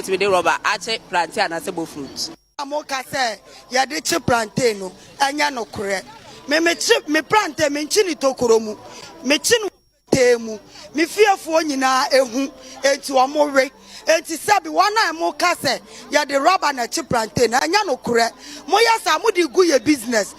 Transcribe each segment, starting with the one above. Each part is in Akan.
with the rubber, ache plantain and sebo fruit. Amoka say, ya de chip plantain no, anya no kore. Me chip me plantain me chini tokoromu. Me chinu temu. Me fearful nyina ehu enti omore. Enti sabi wana amoka say, ya de rubber na chip plantain anya no kore. Moya sa mudi gu ye business.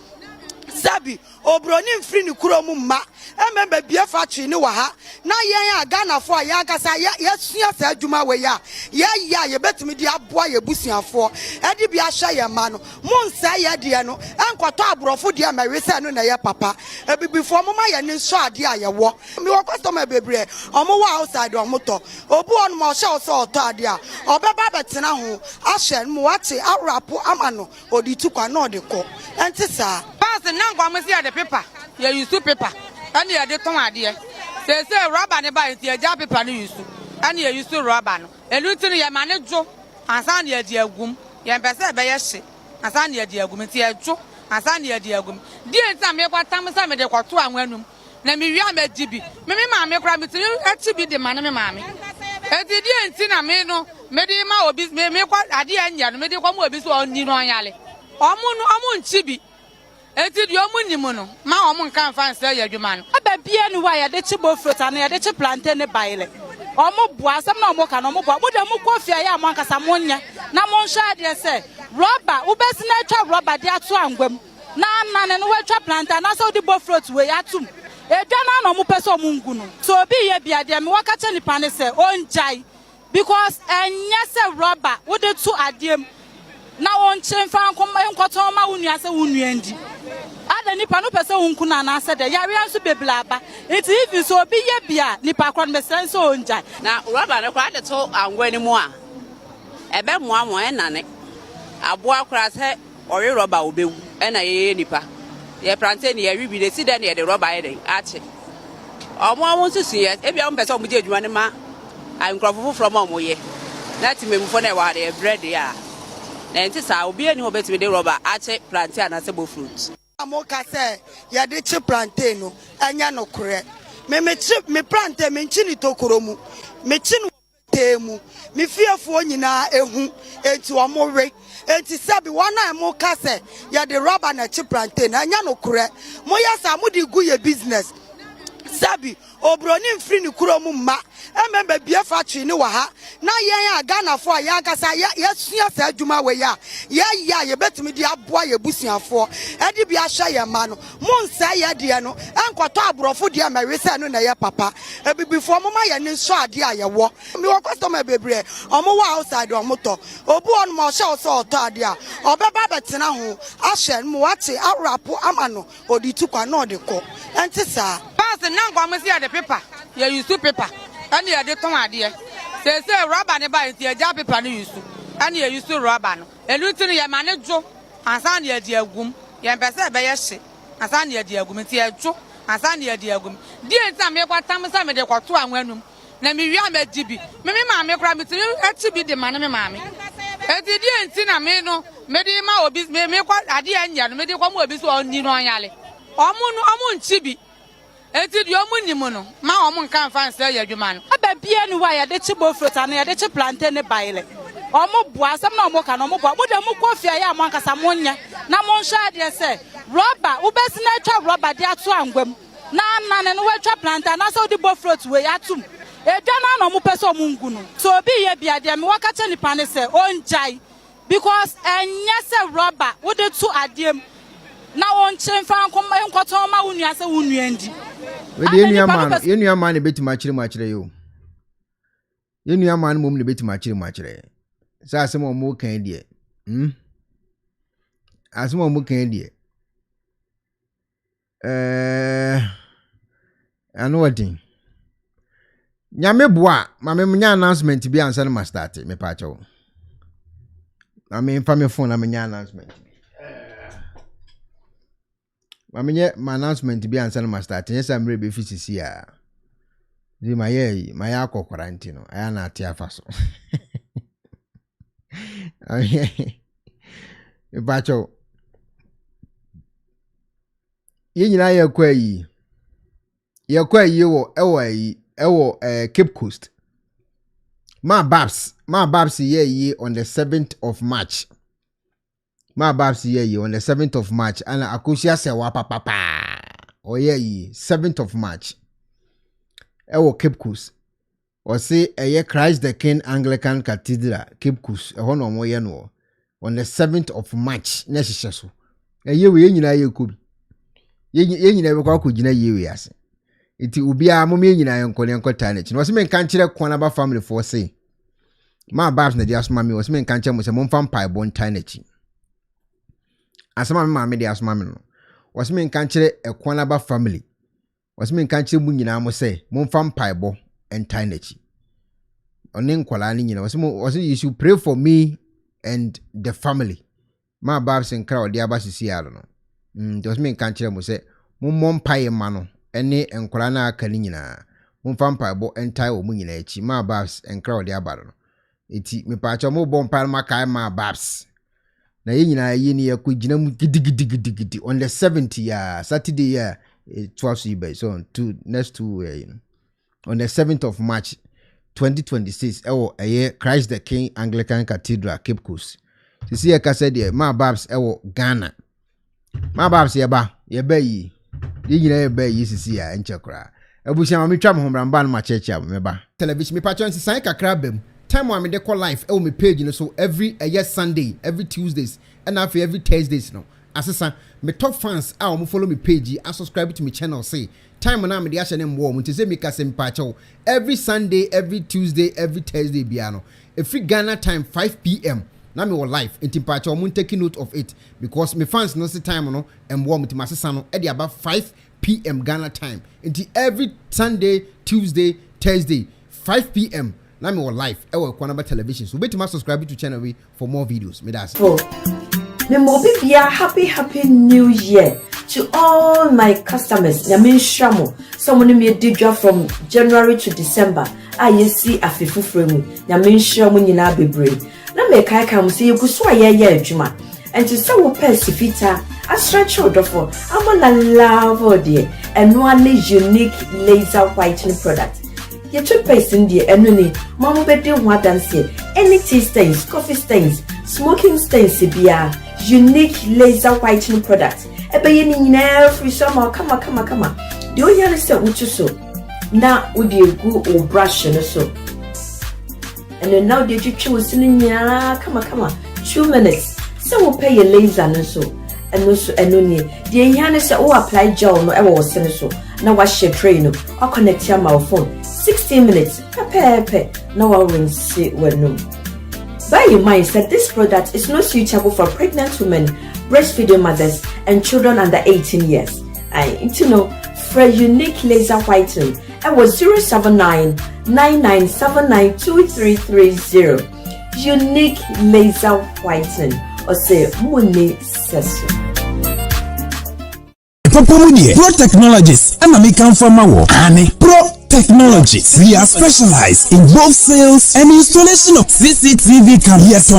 Sabi obroni mfiri ni kuromu ma emembe bia factory ni wa ha na yen Ghana fo ya kasa ya sua sa adwuma we ya ye betimi di aboa ye busuafo e di bia hwa ye ma no monsa ye de no enkoto aborofo de amawese no na ye papa ebibifo mo ma ye ni so ade a ye wo mi wo customer bebre omo wa outside omo to obu on mo hye so to ade a obeba betena ho ahye mo wache awrapo amano odi tukwa na ode ko enti sa pass na ngwa mo see the paper you use paper and you dey ton ade say rubber ne ba enti eja paper no use and you use rubber no eluti no ye manejo ansa na ye di agum ye mpese be ye hye ansa na ye di agum enti ejo ansa na ye di agum di enti am ye kwatam sa me de kwato anwanum na me wi amagibi me maame kra me tiri ati bi de mane me maame enti di enti na me no me di ma obi me kwa ade anya no me di kwa ma obi so oni no anyale omu nchibi enti di omu nimu no ma omu nkan fan se ya dwuma no aba bia ni wa ya de chibo fruit na ya de chi plantain ne baile omu bua asem na omu ka no omu bua mo de mu kofia ya mo ankasa mo nya na mo hwa de se rubber ubesi na twa rubber de ato angwam na nane no wa twa plantain na so di bo fruit we atum edwa na no omu pese omu ngu no so obi ye bia de me waka che nipa ne se onjai because enya se rubber wo de to adiem na won chemfa nkoto ma wunu ase wunu andi ada nipa no pese wunku na na ase de yare anso beblaba iti even so obi ye bia nipa kron mesen so onja na rubber ne kwa de to angwa ni mu a ebe mo enane aboa kra se ori rubber obewu na ye nipa ye plantain ye wi bi de si de ne de rubber ye de ache omo susu ye e bia mo pese omo je adwuma ne ma ai nkrofofo from omo ye na ti memfo na e wa de bread ya na enti sa obi ani obetimi de rubber ache plantain and sebo fruit. Amoka say ya de chip plantain no anya no kore. Me chip me plantain me chini tokoromu. Me chinu temu. Me fearful nyina ehu enti omore. Enti sabi wana amoka say ya de rubber na chip plantain anya no kore. Moya sa mudi gu ye business. Sabi obroni mfiri ni kuromu ma emembe bia factory ni wa ha na yen Ghana fo ya kasa ya sua sa adwuma we ya ye betimi di aboa ye busuafo e di bia hwa ye ma no monsa ye de no enkoto aborofo de amawese no na ye papa ebibifo mo ma ye ni so ade a ye wo mi wo customer bebre omo wa outside omo to obu on mo hye so to ade a obeba betena ho ahye mo wache awrapo amano odi tukwa na ode ko enti sa pass na ngwa mo see the paper you use paper and you dey ton ade say rubber ne ba enti eja paper no use and you use rubber no eluti no ye manejo ansa na ye di agum ye mpese be ye hye ansa na ye di agum enti ejo ansa na ye di agum di enti am ye kwatam sa me de kwato anwanum na me wi amagibi me maame kra me tiri ati bi de mane me maame enti di enti na me no me di ma obi me kwa ade anya no me di kwa ma obi so oni no anyale omu nchibi enti di omu nimu no ma omu nkan fan se ya dwuma no aba bia ni wa ya de chibo fruit na ya de chi plantain ne baile omu bua asem na omu ka no omu bua mo de mu kofia ya mo ankasa mo nya na mo hwa de se rubber ubesi na twa rubber de ato angwam na nane no wa twa plantain na so di bo fruit we atum edwa na no omu pese omu ngu no so obi ye bia de me waka che nipa ne se onjai because enya se rubber wo de to adiem na won chemfa nkoto ma wunu ase wunu andi we de enua man beti machire yo enua man mom ne beti machire sa asem omo kan die asem omo kan die anodin nyame boa mame nya announcement bi ansa na start me pa chawo mame fa me phone na me nya announcement mamenye my announcement bi ansa na start yes am rebe fisisi a di my akokora nti no aya na ate afa so e bacho ye nyina ye kwa yi wo Cape Coast Ma Babs ye on the 7th of March. Ma Babs ye on the 7th of March. And Akusia se wa papa. O ye 7th of March. Ewo Cape Coast. Or say a Christ the King Anglican Cathedral, Cape Coast, a honor mo yeno. On the 7th of March, necessary. A year we na ye could. Ye never go could ye we as. It will be a mommy in iron collion cotanage. Was men can't check Ekuonaba family for say. My Babs na dias mammy was men can't was a monfam pie born tinage. As my mammy dias mammy was men can't check Ekuonaba family. Was men can't check Munina must say, monfam pie bo and tinage. On inqualani, was you should pray for me and the family. My Babs and crowd, the Abbas I don't know. Those men can't check must say, Mum pie mano. Ene enkolana kanina mumfampa bo entai o munyina echi ma Babs enkra odi abaro no eti me paacho mo bo mpa ma kai ma Babs na ye nyina ye ni yakugina mu gidigidi on the 70 ya Saturday ya 12 by so next 2 on the 7th of March 2026 ewo eye Christ the King Anglican Cathedral Cape Coast sisi e ka said ma Babs ewo Ghana ma Babs ye ba yi Yina be yisisi ya enchekra. Ebusia ma metwa mo homramba no ma cheche am meba. Television me patch on sisan kakra bam. Time wa me dey call live e me page no so every Sunday, every Tuesdays and every Thursdays no. Asesa me top fans a mo follow me page and subscribe to me channel say time na me dey ahye nem wo mo tse me ka sem patch every Sunday, every Tuesday, every Thursday bia no. Every Ghana time 5 p.m. na me wo live inti patch mo take note of it because me fans no see time no and wo mo ti masesa no e dey about 5 p.m. Ghana time. Until every Sunday, Tuesday, Thursday, 5 p.m. Now me on live. Ekuonaba television. So wait to subscribe to channel for more videos. Me that's. Me mobibia happy new year to all my customers. Yamin Shamo. Someone me did job from January to December. I see a fifu frame. Yamin Shamo nyina bebre. Na me kai kam say you go so ye adwuma. And to say wo persifita I stretch out for I'm gonna love dear and one unique laser whitening product. Your toothpaste in the enemy, Mama bedroom what dance here. Any tea stains, coffee stains, smoking stains, CBR, unique laser whitening product. A baby in every summer, come on. Do you understand what you so? Now would you go or brush and so? And then now did you choose in come on, 2 minutes. So we'll pay your laser and so. And also enoni the ehane say o apply gel no e wo se so na wa share tray no o connect your mobile phone 16 minutes pepe na wa rinse wenu. Bear in mind that this product is not suitable for pregnant women, breastfeeding mothers and children under 18 years. And you know for unique laser whitening it was 07999792330 unique laser whitening or say money sesu. Pro Technologies, and American Farmer Pro Technologies. We are specialized in both sales and installation of CCTV cameras. Yes,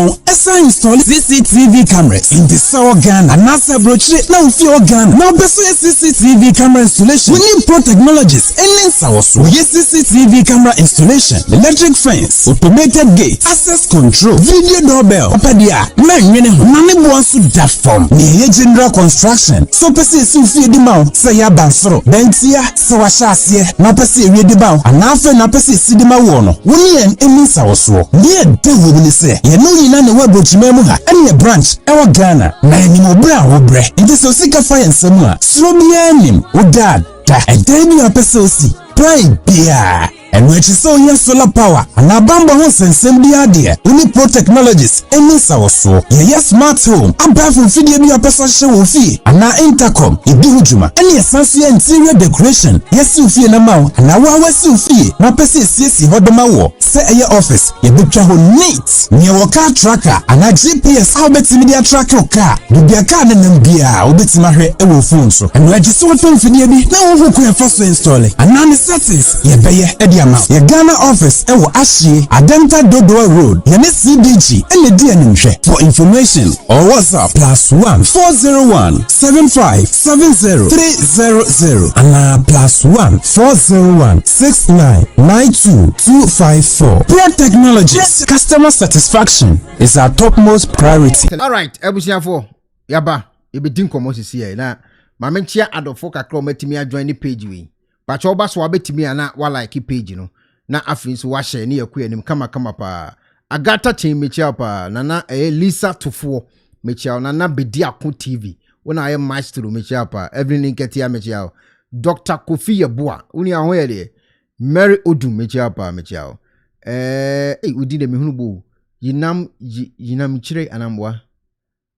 I install CCTV cameras in the Sour Ghana and NASA brochure. Now, if you're Ghana, now best CCTV camera installation. We need Pro Technologies and then yes, CCTV camera installation, electric fence, automated gate, access control, video doorbell. Opadia, man, none wants to that form. Near general construction. So, Pessi, Sufi, the mouth, say, Bansro, Bentia, Sawashas, now Pessi. The bow and after na pese sidima wono woni en emisa woso ne de wo ni se ye no yina ne wabochima mu ha ene branch ewa Ghana na eni mo bra wo bre nti so sika fa ensemu a so bia nim wo dad ta edeni apese osi pride bia and when she saw your solar power and a bamba hon sensem bia de uni Pro Technologies emisa woso ye smart home aba from fidie bia pese hye wo fi ana intercom ebi hujuma ene essential interior decoration yes you fi na maw na wa si fi na pese siesi hodoma wo se eye office ye betwa ho neat ne wo car tracker ana GPS how betimi dia track your car bia car na nam bia obetima hwe e wo phone so and when she saw ton fidie bi na wo ko e first install ana ne settings ye beye e ama ye Ghana office e wo Ahye Adenta Dodoa Road ye ne CDG ene di animhwe. For information or WhatsApp +1 401 75 70 300 and +1 401 69 92 254. Pro Technologies, customer satisfaction is our topmost priority. All right, ebusiafo yaba ebedin komo sisi here na mamenchia adofo kakra o matimi join the page we. Pacha oba so abetimi ana wa like page no. Na afin so wa share ne yakua nim kama pa. Agata chain mechia pa nana Lisa Tofo mechia nana Bedi Akon TV. Wona aye maestro mechia pa every linketia mechia. Dr. Kofi Yeboah uni ahoye de Mary Odu mechia pa mechia. Udi de mehunu bo yinam chire anambwa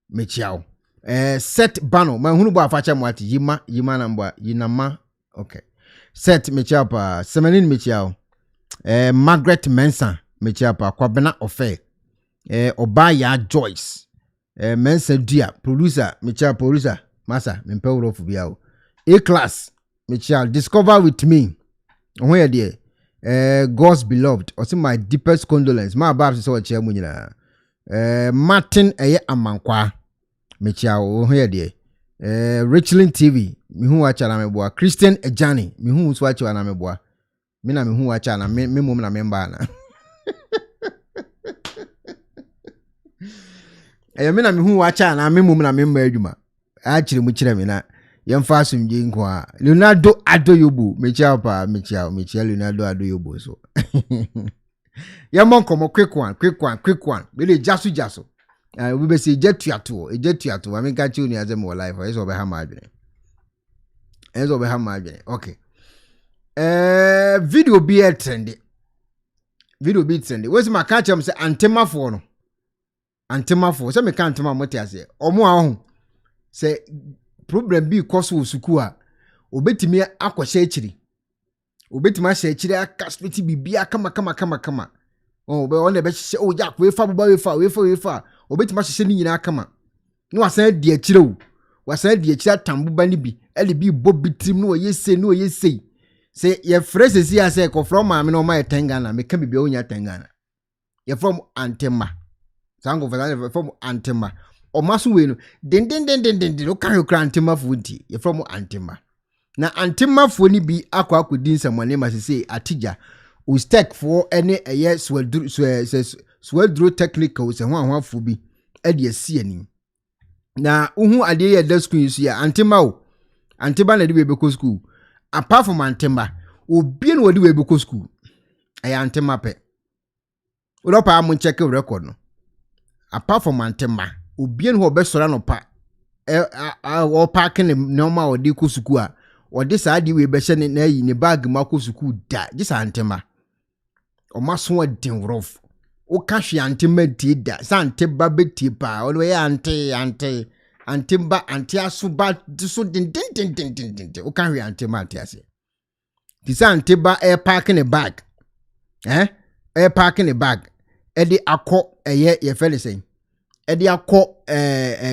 mechia. Set bano mahunu bo afacha mwati yima nambwa yinama okay. Set mechia pa semenin mechia. Margaret Mensa mechia pa Kwabena Ofe. Obaya Joyce. Mensa Dia producer mechia producer masa mempe urofu biao. A class mechia discover with me. Where dear God's beloved or my deepest condolence. My babs is all chairman. Martin Amankwa mechia where dear Richland TV mihu wacha na meboa Christian Ejani mihu wacha na meboa mina mihu wacha na memo na memba na mina mihu wacha na memo na memba adwuma achire mu kire me na yemfa asumje nkwa Leonardo Adoyobo mechia pa mechia Leonardo Adoyobo so yamon komo quick one be jaso we be say jetuato I mean catch you ni azem wo life eso be ha madwene okay video be trend where's my catch am say antemafo say me kan antema motiase omo ahun say problem bi koso suku a obetimi akwahye akiri obetimi ahye akiri aka spiti bibia kama be on be hye o jak we fa obetimi ahye ni nyina kama no wasan di akire o wasan di akire tambuba ni bi ele bi bobitrim no yesei say ye phrase si ase ko from ma me no ma etengana me ka bibia onya tengana ye from antema sango from antema o maso we no den o kan okra antema funti ye from antema na antema foni bi akwa akodi nsamone ma se atija o stack for any eye sweldro technical se ho afo bi e de asi ani na uhu ade ye da school su ya antema na de be ko school apart from antema obi na wodi we be ko school aya antema pe o pa am check record no apart from antema obi na obesora no pa o parking no ma odi ko school a odi sa ade we be hye ne na yi ne bag ma ko school da gisa antema o maso adin rof o ka hwe antema ti da sa anteba beti pa o we antimba asuba so din o ka hwe antema atiase ti sa anteba air parking a bag air parking a bag e di akọ ye fele sen e di akọ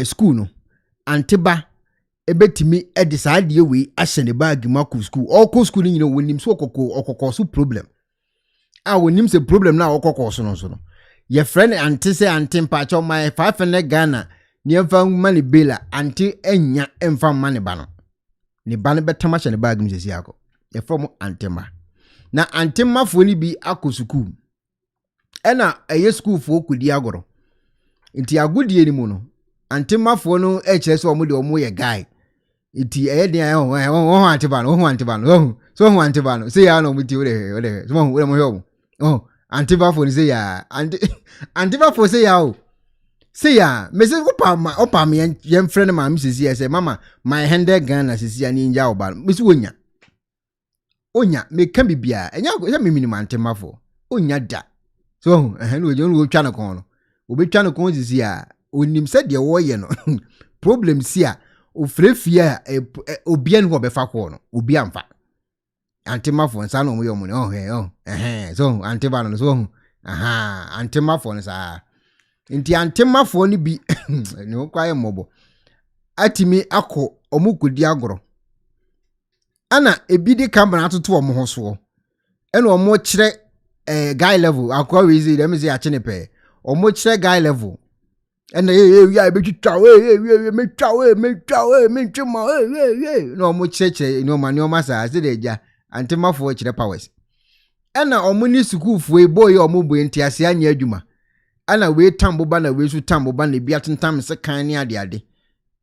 school no anteba ebetimi e di sa de we ahye ne bag ma ko school all ko school ni wonim so okoko so problem wonim se problem na okoko so no ye friend anti se antimpa cho my 5 Ghana ni emfa mani bela anti enya emfa mani bano ni bano betama hye ne bag mi sesi akọ ye from antema na antema fo ni bi akọ school ena eye school fo kudi agoro nti agudie ni mu no antema fo no kire se omo de omo ye guy nti eye de ho antibano say ya no muti ore so mo mo yo antiba fo ni say ya antiba fo say ya say ya me say opa me yem friend ma mi sisi say mama my 100 Ghana sisi ani nja oba me si onya me kan bibia enya me minimum antema fo onya da so no je no twa na kon no obetwa na kon sisi ya onim se de wo ye no problem si a ofrefia obian ho befa ko no obi amfa antema fo nsa no mo yo mo so anteba no so antema fo nsa nti antema fo ni bi ne kwaye mobo atimi akọ omukudi agoro ana ebi di kamera atoto omo ho so eno omo kire guy level akwa we easy dem say ache ne pe omo kire guy level ena ya be twitwa me twa no omo kire no ma sa ase de ja antemafo kire powers ena omo ni school fo boy omo boy ntiase anya adwuma ana we tambo ba na we su tambo ba na bia tentam se kan ne ade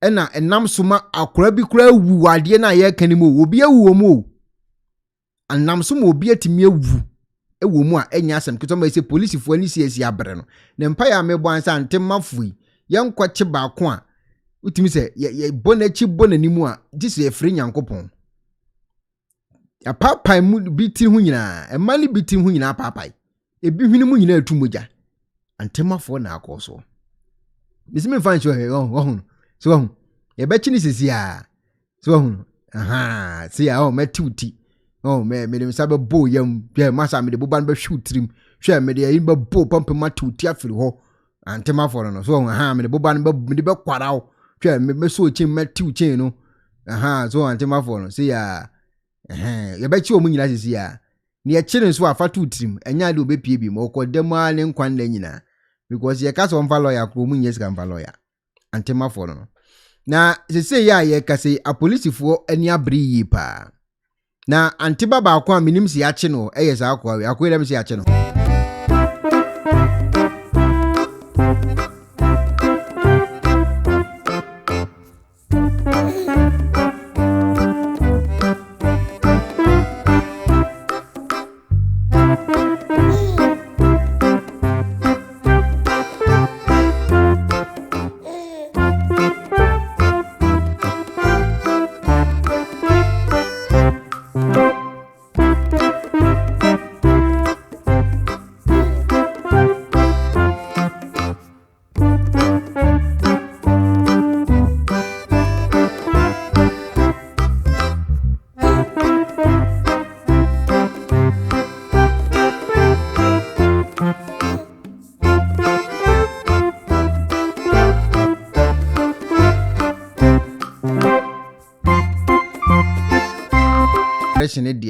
ena enam soma akora bi kura wu ade na ye kanimo obi awu omo anam soma obi atimi awu ewo mu a enya asem kitoma se police fo ani siesi abre no ne mpa ya mebo ansa antemafo yenkwache ba ko a utimi se ye bonachi bonanimu a dise efre nyankopon ya papai mu biti hu nyina emani biti hu nyina papai ebi hwini mu nyina atumogya antemafo na akoso bisimi fancho he so ye bechi ni sisi a so aha si a metiuti me dem sabe bo yam ye masa me de boban be shootrim hwe me de yin be bo pampe matuti afiri ho antemafo no so aha me de boban be kwaraw hwe me so chin metiu chin no aha so antemafo no si ya ye bechi o mu nyina sisi a ne ye chire so afatu trim enya de obepie bi mo kodema ne nkwan na nyina because ye kasa on fa lawyer ko mu nyesi kan fa lawyer antemafo no na sese ya ye kase a policefo ani abri yi pa na antiba ba kwa minim si ya che no eyesa akwa dem si ya che no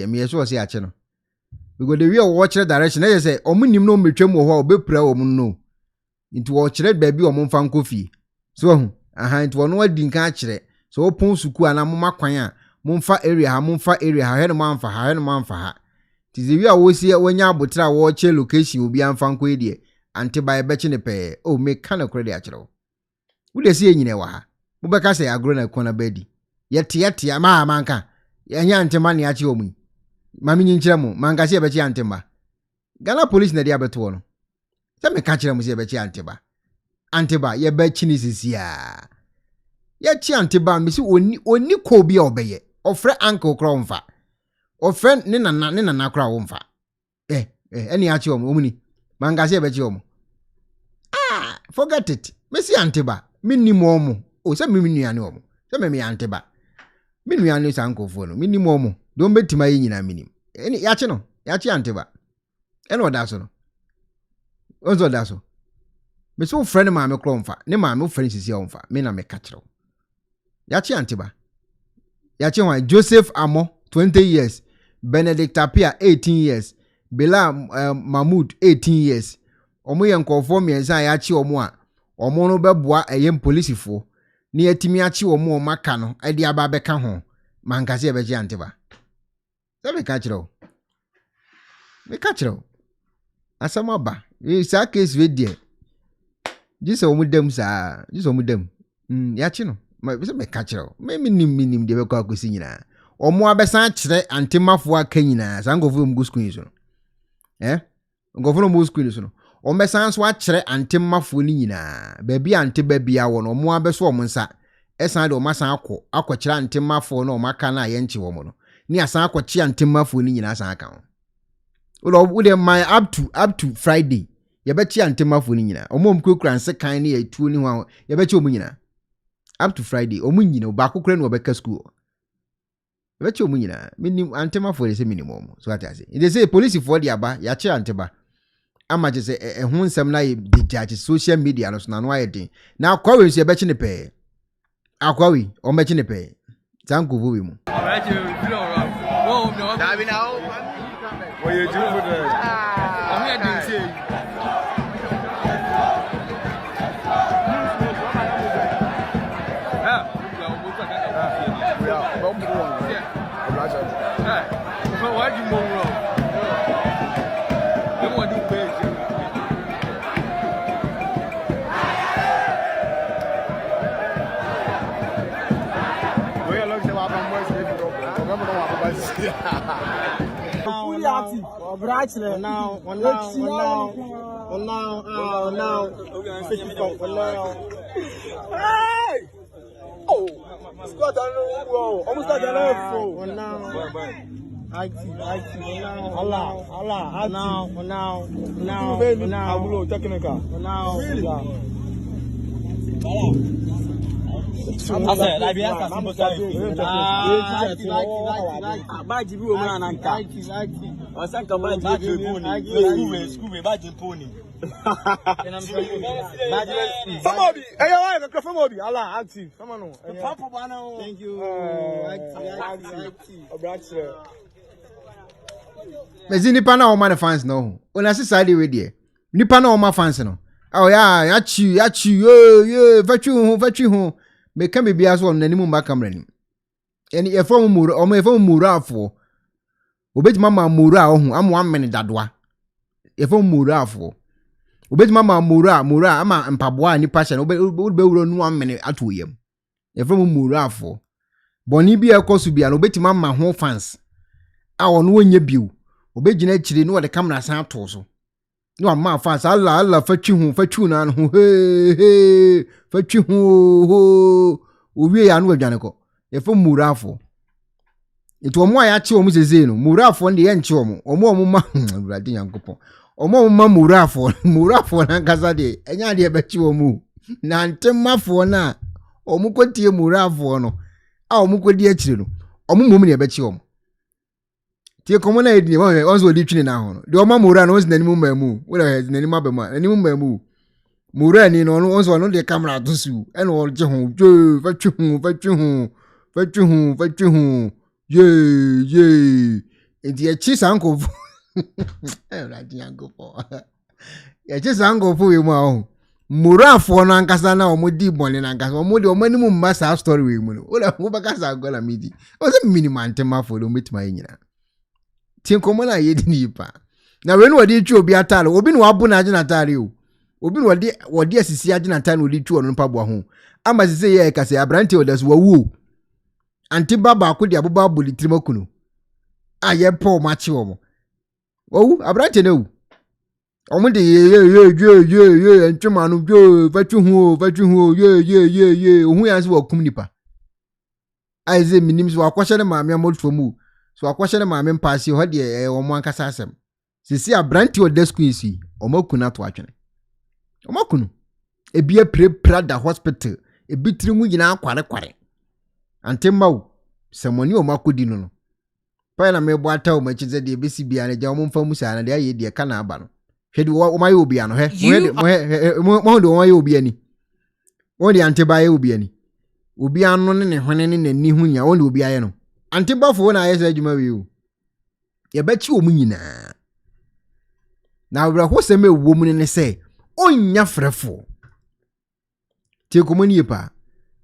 me so say ache no because the way watch direction they say omunim no metwam wo ho obepra wo no nti wo kire baabi wo mfa nkofie so aha nti wono adi nka akire so opon suku ana moma kwan a momfa area ha he no manfa ha ti the way wo sie wonya abotra wo che location obi anfa nko edie anti ba ebechi ne pe o me kana kure akire wo de sie nyine wa ha mo beka say agro na Ekuonaba bedi yete ma manka enya antema ne achi omu mami nyinkira mu mangasi ebechi antema Ghana police na dia beto no se me ka kire mu se ebechi anteba ye bechi ni sisia ye chi anteba mi si oni ko bia obeye ofre uncle kro mfa ofre ne nana kro wo mfa eni achi omu ni mangasi ebechi omu forget it me si anteba minni omu o se mi nuane omu se me anteba minuane sankofo no minim omo don betima yi nyina minim eni ya chi anteba eno oda so no onzo oda so me so friend ma me kro mfa ne ma me friend sisi o mfa me na me ka kire ya chi anteba ya chi wan Joseph Amo 20 years Benedict Apia 18 years Bela Mahmoud 18 years omo ye nkofo miensa ya chi omo a omo no beboa eyem policefo ni etimi achi omo maka no ade aba beka ho mankase ebeji anteba sabe ka kiro me ka kiro asama ba sa case we die jise omudem sa jise omudem ya chi no me ka kiro me minim de beka akosi nyina omo abesa kire antemafo aka nyina sangofo mgu screen so ngofo mgu screen so no o mesan so akire antemafo ni nyina baabi anteba bia wo no mo abeso o monsa esan de o masan akokire antemafo no o maka na ye nche wo mo no ni asan akochi antemafo ni nyina asan aka ho wo de my up to Friday ye be chi antemafo ni nyina o mo mkukura nse kan ni etuo ni ho ye be chi o mu nyina up to Friday o mu nyina ba kokura no obeka school ye be chi o mu nyina minim antemafo de se minimum so atase they say police for the aba ya chi anteba ama je se ehun nsem na ye dijaje social media no so na no ayedin na akwawe so ye bechi ne pe akwawe o mechi ne pe tanko vuwe mu you do for that. I'm here to say. We are bomb wrong. Why do you move wrong? You want to pay. We are looking at our boys. Remember what I'm Somebody, hey, all right, somebody, Allah, active. Come on, thank you. Mezi nipa na oma fans no. Una si side we there. Nipa na oma fans no. Oh yeah, ya chi, vetwi ho. Me kan be bia so nanimu mba camera nim. Eni e from mura, o me from mura afo. Obetima ma mura ho, am 1 minute dadoa. E from mura afo. Obetima ma mura ama mpaboa nipa hye no be wuro no 1 minute ato yam. E from mura afo. Boni bia ekosu bia no obetima ma ho fans. A ono onye biu. Obegina chire no de camera san to so. No ma fans Allah fatwi na no he fatwi ho owie ya no adwane ko e fo murafo eto omo aya che omo zeze no murafo de ye nche omo ma urade yankopon omo ma murafo na nkasa de enya de be che omo na ntemmafo na omo kotie murafo no a omo kodi achire no omo mom ne be che omo tie komo na edini won so di twini na ho no de omo mura no won nanimu mamu wo na nanimu abema nanimu mamu mura ni no won so no de camera to su e no je ho jo fatwi ho ye enti e chi sanko e radi yanko po e chi sanko fu we mu ahụ mura afọ na nkasa na omo di bọni na nkasa omo de omo animu mba sa story we mu no wo la wo baka sa gola midi o se minimum tema fo do metima nyina tin komo na ye di nipa na we no wodi twi obi atare obi no wabu na age na atare o obi no wodi asisi age na atare no di twi ono mpaboa ho ama sese ye ka se abrante o das wawu anti baba akodi aboba boli trimakunu aye po machi omo wawu abrante na wu omo de ye ntwema no jo fatwi ho ye ohu ya se wakum nipa aize minim so akwahye ne maame amodfo mu so akwahye ne maame mpaase ho de omo ankasa asem sisi abrante o desk isi omo kuna to atwene omo kunu ebi pre da hospital ebi trimu nyina kware antemma semoni omo akodi no pa na mebo ata o machize de ebesi bia na ja omo mfa musa na de aye de ka na aba no hwede o maye obi ano mo de o maye obi ani o de anteba ye obi ani obi ano ne hwene ne nani hunya o de obi aye no anteba fo na aye sa adwuma wi o ye bachi o mu nyina na wura ho se me wo mu ne se onya frefo tie komoni pa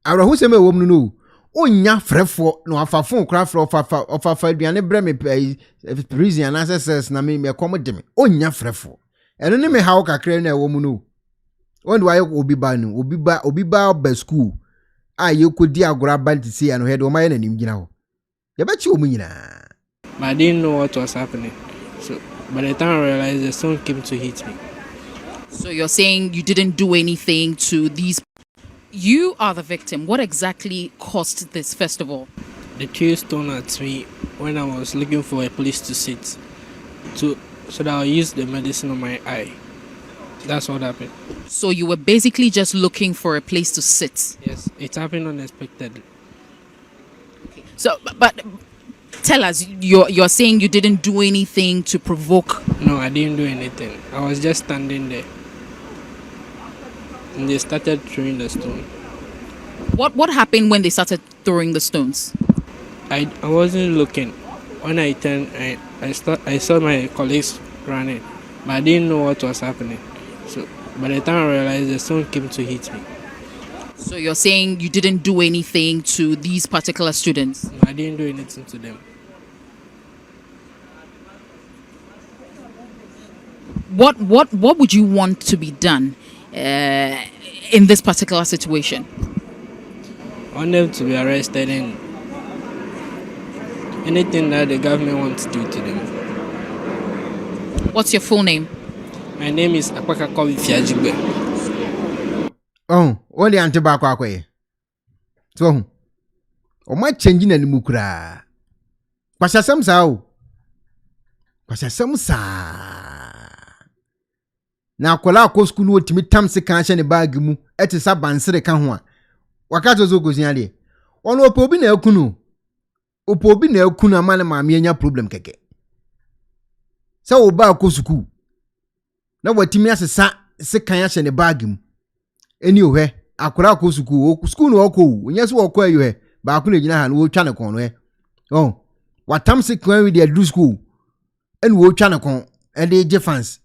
awura ho se me wo mu no onya frefo no afafon kra fro ofafa aduane bre me prison na access na me kom de me onya frefo eno ne me hawo kakra na wo mu no wonde waye obi ba ba school a ye kodi agora banti se ya no he de o maye na nim gina ho ye ba chi o mu nyina. But I didn't know what was happening. So by the time I realized, the stone came to hit me. So you're saying you didn't do anything to these. You are the victim. What exactly caused this festival? The two stone at me when I was looking for a place to sit, so that I'll use the medicine on my eye. That's what happened. So you were basically just looking for a place to sit? Yes, it happened unexpectedly. Okay. So, but tell us, you're saying you didn't do anything to provoke? No, I didn't do anything. I was just standing there. And they started throwing the stone. What happened when they started throwing the stones? I wasn't looking. When I turned, I saw my colleagues running, but I didn't know what was happening. So by the time I realized, the stone came to hit me. So you're saying you didn't do anything to these particular students? I didn't do anything to them. What would you want to be done in this particular situation? I want them to be arrested and anything that the government wants to do to them. What's your full name? My name is Akwaka Fiajigbe. Oh, what the antibacco way? So, o my changing any mukra. Pasha some sao. Pasha some sa. Na kola ko school wo timi tamse kan hye ne bag mu etisa bansere ka ho a wakato zo goziale ono opobi na ekunu amane maame anya problem keke sa wo ba ko school na watimi asesa se kan hye ne bag mu eni ohwe akora ko school no okọ onye so okọ ayo he ba ko na gina ha no wo twa ne kon no he oh watamse kan wi dey do school eni wo twa ne kon e dey je fans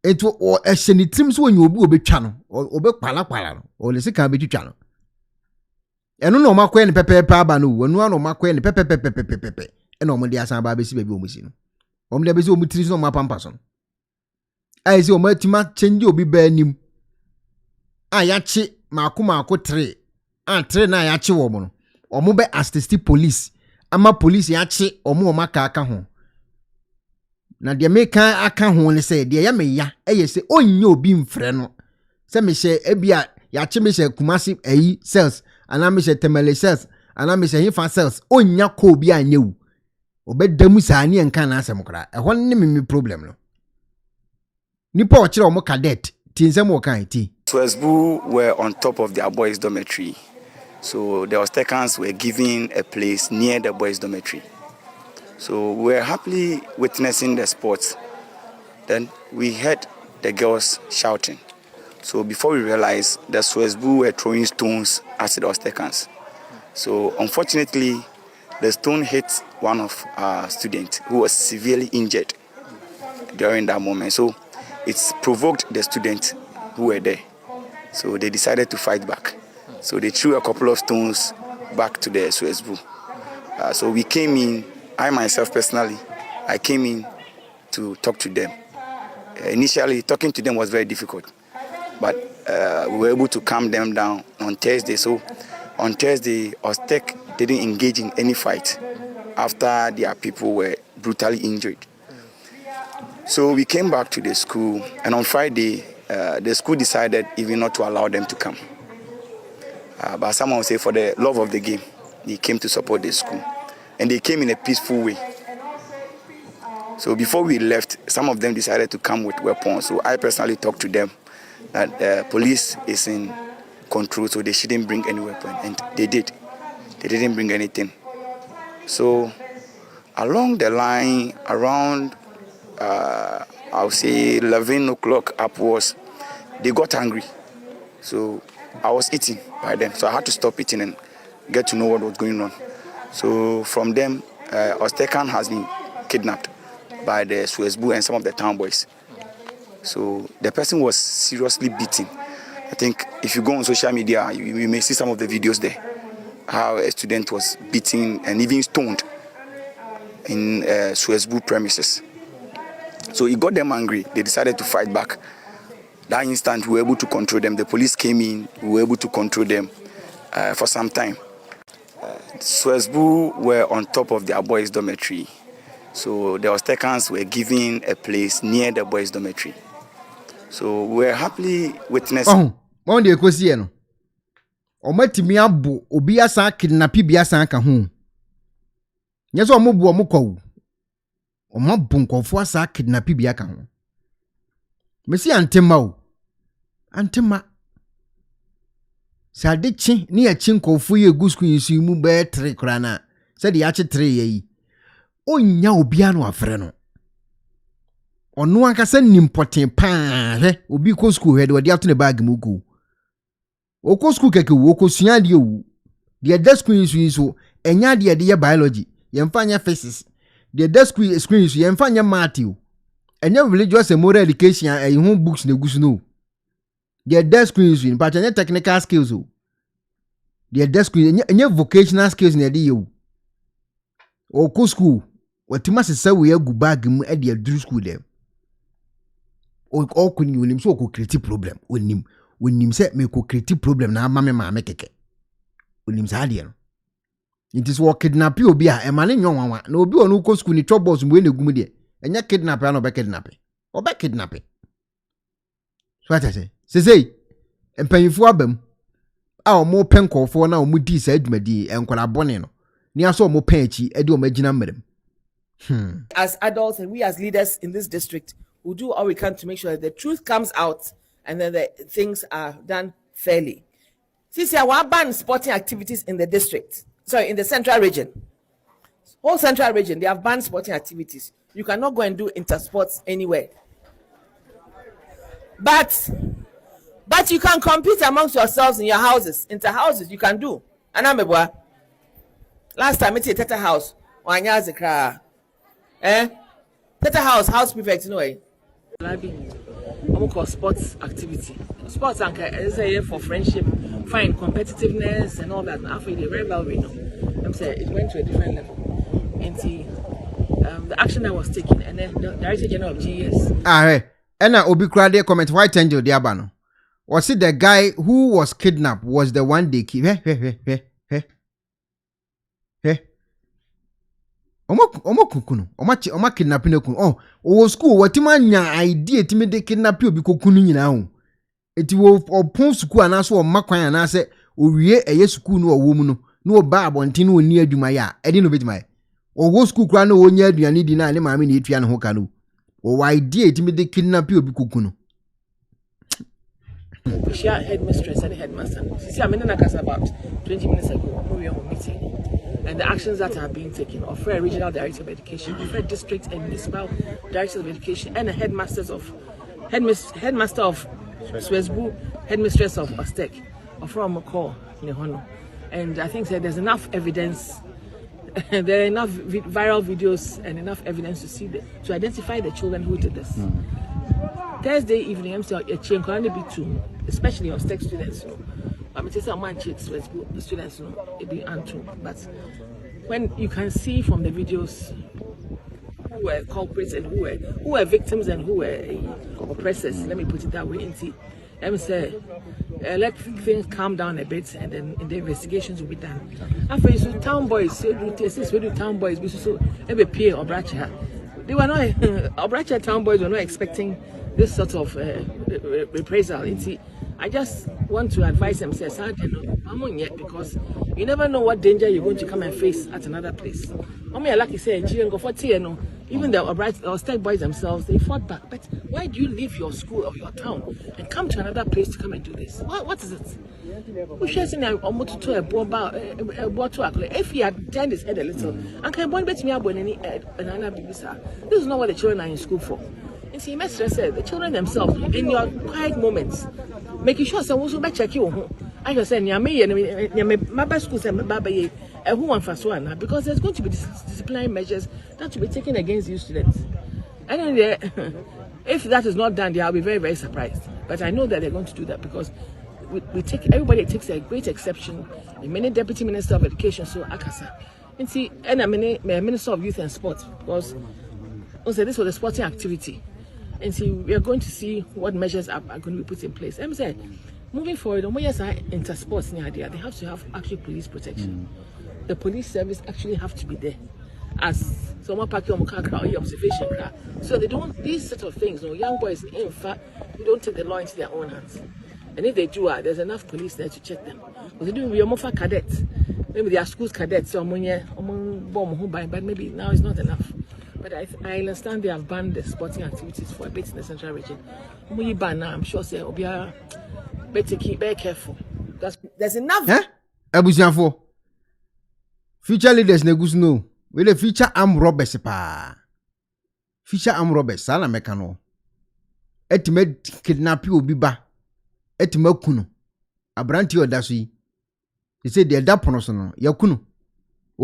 eto o ehye trim so onye obi obetwa no obekpala no o le sika betwitwa no eno no makwa ne pepepe aba no wonu ano makwa ne pepepe eno mo de asan ba besi baby omusi no om de besi omutiri so mapampa so ai se o matima change obi ba anim ayachi mako 3 3 na ayachi wo mo no omo be assist police ama police yachi omo maka aka ho na de meka aka ho ne se de ya me ya eye se onye obi mfre no se me hye ebia ya che me hye kumasi ayi cells ana me hye temele cells ana me hye hifa cells onya ko obi anyewu obedamu sa ne enka na asem kra ehon ne me problem no nipa o kire o mo cadet tinsem o kan ti Swesbu were on top of their boys dormitory, so the Ostekans were given a place near the boys dormitory. So we were happily witnessing the sports. Then we heard the girls shouting. So before we realized, the Swesbu were throwing stones at the Ostekans. So unfortunately, the stone hit one of our students who was severely injured during that moment. So it's provoked the students who were there. So they decided to fight back. So they threw a couple of stones back to the Swesbu. So we came in. I myself personally, I came in to talk to them. Initially, talking to them was very difficult, but we were able to calm them down on Thursday. So on Thursday, Ostek didn't engage in any fight after their people were brutally injured. So we came back to the school, and on Friday, the school decided even not to allow them to come. But someone would say for the love of the game, they came to support the school. And they came in a peaceful way. So before we left, some of them decided to come with weapons. So I personally talked to them that the police is in control, so they shouldn't bring any weapon. And they did. They didn't bring anything. So along the line, around, I'll say 11 o'clock upwards, they got angry. So I was eating by them. So I had to stop eating and get to know what was going on. So from them, Ostekan has been kidnapped by the Swesbu and some of the town boys. So the person was seriously beaten. I think if you go on social media, you may see some of the videos there, how a student was beaten and even stoned in Swesbu premises. So it got them angry. They decided to fight back. That instant, we were able to control them. The police came in. We were able to control them for some time. Swesbu were on top of their boys' dormitory. So the Ostekans were given a place near the boys' dormitory. So we were happily witnessing. Oh, the Ekuonaba. Omatimi abo obi asa kidnapi bi asa ka ho. Nyeso omobu omukọ. Omabu nkofo asa kidnapi bi aka ho. Mesi antema o. Antema. Sadechi ni achi nkofo ye gusku yisu mu be 3 krana. Said ya chi 3 yi. Onya obi anu afre no. Onu akasa nimpoten pa he obi ko school he de odi ato ne bag mu ku. Oko school keke wo ko sua de wu. De da school yisu enya de ye biology. yemfanya faces the desk screens yemfanya Matthew enya religious and moral education and home books na gusu no the desk screens in but enya technical skills o the desk enya vocational skills na dey you o ko school watima sesa we agu bag mu e dey do school dem o kuni wonim so ko create problem wonim say me ko create problem na ama me ma me keke wonim sa de no it is what kidnap you obi a e ma ne nwanwa na obi onu ko school ni troubles mu e na gum de enya kidnap na obe kidnap so ata say empanyifo abam a o mo penkofo na o mu di sa adwumadi enkwala bone no ni aso o mo pen achi e de o magina mmerem. As adults and we as leaders in this district will do all we can to make sure that the truth comes out and then the things are done fairly. Since I want ban sporting activities in the district, in the central region, whole central region, they have banned sporting activities. You cannot go and do intersports anywhere. But you can compete amongst yourselves in your houses, inter-houses, you can do. Anambebwa, last time it's a Teta House, Wanyazikra. Teta house prefect, no way. I'm called sports activity. Sports is a for friendship, fine competitiveness and all that. And after they very well, we know. I'm saying it went to a different level. And the action that was taken, and then the Director General of GS. And Obi Krade comment white angel diabano. Was it the guy who was kidnapped was the one they keep? Omo kukunu oma kidnapping kun o school watima nya idea timi de kidnap obi kokunu nyina ho eti wo opon school anaso o makwan anase owie eye school no owo mu no ba abontin no oni adwuma ya edi no betima o wo school kra no onya aduane di na ne maame na etua ne ho ka no o idea timi de kidnap obi kokunu. We share headmistress and headmaster. See, I'm in Nakasa about 20 minutes ago. We were meeting. And the actions that are being taken of a regional director of education, of a district and municipal director of education, and a headmaster of Swesbu, headmistress of Ostek, or from Moko, Nehono. And I think that there's enough evidence, there are enough viral videos and enough evidence to identify the children who did this. Thursday evening, I'm saying a chain can only be two, especially Ostek students. I'm saying someone checks students, it be untrue. But when you can see from the videos who were culprits and who were victims and who were oppressors, let me put it that way. Let me say, let things calm down a bit, and then the investigations will be done. After you town boys, we do town boys, we so every peer or bracha. They were not Obracha town boys were not expecting this sort of reprisal. I just want to advise them, say, I'm on yet because you never know what danger you're going to come and face at another place. Like you say, even the Ostek boys themselves, they fought back. But why do you leave your school or your town and come to another place to come and do this? What is it? If he had turned his head a little, this is not what the children are in school for. And see, Master said, the children themselves, in your quiet moments, making sure someone will check you. I just said, my best school said, who want first one? Because there's going to be disciplinary measures that will be taken against you students. And then, if that is not done, I'll be very, very surprised. But I know that they're going to do that because everybody takes a great exception. The many deputy minister of education, so Akasa, and see, and a minister of youth and sports, because also this was a sporting activity. And see, we are going to see what measures are going to be put in place. I'm saying, moving forward, intersports in the idea, they have to have actual police protection. The police service actually have to be there as someone packing on observation. So they don't, these sort of things, young boys, in fact, they don't take the law into their own hands. And if they do, there's enough police there to check them. Because they do, we are more for cadets. Maybe they are schools cadets, so but maybe now it's not enough. But I understand they have banned the sporting activities for a bit in the central region. I'm sure say better keep very careful. There's enough. Abusianfo. Future leaders negusuno. We the future armed robbers pa. Future armed robbers sala mekano. Etime kidnap you obi ba. Etime kunu. Abranti odaso yi. They say they da pono so no. Yakunu.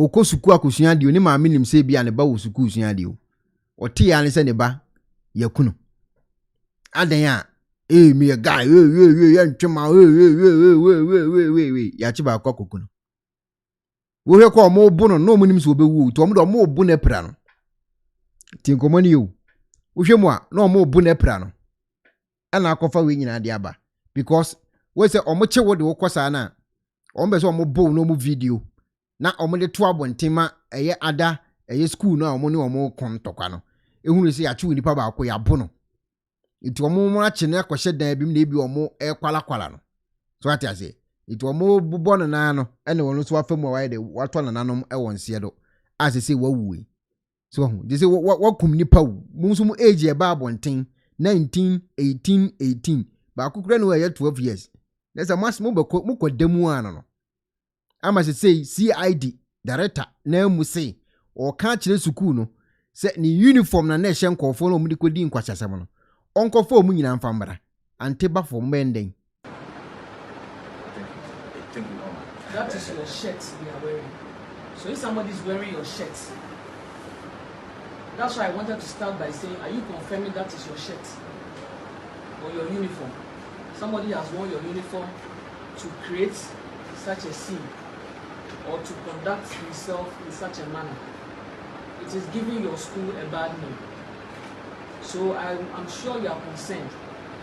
Oko suku akosua de oni maame nim se bia ne ba wo suku usua de o. Oti ya ne se ne ba yakunu. Adan ya me a guy ntwema ya chi ba kokunu. Wo he ko mo bu no mo nim se obewu to mo do mo bu na pra no. Ti nkomo ni yo. Wo hwe mu a no mo bu na pra no. Ana akofa we nyina de aba because we say omo che wo de wo kosa na omo be so omo bo no mo video na omo de to abontema eye ada eye school na omo ni omo kontokwa no ehunu se ya chi nipa ba ko ya bo no iti omo mo ache na akohye dan bi na ebi omo kwala no so ati ase iti omo bubo no na no ene wono so afam wa de wato na nanom e wonse do asese wawuwe so hu de se wakum nipa wu mu so mu age e ba abonten 19 18 ba akukura no ya 12 years there's a mass mo ko demu ano no ama se say CID director na mu say o ka kire school no se ni uniform na na hye nkofo no mu de kodi nkwachasem no onkofo mu nyina mfambara ante ba for menden. That is your shirt they are wearing. So if somebody is wearing your shirt, that's why I wanted to start by saying, are you confirming that is your shirt or your uniform? Somebody has worn your uniform to create such a scene or to conduct himself in such a manner. It is giving your school a bad name. So I'm sure you are concerned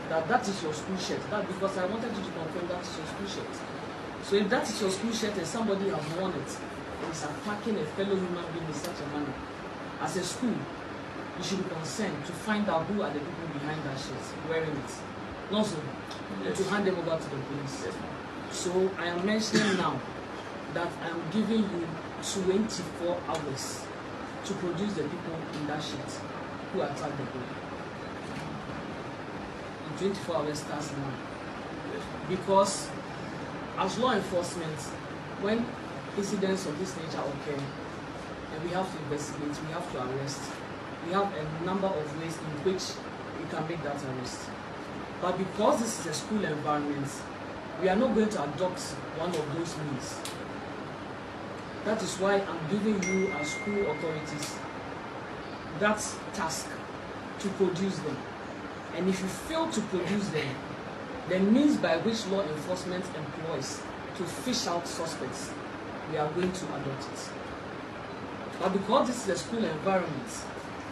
that that is your school shirt. That's because I wanted you to confirm that is your school shirt. So if that is your school shirt and somebody has worn it and is attacking a fellow human being in such a manner, as a school, you should be concerned to find out who are the people behind that shirt wearing it. Not so, to hand them over to the police. So I am mentioning now that I am giving you 24 hours to produce the people in that shirt who attacked the boy. The 24 hours starts now. Because as law enforcement, when incidents of this nature occur, and we have to investigate, we have to arrest, we have a number of ways in which we can make that arrest. But because this is a school environment, we are not going to adopt one of those means. That is why I'm giving you as school authorities that task to produce them. And if you fail to produce them, the means by which law enforcement employs to fish out suspects, we are going to adopt it. But because this is a school environment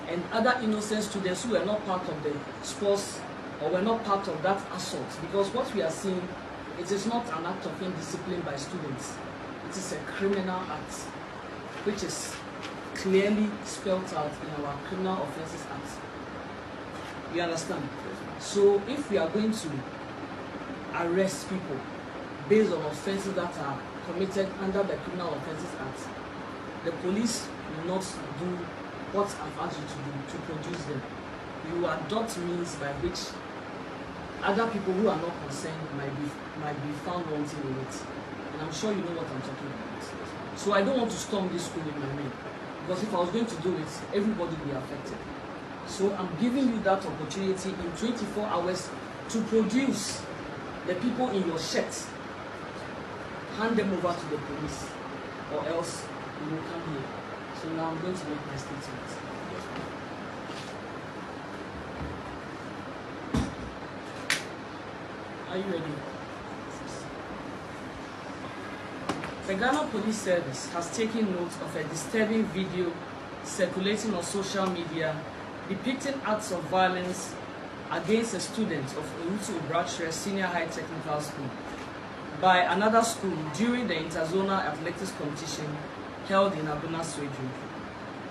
and other innocent students who were not part of the sports or were not part of that assault, because what we are seeing, it is not an act of indiscipline by students. It is a criminal act, which is clearly spelled out in our Criminal Offences Act. You understand? So if we are going to arrest people based on offences that are committed under the Criminal Offences Act, the police will not do what I've asked you to do, to produce them. You will adopt means by which other people who are not concerned might be found wanting in it. And I'm sure you know what I'm talking about. So I don't want to storm this school in my name, because if I was going to do it, everybody will be affected. So I'm giving you that opportunity in 24 hours to produce the people in your shirt. Hand them over to the police, or else you will come here. So now I'm going to make my statement. Are you ready? The Ghana Police Service has taken note of a disturbing video circulating on social media depicting acts of violence against a student of Owutu Obrachre Senior High Technical School by another school during the interzonal athletics competition held in Abuna Swedru.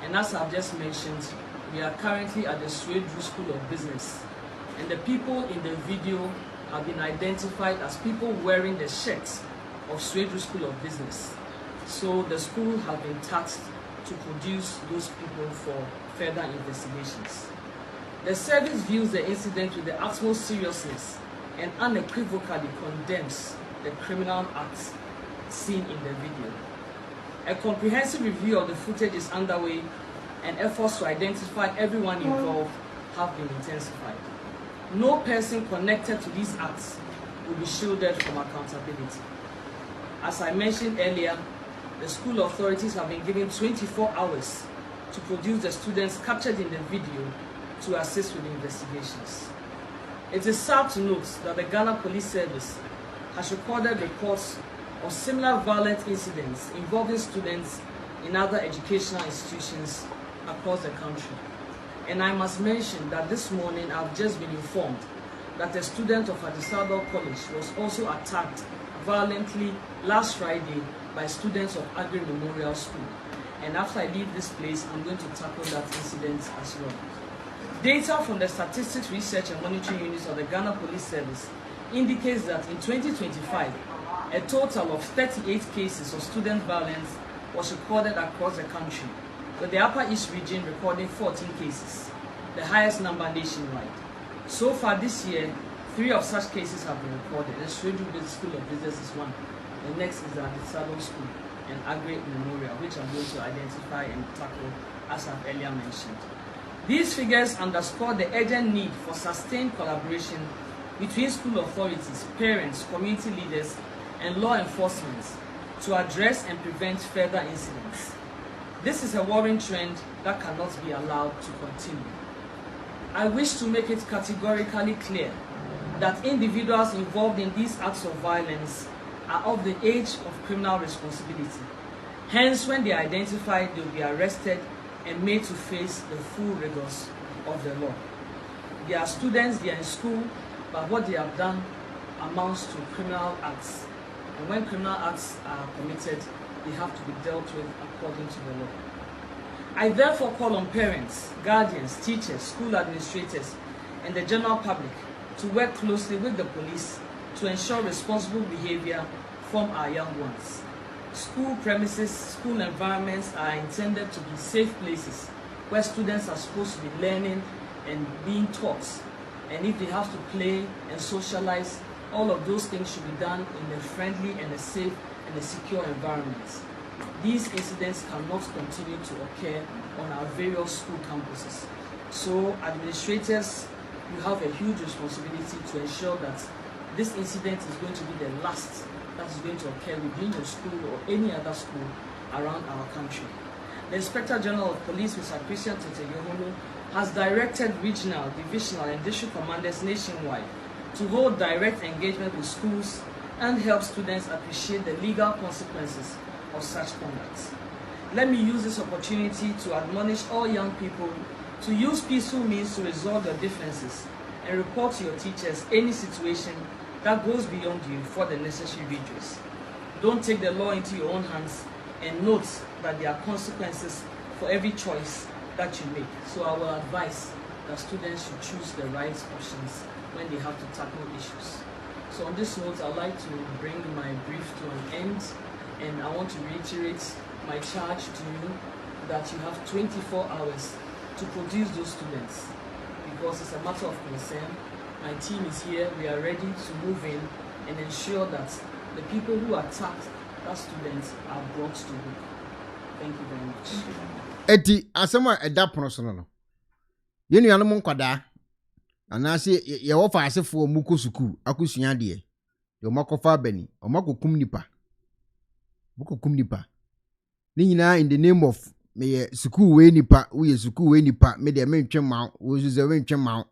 And as I've just mentioned, we are currently at the Swedru School of Business, and the people in the video have been identified as people wearing the shirts of Swedru School of Business. So the school has been tasked to produce those people for further investigations. The service views the incident with the utmost seriousness and unequivocally condemns the criminal acts seen in the video. A comprehensive review of the footage is underway, and efforts to identify everyone involved have been intensified. No person connected to these acts will be shielded from accountability. As I mentioned earlier, the school authorities have been given 24 hours to produce the students captured in the video to assist with the investigations. It is sad to note that the Ghana Police Service has recorded reports of similar violent incidents involving students in other educational institutions across the country. And I must mention that this morning I've just been informed that a student of Adisabel College was also attacked violently last Friday by students of Agri Memorial School. And after I leave this place, I'm going to tackle that incident as well. Data from the Statistics Research and Monitoring Units of the Ghana Police Service indicates that in 2025, a total of 38 cases of student violence was recorded across the country, with the Upper East region recording 14 cases, the highest number nationwide. So far this year, 3 of such cases have been recorded. The Sredube School of Business is one. The next is the Adisabel School and Agri Memorial, which I'm going to identify and tackle as I've earlier mentioned. These figures underscore the urgent need for sustained collaboration between school authorities, parents, community leaders, and law enforcement to address and prevent further incidents. This is a worrying trend that cannot be allowed to continue. I wish to make it categorically clear that individuals involved in these acts of violence are of the age of criminal responsibility. Hence, when they are identified, they will be arrested and made to face the full rigors of the law. They are students, they are in school, but what they have done amounts to criminal acts. And when criminal acts are committed, they have to be dealt with according to the law. I therefore call on parents, guardians, teachers, school administrators, and the general public to work closely with the police to ensure responsible behavior from our young ones. School premises, school environments are intended to be safe places where students are supposed to be learning and being taught. And if they have to play and socialize, all of those things should be done in a friendly and a safe and a secure environment. These incidents cannot continue to occur on our various school campuses. So administrators, you have a huge responsibility to ensure that this incident is going to be the last that is going to occur within your school or any other school around our country. The Inspector General of Police, Mr. Christian Teteyoholo, has directed regional, divisional, and district commanders nationwide to hold direct engagement with schools and help students appreciate the legal consequences of such conduct. Let me use this opportunity to admonish all young people to use peaceful means to resolve their differences and report to your teachers any situation that goes beyond you for the necessary redress. Don't take the law into your own hands, and note that there are consequences for every choice that you make. So I will advise that students should choose the right options when they have to tackle issues. So on this note, I'd like to bring my brief to an end, and I want to reiterate my charge to you that you have 24 hours to produce those students, because it's a matter of concern. My team is here, we are ready to move in and ensure that the people who attacked that students are brought to book. Thank you very much. Eti asema eda prono no. Yenu yanom nkwada. Anase ye wo fa asefo muko suku akusua de. Yo makofa bani, o makokum nipa. Bukokum nipa. Ni nyina in the name of me suku we nipa, we suku we nipa, me de mentwe ma, wo zuze we ntwe ma.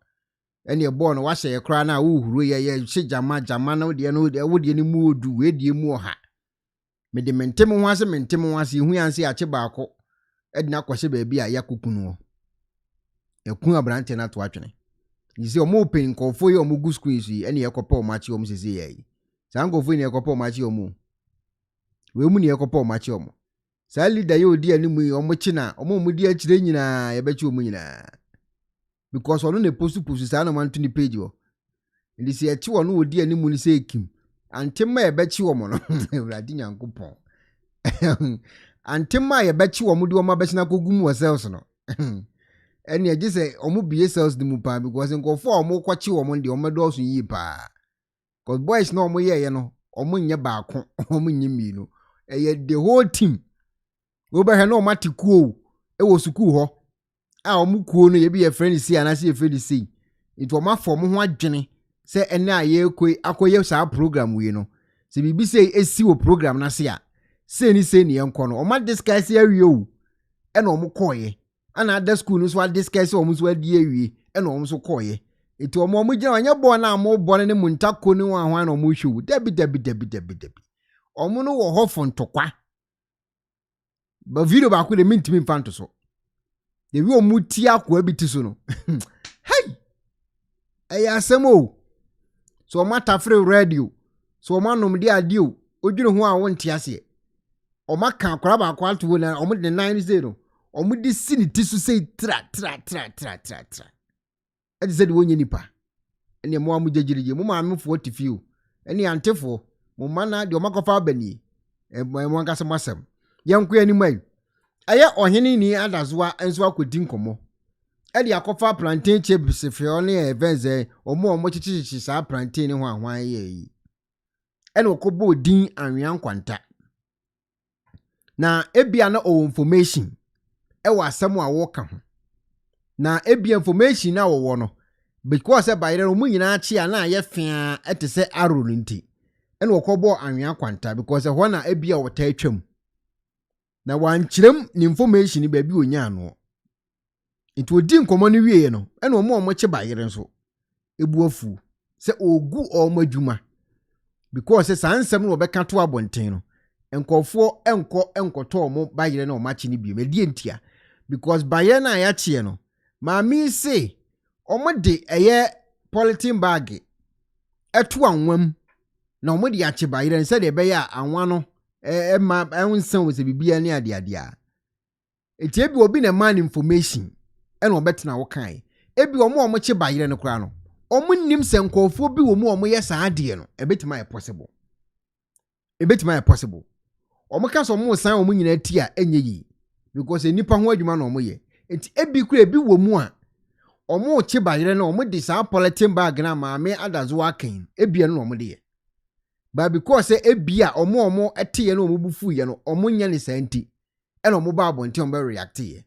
Ene e bo no wa hye kra na wo huru ye hye jama no de no de wo de ni mu odu we de mu oha. Me de mentem ho ase hu yanse ache baako. Edna kwahye ba bia yakukunu wo. Ekun abrante na to atwene. Yisi omo open nkofo ye omo gu screen yi ene yekopa o machi omo sese yi. Sa nkofo ni yekopa o machi omo. We mu ni yekopa o machi omo. Sa leader ye odi animu yi omo chi na omo mu di akire nyina ye bechi omo nyina. Because ono ne postu sa na man to ni page wo. Ndi se echi wo no odi animu ni se ekim. Antemma ye bechi omo no. Ewradi nyankopon. Antemma ye bechi omo di omo bechi na kogum wo sales no. Eni eje se omo bie sales di mu pa because nkofo omo kwachi omo ndi omo do so yi pa. Cause boys no omo ye no omo nye baako omo nye mienu. Eye the whole team. Wo be he no matikuo e wo suku ho. A omo kuo no ye bi ye friend si anase ye friend si. It wo ma form ho adwene se ene aye akoye sa program we no. Se bibi se esi wo program na se a say ni enko no oma discuss awie o e na omo koye ana ada school no so discuss omo so adi awie e na omo so koye eti omo gina anya bo na amo bo ne muntako ni wan hwan na omo hwewu debi omo no wo hofo ntokwa ba video ba ko de mintimi mfanto so de wi omo ti akwa bi ti so no hey ayasemo so mata free radio so manom de adio odwene ho a wonte ase o maka akora ba akwa to na o de 90 o mu di sini ti so sei tra edi se de wonye nipa ene mo amu jejirije mo ma amfo tifiu ene antefo mo mana de o makofa bani mo ngase masem yanko ani mai aye ohene ni adazoa enso akodi nkomo edi akofa plantain chips fio ne evenze omo chichichi sa plantain ne ho ahwan ye ene okobo din anwea nkwanta na ebia na o information ewa asem a wo ka ho na ebia information na wo no because bayire no munyina achi na aye fia etese aro nti ene okobo anwea kwanta because ho na ebia wo ta atwam na wankyerem ni information ba bi onya no nti odi nkomo no wie no ene omo che bayire nso ebuafu se ogu omo adwuma because sansem no obeka to abonten no enkofo enkoto omo bayire na omachi ni bi medie ntia because bayire na ya chie no maami se omo de eye polythene bag eto anwam na omo de ache bayire nse de be ya anwa no ma ensan wo se bibia ni ade a etie bi obi na man information ene obetena wo kan ebi omo che bayire no kra no omo nim se nkofo bi wo mu omo ye sa ade no ebetima e possible omo ka so omo san omo nyina ti a enye yi because enipa ho adwuma na omo ye enti ebi kura ebi wo mu a omo che bayire no omo de sa polythene bag na maame adazo akan ebi no omo de ye ba because ebi a omo etiye no omo bufu ye no omo nya ne santi ena omo ba abonte omo react ye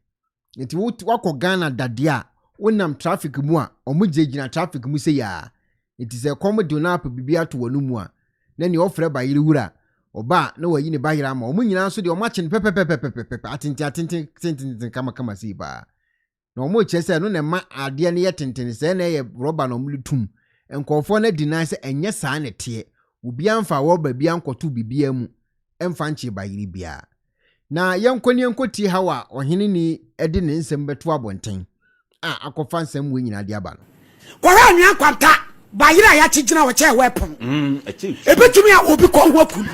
enti wakọ Ghana dade a wonam traffic mu a omo jegina traffic mu se ya enti se kom do na bibia to wanu mu a na ne ofre bayire wura oba na wayi ne bayire ama omo nyina so de omo ache pepepepepepe atenti kama si ba na omo chese no ne ma ade ne yetenten se na ye rubber na omo lutum enkofo na deny se enye saa ne te obi amfa wo ba bia nkoto bibia mu emfa nche bayire bia na yankoni yankoti hawa ohene ni ede ne nsem beto abonten a akofa nsem we nyina de aba no kwara anwa kwanta bayira ya chigina wo che weapon ebetumi a obi ko waku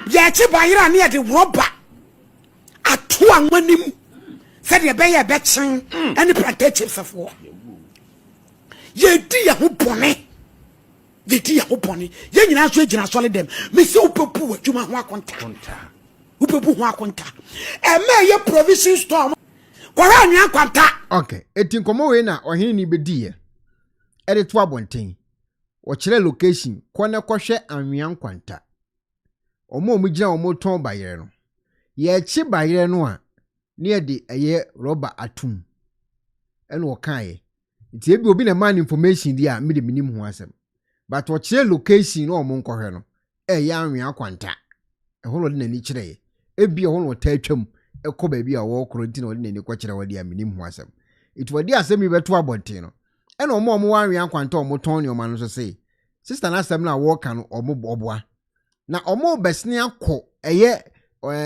ya chi bayira ne de roba atu anwanim se de be ye be chen any protective safo ye di ya ho bone ye nyina so gina sole dem me se upepu wadwuma ho akonta upepu ho akonta eme ye provision store kwara anwa kwanta okay etinkomo we na ohene ni bedie ede to abonten wo kire location kone kohwe anwa kwanta omo gina omo ton bayire no ye chi bayire no a ne de eye rubber atum ene wo kan ye ti ebi obi na man information dia me de minim ho asem but wo kire location no omo nkohwe no ya anwa kwanta eholo de nani kire ebi eholo ta atwam ekọ ba bi a wo koro nti na wo de nani ko kire wo dia minim ho asem itu wadi asem ibeto abonten no ena omo wanwe kwanta omo ton ne omo no so say sister na asem na wo ka no omo boboa na omo besne akọ eye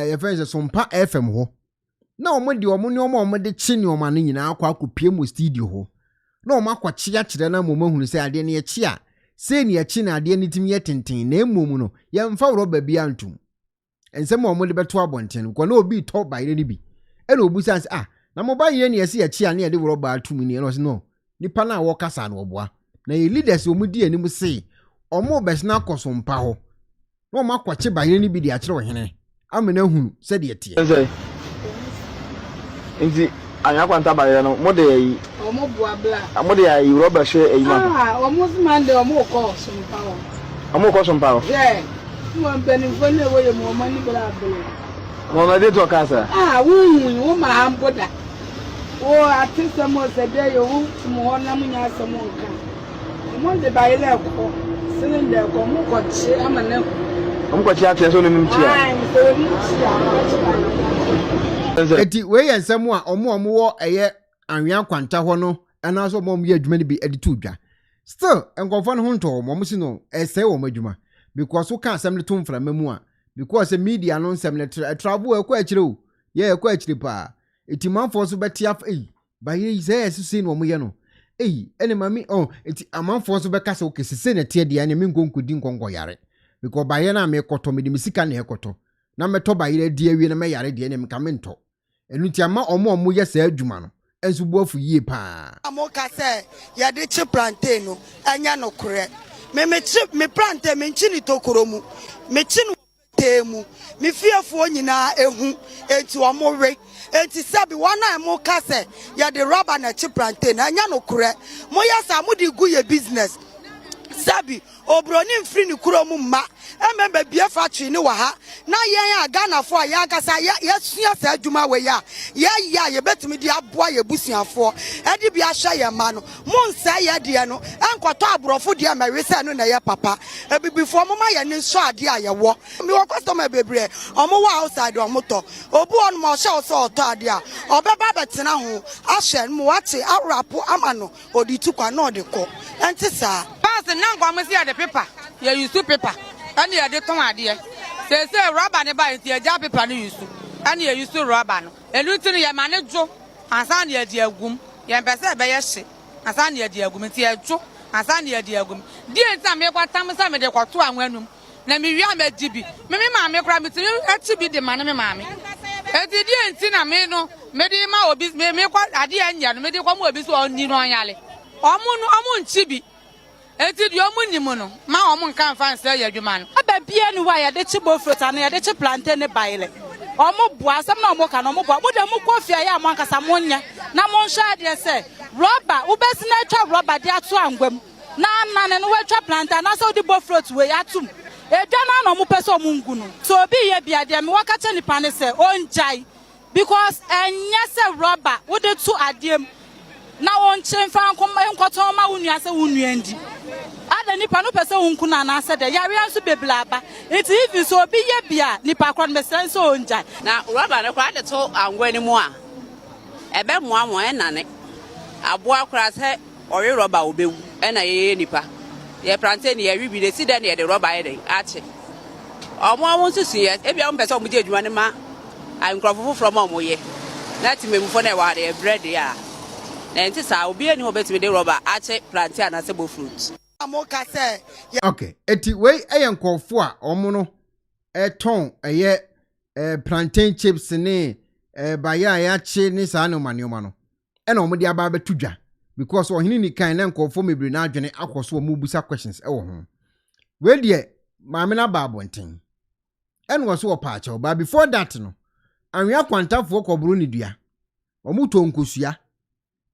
ye fense sompa FM ho na omo de omo ne omo de chi ne omo no nyina akọ akopie mo studio ho na omo akwachi ya kire na momo hunu say ade ne ye chi a say ne ye chi na ade ne timi ye tenten na emom no ye mfa roba bia antum ensem omo de beto abonten ko na obi to bayire ni bi ena obusa say na mo ba ye ne yesi ya chi a ne de roba atum ni no no nipa na wo kasa na oboa na ye leaders omudi anim say omo besna akosompa ho no makwache bayire ni bi de akire ohene amena hunu se de tie nti anya kwanta bayire no mo de yi omo buabla mo de yi roba hwe eyi ma omo smande omo ko sompa ho omo ko sompa ho mo mbeni fone wo ye mo mani bla bla mo na de to kasa wo ma amboda wo atisa mo se de yo mo na munya asemo nka mo de bayile ko sinin de ko mo ko chi amane Omko chia tia so no nim chia. Eti we yensem a omo wo eye anwea kwanta ho no ana so mom ye adwuma ni bi editu dwa. Still enkonfo no hunto mom si no ese wo madwuma because wo kan asem le to mfra mamu a because media no nsem le travel ekwa akire o ye ekwa akire pa eti manfo so betia ba ye say sisi no mo ye no ene mami eti amanfo so beka se o kesese na tie dia ne me nkonkodi nkonko yare because ba ye na me koto me de misika na ekoto na meto ba ye die awie na me yare de ne me ka mento enu ti ama omo ye sa adwuma no enso buafu yie pa amoka se ye de chi plantain no anya no kore me plantain me nchi ni tokoro mu me chi no temu me fiefo nyina ehu enti omowe enti sabi wana mo kase ya de rubber na chi plantain anya no kure mo yasa mo di gu ye business sabi obroni mfiri ni kuro mu ma emembe bia factory ni wa ha na yen a Ghana fo ya kasa ya sua sa adwuma we ya ye betimi di aboa ye busuafo e di bia hwa ye ma no mo nsa ye de no enkoto abrofo de amawese no na ye papa e bibifo mo ma ye ni so ade a ye wo mi wo customer bebre omo wa outside omo to obu on mo hwa so to ade a obeba betena ho ahwe mo wate awrapo amano odi tukwa na ode ko enti sa pass na ngwa mo si ade paper ye use paper and ye de ton ade say rubber ne ba nti ye ja paper no use and ye use rubber no elu ti ye ma ne jo ansa na ye de agum ye mpese be ye hye ansa na ye de agum ti ye jo ansa na ye de agum di enta me kwatam sa me de kwato anwanum na me wi amagibi me ma me kra me ti ati bi de ma ne me ma me eti di enti na me no me di ma obi me kwa ade anya no me di kwa ma obi so oni no anyale omu nchibi eti di omu nimu no ma omu nkan fan se ya dwuma no aba bia ni wa ya de chibo fruta na ya de chi plantain ne baile omu bua asem na omu ka na omu bua mo de mu kofia ya mo ankasa mo nya na mo nhwa de se rubber ubesi na twa rubber de ato angwam na nane no wetwa plantain na so di bo fruit we atum edwa na omu pese omu ngu no so obi ye bia de me waka che nipa ne se onjai because enya se rubber wo de tu adiem na won chemfa nkoto ma wunua se wunua ndi ada nipa no pese wunku na na se de yare anso beblaba it if so obi ye bia nipa kro no sense onja na rubber ne kwa de to angwani mu a ebe mo enane aboa kra se ori rubber obewu na ye nipa ye plantain ye wi bi de si de ne de rubber ye de ache omo nsusu ye e bia mo pese omo je adwuma ne ma ankrofofo from omo ye na ti memfo na wa de bread ya enti sa obi ani obetime de rubber ache plantain na sebo fruit amoka se okay eti we eyenkofo a omo no eton eye plantain chips ne baya ya che ni sa no manioma no ena omo de aba betudwa because ohini ni kan na nkofo mebre na adwene akoso omo busa questions ewo ho we de maame na babonten ena wo so opaache ba before that no anwea kwantafo koburu ni dua omo to nkosua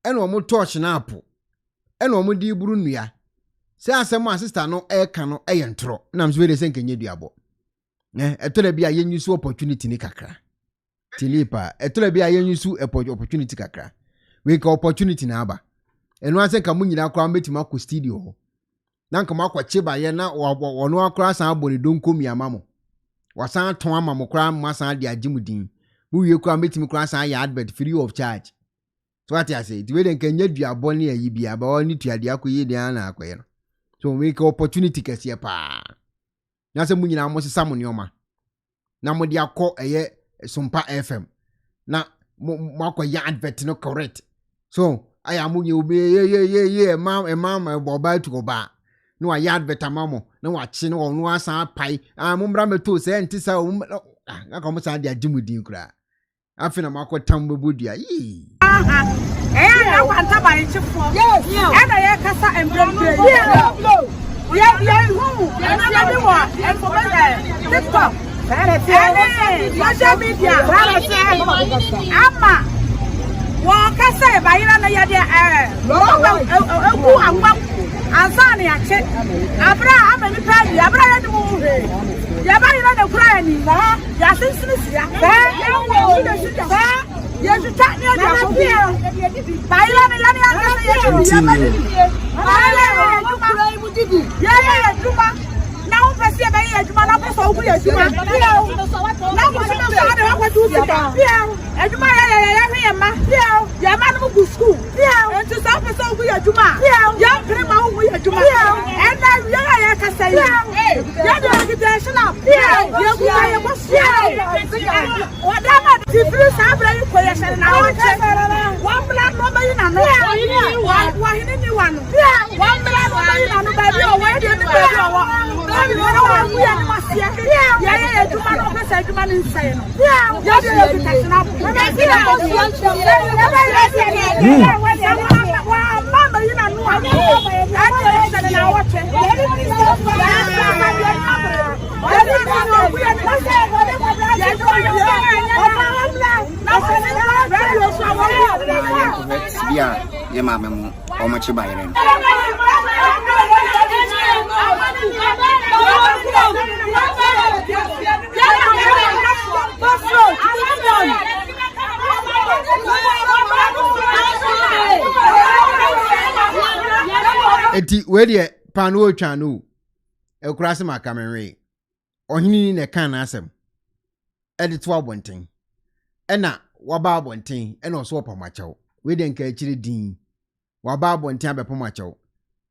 ena omo torch na apo ena omo di buru nnua se asem assistant no eka no eyentro na mso we de senkenye duabo etole bia yenyusu opportunity ni kakra tilipa etole bia yenyusu opportunity kakra we ka opportunity na aba enu ase ka munyina akwa metima ko studio ho na nka makwa cheba ye na wono akra san aboni donkomi amamo wasan ton amamo kra masan de agimudin mu wie kwa metimi kra san ya advert free of charge so what I say the way den kenya duabo ne ayi bia ba oni tuade akoye de ana akoye no so we ka opportunity kase pa na se munyina mo sesa mo neoma na mo de akọ eye Sumpa FM na mo akọ ya advert no correct so aya munye obi ye mama boba to go ba no wa ya advert amamo na wa chi no onu asan pai mo mbra meto se ntisa na ko mo san de agimudin kura afina makọ tambobodua yi na kwanta ba ni chifo yes na ye kasa embrompe TikTok social media ama waka say bayira na yade eku anwa ansa na yache abra amani padi abra yade mu ya bayira na kura ni na ya sinsini ya ya juta ni ya sofia bayira na yani aka ya bayira na kura imu didi ya juma na unpesi bayira juma na peso so we are doing. Now we should have what to do. And you might your man will go school. And to some person we are doing. Young Grandma we are doing. And then I can say, whatever the first have question now. One black woman in one black woman in a baby away the Eti wedi panu otwanu ekurase makamenwe ohini ne kan asem edi to abonten ena waba abonten ena oso opamachew wedi nka akiri din waba abonten abepamachew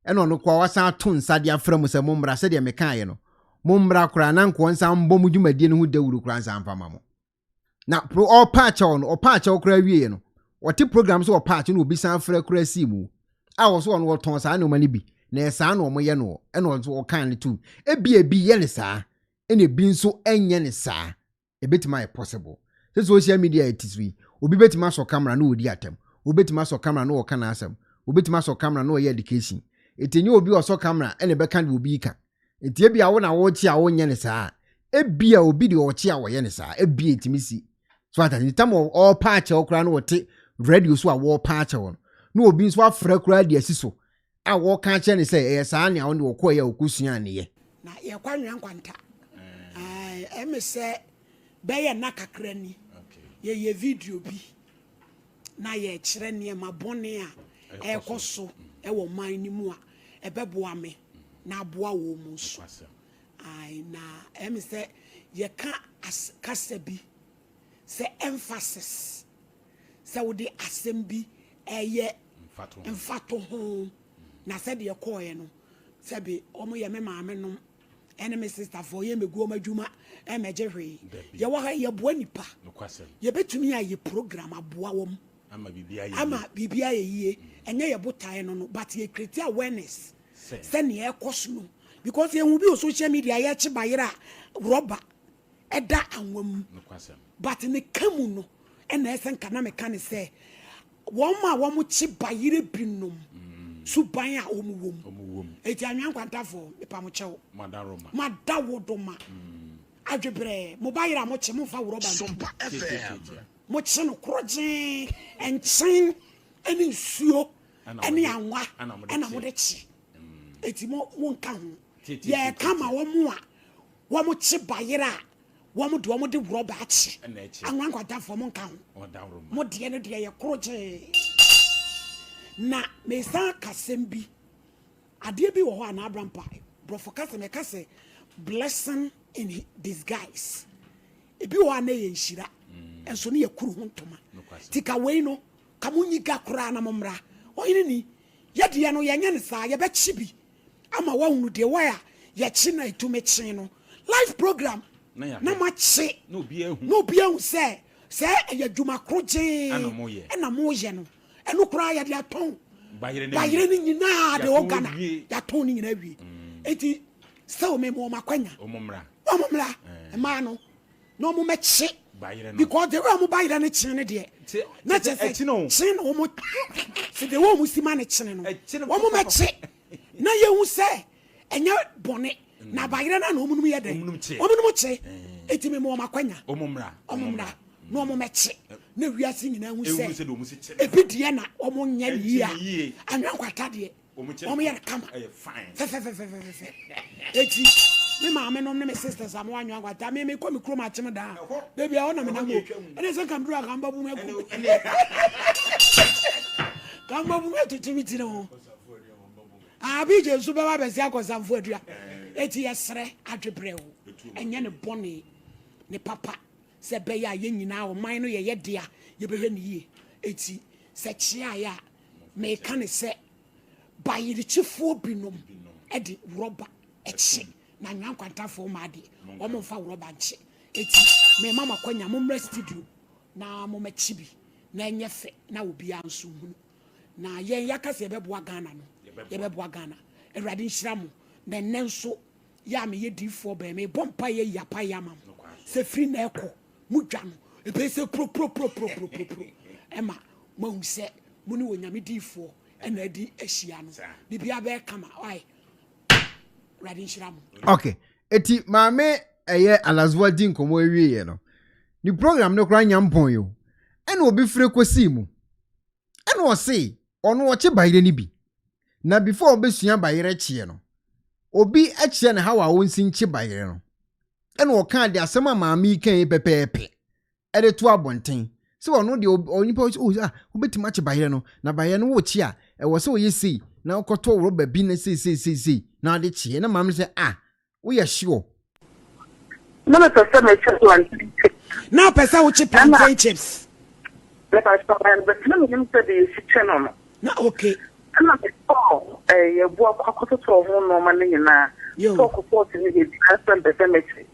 ena ono kwa wasa to nsade aframu se mommra se de mekaye no mommra kura na nko nsa mbom dwumadie no hu dawuru kura nsa amfama mo na pro opachew no opachew kura wie no oti program so opachew no obi san fra kura simu a wo so ono woton saa no mani bi na saa no omoye no ena wo kan ne tu ebi ye ne saa ena bi nso enye ne saa ebetima possible se social media itiswi obi betima so camera na odi atem obetima so camera na wo kana asem obetima so camera na wo ye education etenye obi oso camera ena be kan obi ka etie bia wo na wo chi a wo nye ne saa ebia obi de wo chi a wo ye ne saa ebia etimisi so atani tam all patch okra na wote radio so a wo patch won no obi nso afra kura de asiso a wo kan che ne say saa ne a wo ne wo koya okusua ne ye na ye kwanwan kwanta em se be ye na kakra ni ye video bi na ye kire ne ma bone a ekoso e wo man ni mu a ebeboa me na aboa wo mu so na em se ye ka kasa bi se emphasis se wo de asem bi eye mfato ho na se de koye no se be omo ye me maame no ene me sister for ye megu omadwuma e meje hwe ye wo ha ye boa nipa ye betumi aye program aboa wom ama bibia ye yie enye ye botae no but ye create awareness se ne ekoso no because ye hu bi o social media ye che bayira rubber eda anwam but ne kamu no ena esen kana me kan se woma womo chi bayire binom suban a omuwom eti anwan kwantafo epam chewo madawodoma adwebre mo bayira mo che mo fa woro ba mo che no kroje enchen eni nsuo eni anwa ena mo de chi eti mo wonka ho ye kama womo a womo chi bayira womo de woro ba chi anwan kwantafo mo nka ho mo de ne de ye kroje na mesa kasembi ade bi wo ho ana abrampa brofo kaseme kase blessing in disguise ebi wo ana ye nhira enso ne yakuru hontoma tika we no kamunyiga kura na momra oyini ni yede no yenye ne saa ye be chi bi ama wa hunu de wa ya ye chi na itumechi no live program na ma chi no bia hu se ya dwuma kroje na mo ye no enu kura ya de aton bayire ni nyina de ogana ya ton ni nyina wi eti so me mo makwanya omomra ma no no mo mechi because the way mo bayire ni chin ne de na che se chin no mo se de wo mo sima ne chin no wo mo mechi na ye hu se enya bone na bayire na no mo num ye de wo mo num che eti me mo makwanya omomra no mo mechi na wiase nyina hu se ebidie na omo nya yia anwan kwata de omo yer kama fine eti me maame no ne me sisters am anwan kwata me ko me kro ma chem da baby a wona me na mo ene se kam dura kan babu me ku kan babu me titimiti no abi je su be ba be sia ko samfo adua eti yesre adwebre wo enye ne bone ne papa se be ya ye nyina o man no ye dea ye behwe ne yie eti se chia ya me ka ne se bayirichifo binom e de rubber eche na nwan kwantafo ma de o mo fa rubber nche eti me mama kwanya mo mra studio na mo machi bi na enye fe na obi anso hu na yen yakase be boa Ghana no ye be boa Ghana Awurade nhira mo na nenso ya me ye difo be me bompa ye yapa yamam se free na ekọ mudwa no ebe se pro ema mo hu se mo ni wonyame difo ena di ehia no bibia be kama oi Awurade nhira mo. Okay, eti maame eye alazwa din komo ewie no ni program no kra nyampon yo ena obi fire kwasi mu ena o se ono o che bayire ni bi na before obesua bayire chie no obi achie na hawa wonsi nchi bayire no ena o kan de asema maame kan pepepe e de to abonten se ono de onipa obetima che bayire no na bayire no wo chi a e wo se o yesi na okoto roba bi na sei na de chie na maame se we are sure no person me chip plantain now person wo chip plantain chips let us talk but no me say the channel no na okay na me ye bo akoto to ho no ma ne na so ko pot ni de person the cemetery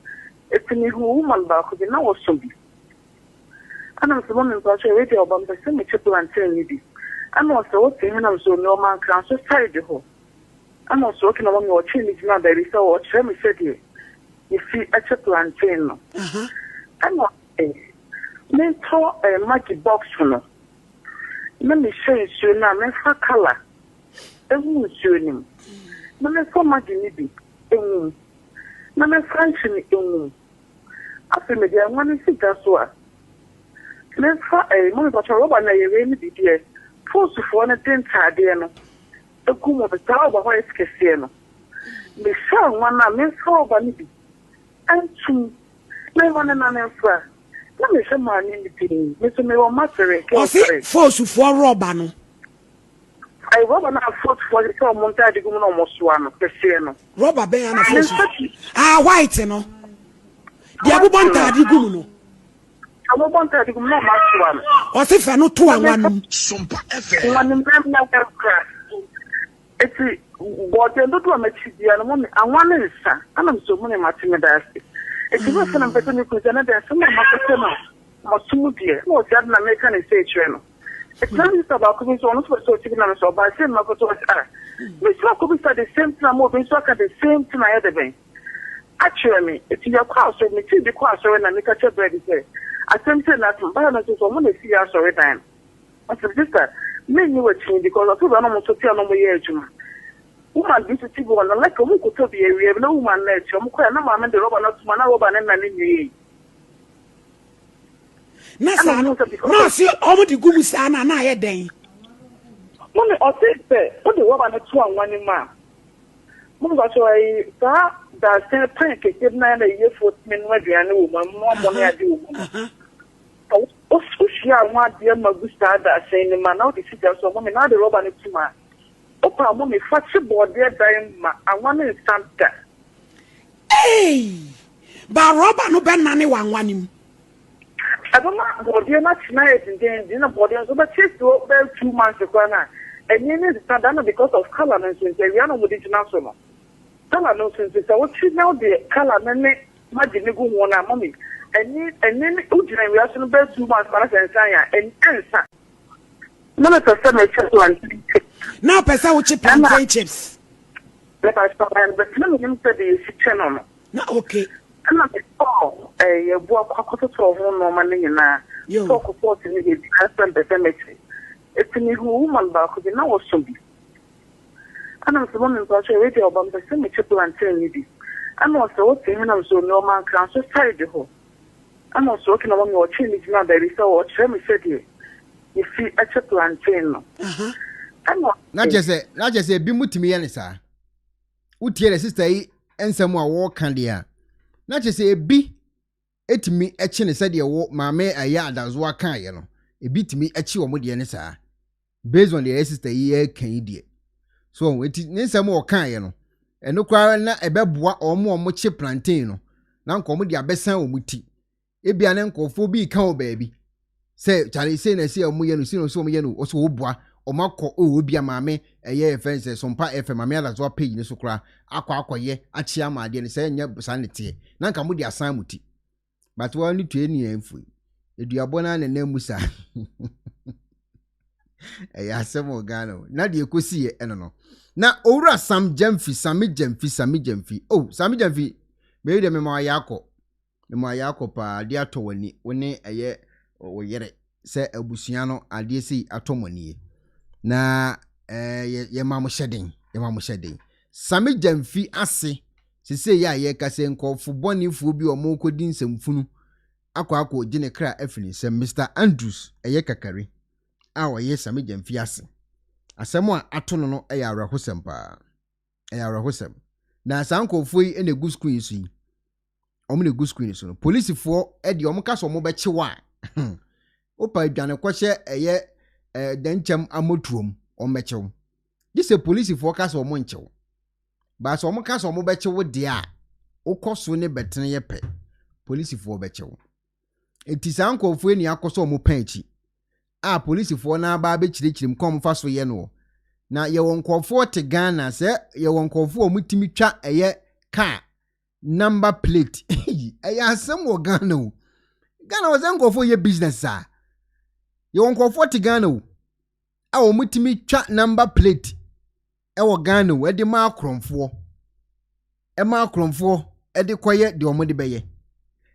etini hu man ba ko na wo so bi ana so mo npa so we de obam person me chip plantain ni bi ana so wo tin na so no man kan so side ho ana so ki na mo wo chi ni na da ri so wo che me se de if you a plantain no ana me to magic box no na me share so na me fa color ewu so ni na me so magic ni bi ewu na me french ni ewu afi me dia wani si ga so a me fa mo ba cho roba na ye ni bi die force fo na tin tade no egu mo be ta ba ho eskese no me sha wana me so ba ni bi antu me wana na me fa na me sha ma ni bi me so me wo matere ke force fo roba no ai roba na force fo de so mo nta de gu no mo so ano kese no roba be ya na force white no de abubo nta de gu no abubo nta de gu no ma so ano o se fa no to anwanu sompa efe wanu na kra eti bode ndo to amachi dia no mo anwane nsa ana mso mo ne matime da ase eti bo fana mpeto ni kuza na da so ma makete no mo sumu die no ti adna me kan se chwe no eti na mi saba ko bi so no so ti na so ba se ma ko to me so ko bi sa the same thing mo bi so ka the same thing I had ben actually eti ya kwa so me ti bi kwa so na me ka che bread say asemte na to ba na so mo na fi ya so dan what's sister me ni wa chin because of no mo so ti no mo ye adwuma woman bi to tibo na like mo ko to bi ewie na woman na echo mo ko na ma me de roba na tuma na roba na ni nwie na sa no si omo di gumu sa na ye den mo me o te pe o de roba na tu anwa ni ma mo ba so ai ta da se pan ke ke na ye 14 no aduane wo mo mo na ade wo o sushi anwa de ma gusta da se ni ma na o di si ja so mo me na de roba na tuma opa mo me fachi bode dan ma anwane santa ba roba no be nane wanwanim adoma bode na china edin din na bode so be chase to be 2 months ago na enye ne stand na because of color and since we are no with so no color no since so what now the color na ne maji ne go wona mommy enye ujina we are so be 2 months para sensan ya ensa no me person me chase one now person wo chip plantain chips let us talk but no me say the channel no na okay na ye bo akoto to ho no ma ne nyina so ko pot ni de person the cemetery etini hu man ba ko na wo so bi ana so mo npa so we de obam the cemetery plantain ni bi ana so wo tin na so no man kan so side ho ana so ke na mo wo chi ni na da ri so wo che me se de if you a plantain no na jese bi mutimi ye ne sa utie le sister yi ensem a wo kan dia na jese bi etimi echi ne se de wo maame aya adazo aka ye no ebi timi echi wo mo de ne sa based on the sister yi kan die so eti ne nsem wo kan ye no eno kwa na ebeboa omo chi plantain no na nkomo de abesan omuti ebia ne nkofo bi ka o baabi say chale say na say omo ye no say no so omo ye no o so oboa omakọ obia maame eye fence sompa FM ame ala zo page ni so kra akọ achi amade ne say nya sanete na nka mo de asan muti but one ni to eni enfu eduabo na ne namusa eya asemo Ghana na de ekosi ye eno no na owura Sammy Gyamfi oh Sammy Gyamfi me de me ma yakọ pa de atowani woni eye wo yere se abusua no ade sei atomani na ye mamu shedin Sammy Gyamfi ase sese ya ye kase nkofo bonifu bi omo kodi nsamfunu akọ gine kra afini se Mr Andrews eye kakari a ye Sammy Gyamfi ase asemo a atono no ya arahosem pa na sankofo yi ene gu screen so yi omo ne gu screen so no police fo e de omo kaso omo be chewa opa adwane kwhye eye denchem amotuom omechew dise police fo kaso omo nchew ba so omo kaso omo be chew de a okoso ne betene ye pe police fo be chew enti sankofo ni akoso omo panchi a police fo na ba be chirichirim kom fa so ye no na ye wonkofo te Ghana se ye wonkofo omutimi twa eye car number plate eye asem wo Ghana o Ghana was nkofo ye business a ye wonkofo te Ghana o a omutimi twa number plate e wo Ghana o e de ma akromfo e de koye de omode beye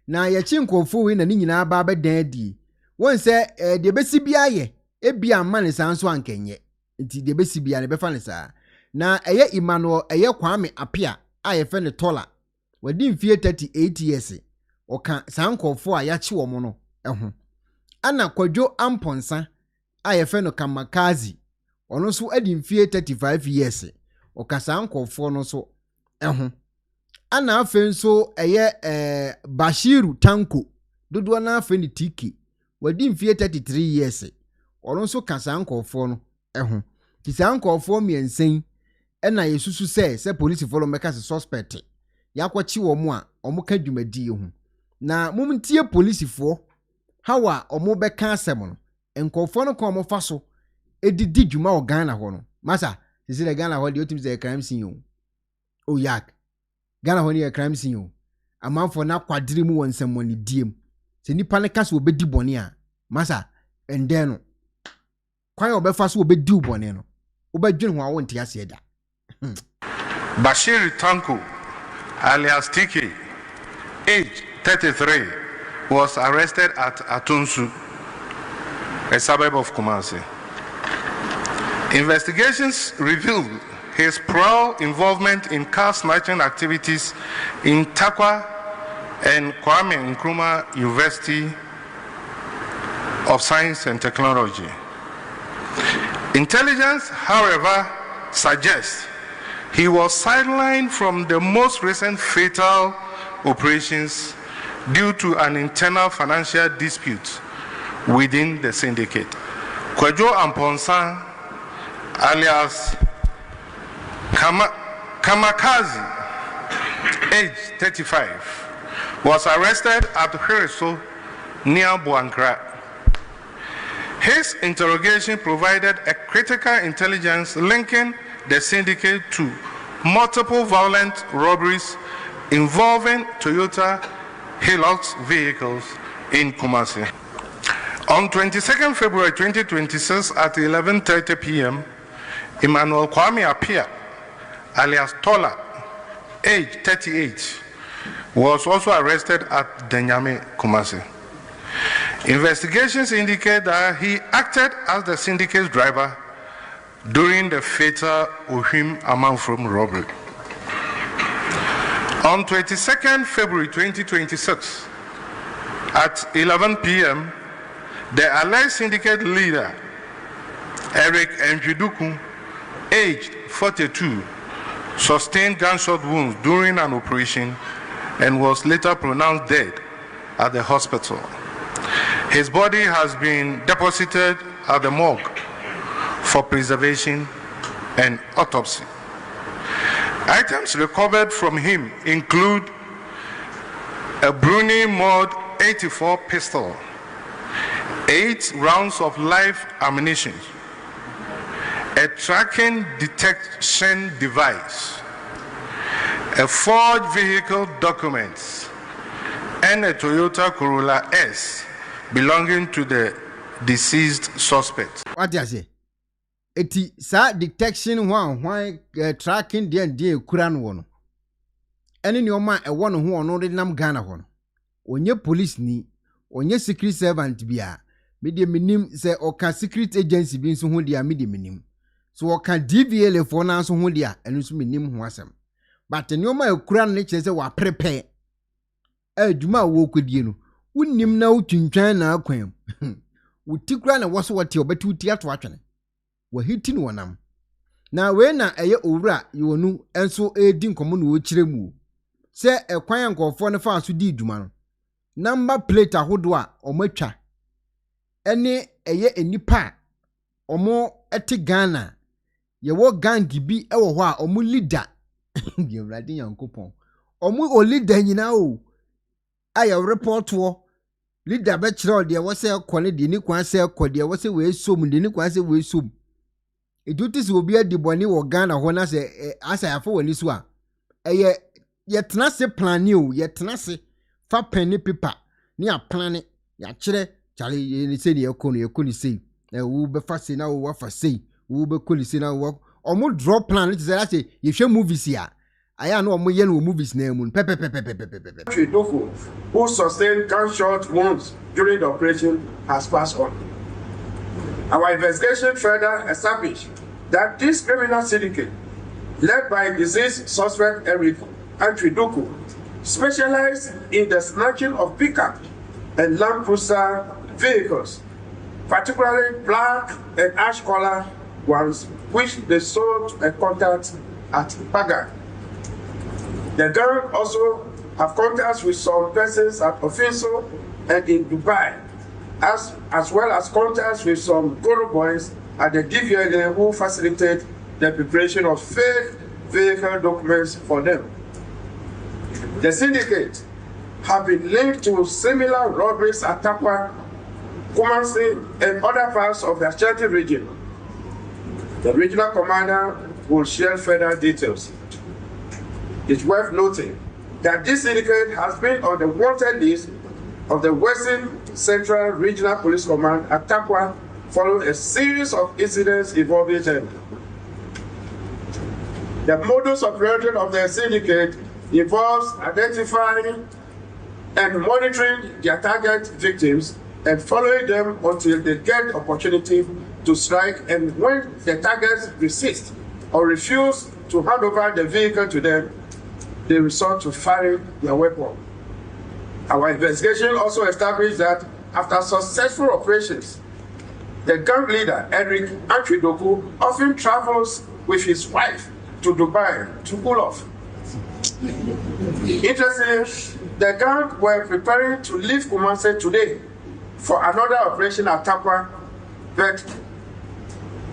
na ye chi nkofo we na ni nyina ba be dan di won se de besi bia ye e bia ma ne sanso ankenye nti de besi bia ne be fa ne sa na eye Emmanuel eye Kwame Apia a ye fe ne tola wadi mfie 38 years oka sankofo a ya chi wo mo no eho ana Kwadwo Amponsa a ye fe no Kamakazi ono so adi mfie 35 years oka sankofo no so eho ana afe nso eye Bashiru Tanko dodo na afe ni Tiki wadi mfie 33 years ono so ka sankofo no eho ti sankofo miensen ena yesusu se police follow meka se suspect yakwachi wo mu a omo ka dwumadi hu na mumtie police fo hawa omo beka asem no enkofo no ko omo fa so edidi dwuma o Ghana ho no masa sisi le Ghana ho de otim ze crime scene o yak Ghana ho ne crime scene o amanfo na kwadire mu wonsam woni diem se nipa ne ka so obedi bone a masa ende no kwan obefa so obedi bone no obedwene ho a wonte ase da Bashir Tanko alias TK, age 33, was arrested at Atunsu, a suburb of Kumasi. Investigations revealed his prior involvement in car snatching activities in Takwa and Kwame Nkrumah University of Science and Technology. Intelligence, however, suggests he was sidelined from the most recent fatal operations due to an internal financial dispute within the syndicate. Kwadwo Amponsa, alias Kamakazi, age 35, was arrested at Hiriso near Buankra. His interrogation provided a critical intelligence linking the syndicate to multiple violent robberies involving Toyota Hilux vehicles in Kumasi. On 22nd February 2026 at 11:30 p.m., Emmanuel Kwame Apia, alias Tola, age 38, was also arrested at Denyame, Kumasi. Investigations indicate that he acted as the syndicate's driver during the fatal Ohim Amanfrom robbery. On 22nd February 2026, at 11 p.m., the alleged syndicate leader, Eric Njiduku, aged 42, sustained gunshot wounds during an operation and was later pronounced dead at the hospital. His body has been deposited at the morgue for preservation and autopsy. Items recovered from him include a Bruni Mod 84 pistol, 8 rounds of live ammunition, a tracking detection device, a forged vehicle documents, and a Toyota Corolla S belonging to the deceased suspect. What do you say? Eti sa detection why tracking the kuran wono. Ene ni oma e wono ho ono de nam Ghana ho no. Onye police ni, onye secret servant bia. Me de minim se oka secret agency bi nso ho dia me de minim. So oka DVL for na nso ho dia eno nso minim ho asem. But ni oma e kuran ne kire se wa prepare. Adwuma wo kodie no. Wunnim na utwintwan na akwan. Wutikura na woso wote obetu ti ato atwene. Wa hitin wonam. Na we na eye owura yonu enso edi nkomo na wo kire mu. Se ekwan nkofo ne fa so di dwuma no. Number plate ahodo a omatwa. Ene eye enipa omo ete Ghana. Ye wo gang bi ewo ho a omo leader. Ye wrade yankopon. Omo o leader nyina o. Aya report wo. Leader be kire de wo se ekone de ni kwan se ekode wo se we som de ni kwan se we som. Edutis obi adiboni wo Ghana ho na se asayafo wani so a eye ye tena se plan ni o ye tena se fa pen ni paper ni a plan ya kire chale ni se ni ekoni se wo be fa se na wo fa se wo be koli se na wo omo draw plan ni se say ye hwe movies ya aya na omo ye no movies na mu pepe who sustained gunshot wounds during the operation has passed on. Our investigation further established that this criminal syndicate, led by deceased suspect Eric Antriduku, specialized in the snatching of pickup and Land Cruiser vehicles, particularly black and ash color ones, which they sold a contact at Paga. The gang also have contacts with some persons at Ofinso and in Dubai, as well as contacts with some Goro boys at the DVLA who facilitate the preparation of fake vehicle documents for them. The syndicate have been linked to similar robberies at Tapua, Kumasi, and other parts of the Ashanti region. The regional commander will share further details. It's worth noting that this syndicate has been on the wanted list of the Western Central Regional Police Command at Tapua following a series of incidents involving them. The modus operandi of the syndicate involves identifying and monitoring their target victims and following them until they get opportunity to strike, and when the targets resist or refuse to hand over the vehicle to them, they resort to firing their weapon. Our investigation also established that after successful operations, the gang leader, Eric Antridoku, often travels with his wife to Dubai to cool off. Interestingly, the gang were preparing to leave Kumasi today for another operation at Tapua, but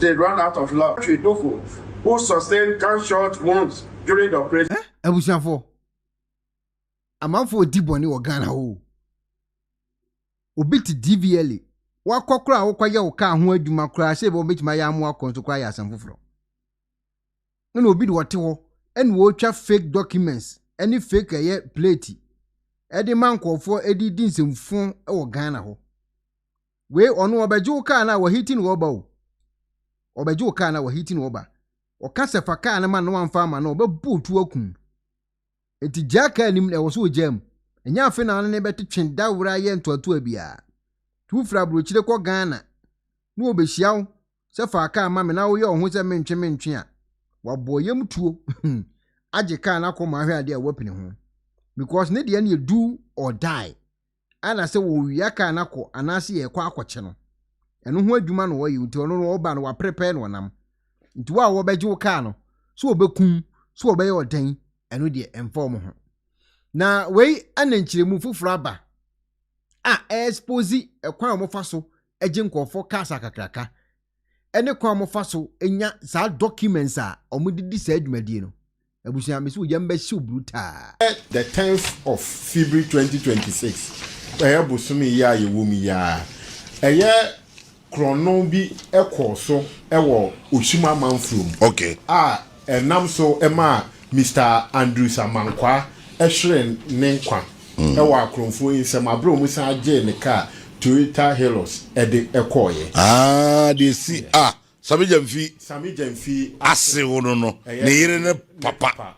they ran out of luck. Antridoku, who sustained gunshot wounds during the operation. Abusiafo amanfo diboni wo Ghana ho obi ti DVL wa kokora wo kwaye wo ka ho adwuma kora se bo betima ya amu akonso kwa ya asam foforo na obi de wote ho en wo twa fake documents any fake ye plate e de mankofo edi dinsemfo wo Ghana ho we ono obaje wo ka na wo hitin wo ba o obaje wo ka na wo hitin wo ba o kasa fa ka na ma no amfa ma no obabu tu akun eti jaka anim na wo so jam enya afi na ne beti twenda wura ye ntoato abia tu fra brochire ko Ghana na obehia se fa ka ma me na wo ye ohun se mentwe a waboyem tuo age ka na ko ma hwe ade a wapini ho because ne de na do or die ana se wo wi ka na ko anase ye kwa akwache no eno ho adwuma no wo yi nti ono no oba no wa prepare no nam nti wa wo beje wo ka no so obekum so obeye odan eno de inform ho na wei anankiremu fufura ba expose ekwan omofa so eje nkofo kasa kakraka ene kwan omofa so enya za documents a omudidi sa adwumadie no Abusia me so yamba show bruta. The 10th of February 2026. Bosumi ya ye wumi ya. Krono bi so ewo Oshima Manfrom. Okay. Enam so ema Mr. Andrew Samankwa ehre nenkwa. Ewo akronfo nsem abro mu san age ne ka Toyota Hilux ede ekoye. They see Sammy Gyamfi ase wono no ne yire ne papa.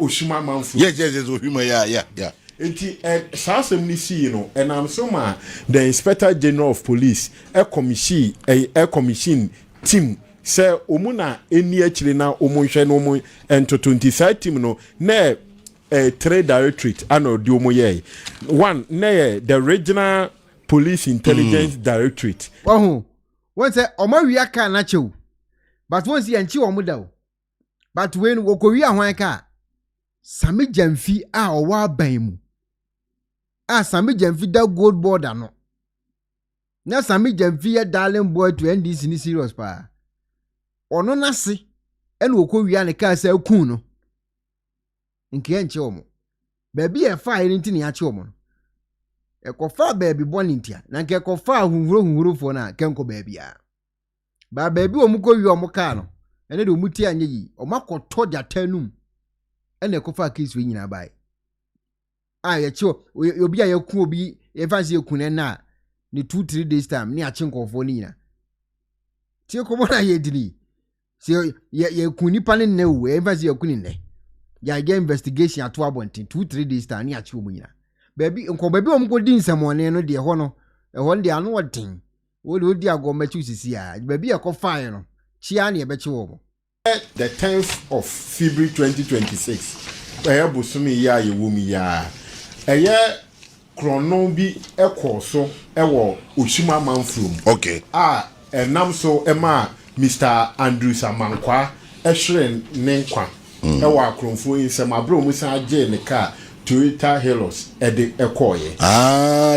Oshima Manfrom. Yes, Oshima yeah. Enti sasem ni si no enam so ma the Inspector General of Police commission team say omuna eni akire na omunhwe no omu ento 25 team no na trade directorate ano di omu ye one na the regional police intelligence directorate won say omawi aka na chew but won si anchi omu da but when wokowi ahwan ka Sammy Gyamfi owa ban mu Sammy Gyamfi da gold border no. Na Sammy Gyamfi ya darling boy to NDC ni serious pa. Ono na se ene okowia ne ka sa kun no. Nke enche omo. Baby e fa ire nti ne ya che omo no. E ko fa baby boni ntia na nke ko fa hunhuro fo na kenko baby a. Ba baby omu ko wi omu ka no. Ene de omuti anye yi. Omakoto dia tanum. Ene ko fa case we nyina bai. Ye cho obi ayekun obi e fancy ekun na ni 2-3 days time ni achinkofo ni na tie ko bona ye dini se ye kun nipa ne ne wo e fancy ekun ne ya get investigation ato abontin 2-3 days time ni achi omu nyina baby omu ko di nsamone no de ho no e ho de anu odin wo de odi agomachi sisi a baby e ko fine no chia na e be chi wo the 10th of February 2026 Bosumi ya ye wumi ya Krono bi so ewo Oshima Manfrom. Okay. Enam so ema Mr. Andrew Samankwa ehre nenkwa. Ewo akronfo nsem abro mu san age ne ka Toyota Hilux ede ekoye.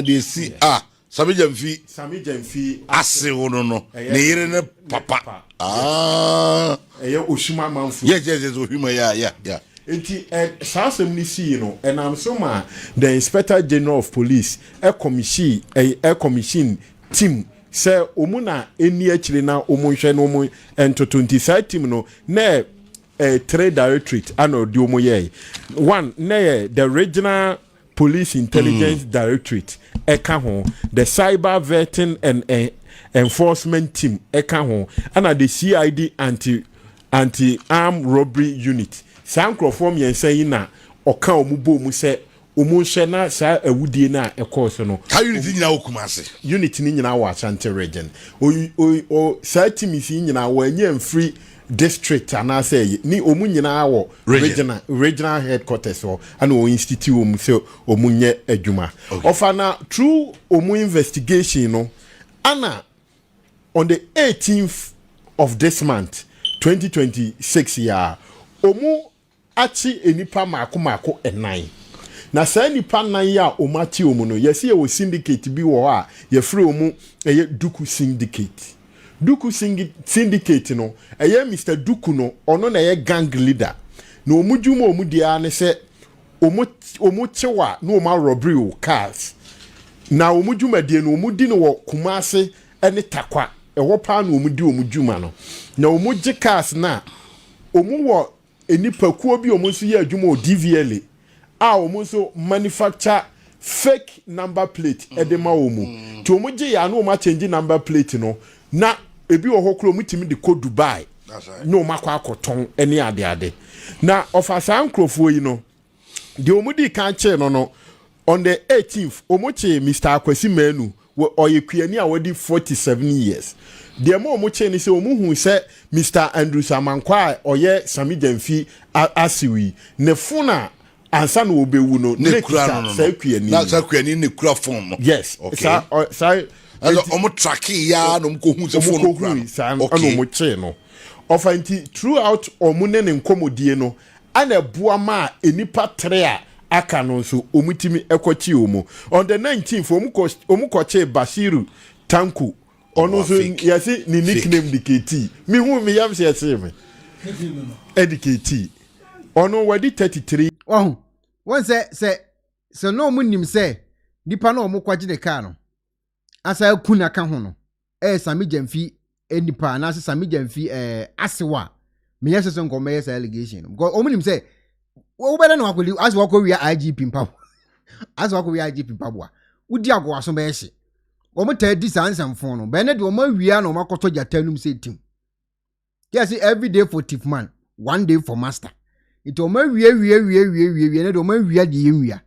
They see Sammy Gyamfi ase wono no ne yire ne papa. Oshima Manfrom. Yes, Oshima yeah. Enti sasem ni si no enam so ma the Inspector General of Police commission team say omuna eni akire na omunhwe no omu ento 25 team no na trade directorate ano di omu ye one na the regional police intelligence directorate eka ho the cyber vetting and enforcement team eka ho ana the CID anti-armed robbery unit Sankrofom yensen na oka omubo mu se omunhwe na sa awudie na ekose no ka unit nyina okumase unit ni nyina wa Ashanti region o sa timisi nyina wa nya free district ana say ni omu nyina wo regional headquarters o ana o institute omu se omunye adwuma ofana through omu investigation no ana on the 18th of this month 2026 year omu achi enipa mako enai na sa enipa nan ya omachi omu no yesi ye wo syndicate bi wo a ye free omu eye Duku syndicate no eye Mr. Duku no ono na ye gang leader na omu dwuma omu dia ne se omu chewa na omu robbery o cars na omu dwuma die no omu di no wo Kumase ene Takwa ewo pa na omu di omu dwuma no na omu je cars na omu wo enipa kuo bi omunso ye adwuma o DVLA omunso so manufacture fake number plate edema omu to omuje ya na o change number plate no na ebi wo hokro mutimi de ko Dubai no makwa akoton ene ade na ofasa ankrofo yi no de omudi kan che no on the 18th omoche Mr. Akwasi Manu oyekuani a wadi 47 years de mo omoche ni se omuhu se Mr. Andrew Samankwa oye Sammy Gyamfi asiwi ne funa ansa na obewu no ne kura sa kuani na sa kuani ne kura phone no yes okay sa omo tracking ya no mko hu se phone kura sa no omoche no ofanti throughout omune ne nkomodie no ana bua ma enipa tre aka no so omutimi ekochi omu on the 19th omukoche Bashiru Tanku ono so yesi ni nickname diketi mi hu mi yam se me educate ono wadi 33 oh won say no munim say nipa no mo kwaje de car no asa kuna ka ho no Sammy Gyamfi nipa na Sammy Gyamfi asewa me yes so nko me yes allegation because omunim say wo better no akoli as wo ko wi IGP mpa as wo ko wi IGP mpa bo udi agwa so be hye omo ta di sansamfo no be ne de omo wi na omo akoto jatanum say tim yes every day for thief man one day for master it omo wi ne de omo wi de yenwia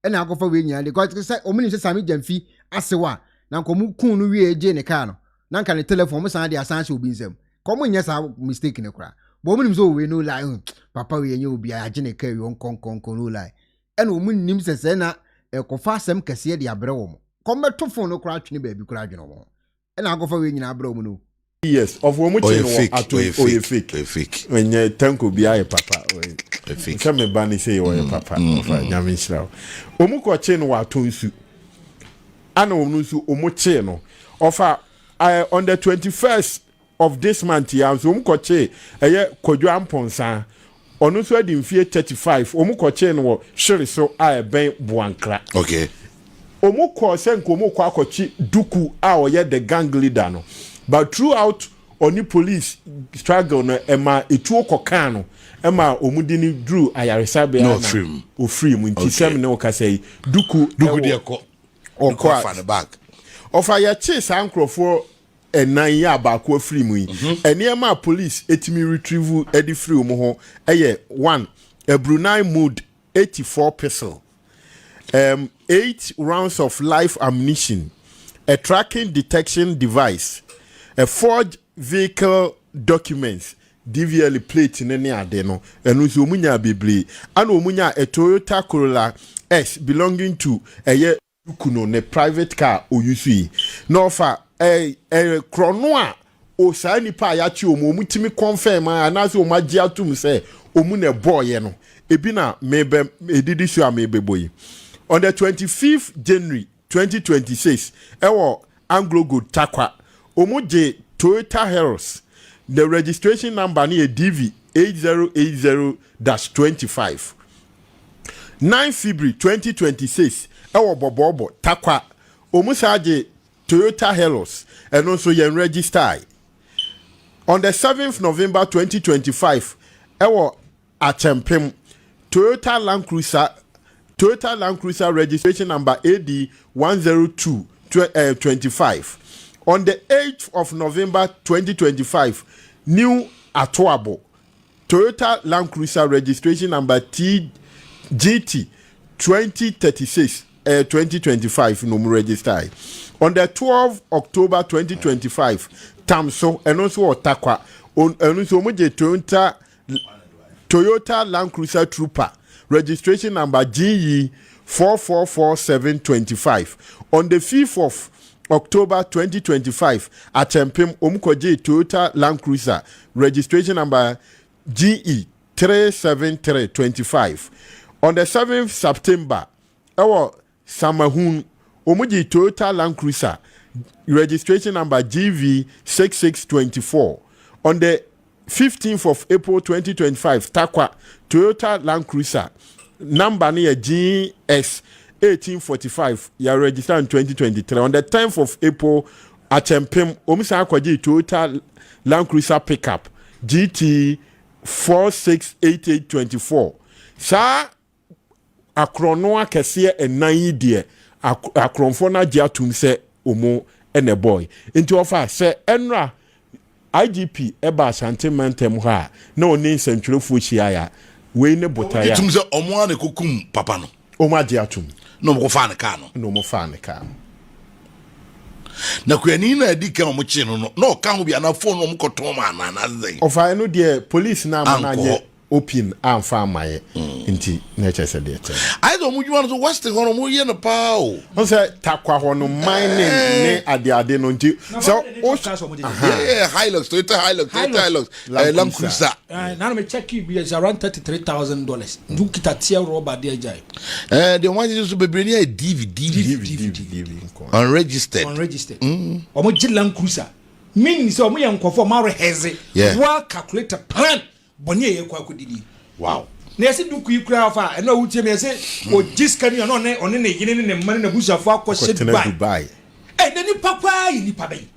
e na akofa we nya de because say omo ni say Sammy Gyamfi asewa na nko mu kun no wi eje ne car no na nka ne telephone mo san de asanse obi nsem ko mo nya sa mistake ne kra bo mo nim so we no lie papa we nya obi age ne car yo nkonkonko no lie e na omo nim sese na ekofa asem kase de abre wo mo ko meto phone no kra twene ba bi kra dwene wo e na akofa we nyina abre wo no yes of wo mo che no ato o fake when you tanko bi aye papa o fake kame ba ni say o papa of nyame nshira omo ko che no ato nsu ana wo nsu omo che no ofa on the 21st of this month ya so omo ko che eye kodwo amponsa ono so adi mfie 35 omo ko che no wo hwere so a ben buankra okay omo ko senko omo ko akochi duku a oye the gang leader no but throughout oni police struggle no ema etuo kokan no ema omudi ni drew ayaresabe no na o free mu nti sem ne o ka say duku de ko o ko fa the back of ya chase ankrofo enan ya ba ko free mu ene ema police etimi retrieve edi free mu ho eye 1 a Brunei mood 84 pistol 8 rounds of live ammunition, a tracking detection device, a forged vehicle documents, DVL plate in any adeno, and Uzumunya Bibli, and Umunya a Toyota Corolla S belonging to a year Kuno, ne private car, OUC. No fa a chronoa, o sani pa yachi omutimi confirm, and as o magia to say, Omune boy, yeno, ebina maybe edidi sure maybe boy. On the 25th January 2026, ewo Anglo Good Takwa, Omoje Toyota Heros, the registration number near DV 8080-25. 9 February 2026, ewo Bobobo Takwa, Omusaje Toyota Heros, and also yen register. On the 7th November 2025, ewo Achempem Toyota Land Cruiser registration number AD 10225. On the 8th of November 2025, New Atoabo Toyota Land Cruiser registration number TGT 2036 2025 no register. On the 12th October 2025, Tamso and also Otakwa and also Toyota Land Cruiser Trooper registration number GE 444725. On the 5th of October 2025, at Tempim Omkoje Toyota Land Cruiser registration number GE 37325. On the 7th September, our Samahun Omuji Toyota Land Cruiser registration number GV 6624. On the 15th of April 2025, Takwa Toyota Land Cruiser number near GS 1845, you registered in 2023. On the 10th of April, at Tempim Omisa Akwaji Toyota Land Cruiser pickup GT 468824. Sa akronoa kese enai die akronfona giatum se omo ene boy. Into offer se enra IGP eba asante mantem ha na oni nsentwerefo chiaya we ne botaya itum se omo ane kokum papa no omo ade atum no mo fa ne ka no no mo fa ne ka na kwani na adi ka mo chi no no ka ho bia na phone no mo koto ma na na zai ofa no de police na ma na open amfa amaye nti na chese de te I don't mu juma no west ho mo ye no pa o on say takwa ho no mining ne ade no nti so yeah Hilux Toyota Hilux Land Cruiser na me check you be around $33,000 you kita tier rubber there jai the one is be bring a DVD unregistered omo Land Cruiser means so me nkofo ma reheze wa calculate plan boni ye kwa kodidi wow na yesi duku ikura afa e na wutie me yesi o jiskani no ne one ne yine ne mmane na busafo akose Dubai na nipa kwa yi nipa bai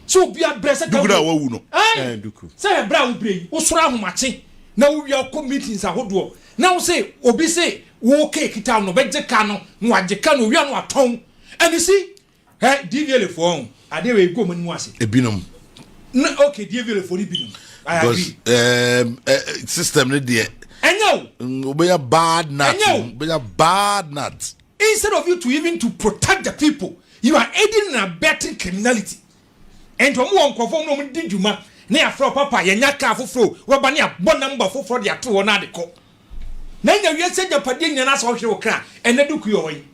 so bia brese ka duku na wa wu no duku say bra wo brei wo sora ahomache na wo wi akọ meetings ahodo na wo say obi say wo cake town no beje ka no no ageka no wi anu aton and you see DVL phone ade we go manu ase ebinom no okay DVL phone ebinom I agree system ne de enyo obeya bad nut instead of you to even to protect the people you are aiding and abetting criminality and to mo nkofo no mo di djuma na afro papa ye nya ka foforo we ba ne abọ number foforo de ato na de ko na nya wi se japade nya na so hwe wo kra ene duku yo yi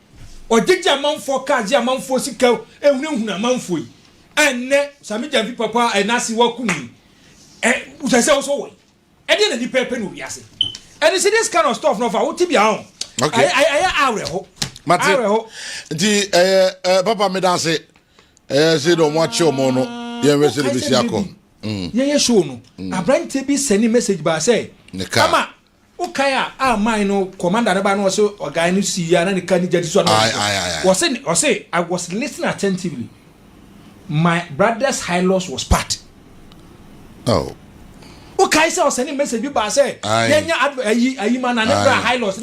ojeje amanfo ka je amanfo sika ehunehuna amanfo yi enne Sammy Gyamfi papa enasi wakuni usase so wo e de na ni pepe no wiase and see this kind of stuff no fa wo tibia ho okay I areho mate di papa me dan say say do mo achi omo no ye we say be siako ye show no abrante bi send message ba say ama ukaya mine no commander na ba no so oga no si ya na ne kan jadi so no say I was listening attentively. My brother's high loss was part. Oh. Okay, so sending message you ba say yenya ayi man na bra high loss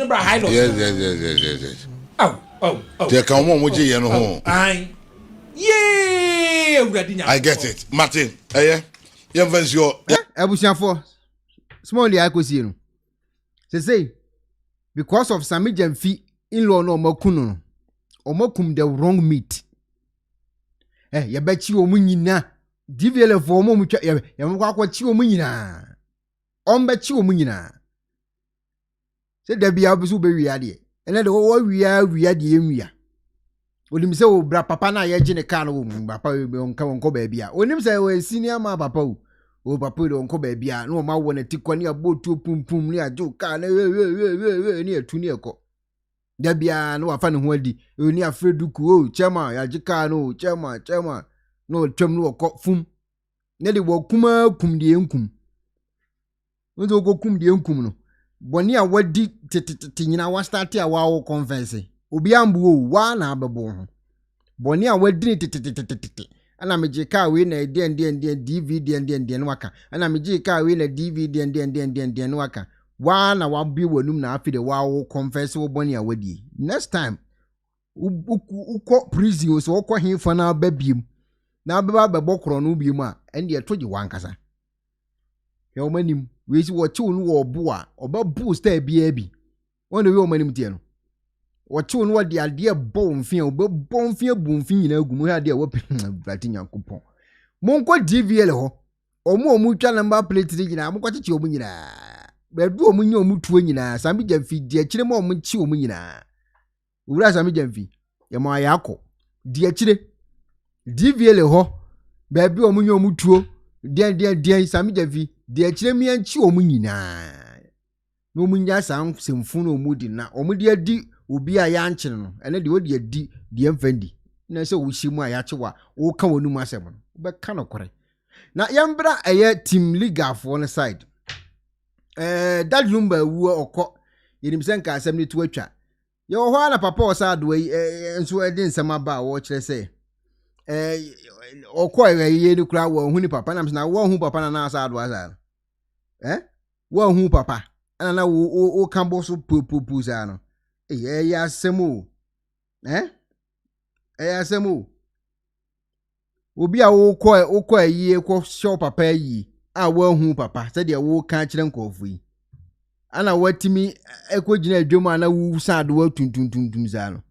yes oh they can mo je ye no ho I get it Martin you fancy your abusiafo small ya kosi no say because of Sammy Gyamfi in-law no omakum the wrong meat ye be chi omu nyina DVL for omu twa ye mkwa chi omu nyina ombe chi omu nyina se da bia obisu be wi ade ene de wo wi ade enwia onim se wo bra papa na ye gine ka no papa onka wonko ba bia onim se wo senior ma papa o papa de onko ba bia no ma wo na tikoni abotu pumpum ni ajo ka na ni atu ni eko da bia no afa ne ho adi oni afreduku o chema ya jika no chema no twem no okọ fum ne de wo kuma kum de enkum no go kum de enkum no boni a wadi nyina wa start a wa wo conference obi ambu o wa na abebo ho boni a wadi ana mejika we na DVD no waka ana mejika we na DVD no waka wa na wa bi wanum na afi de wa wo confess wo boni a wadi next time ukọ prison so ukọ hinfa na babiem na beba bebokro no biem a ende etoje wankasa ya omanim we si wo chiwo no wo bo a obabu star bia bi wona we omanim tie no wo chiwo no de ade bo mfia obebo mfia bu mfia nyina agumu ha de wo platinya kupon monko DVL ho omu twa number plate nyina monko chichi omu nyina bedu omunye omutuo nyina Sammy Gyamfi di akire ma omunchi omu nyina owura Sammy Gyamfi ya ma yakọ di akire DVL ho bebi omunye omutuo den Sammy Gyamfi di akire mi anchi omu nyina no munya san semfu no omudi na omudi adi obi a ya anchire no ene de odi adi di emfandi na se wo hyimu a ya chewa wo ka wonu masem no be ka no kore na yambra eye team league for on side that Lumba wu okọ yinim senka asem ni to atwa ye ho ana papa osado enso edin nsema ba wo kire se okọ ye ni kura wo hu ni papa na msna wo hu papa na asado asa wo hu papa ana wo kambo so pupu sa no ya asemu asemu obi a wo kọ ayi ko show papa yi a wo hu papa se de wo kan kire nkofu yi ana watimi ekogina adwom ana wu sado wa tuntuntuntum za no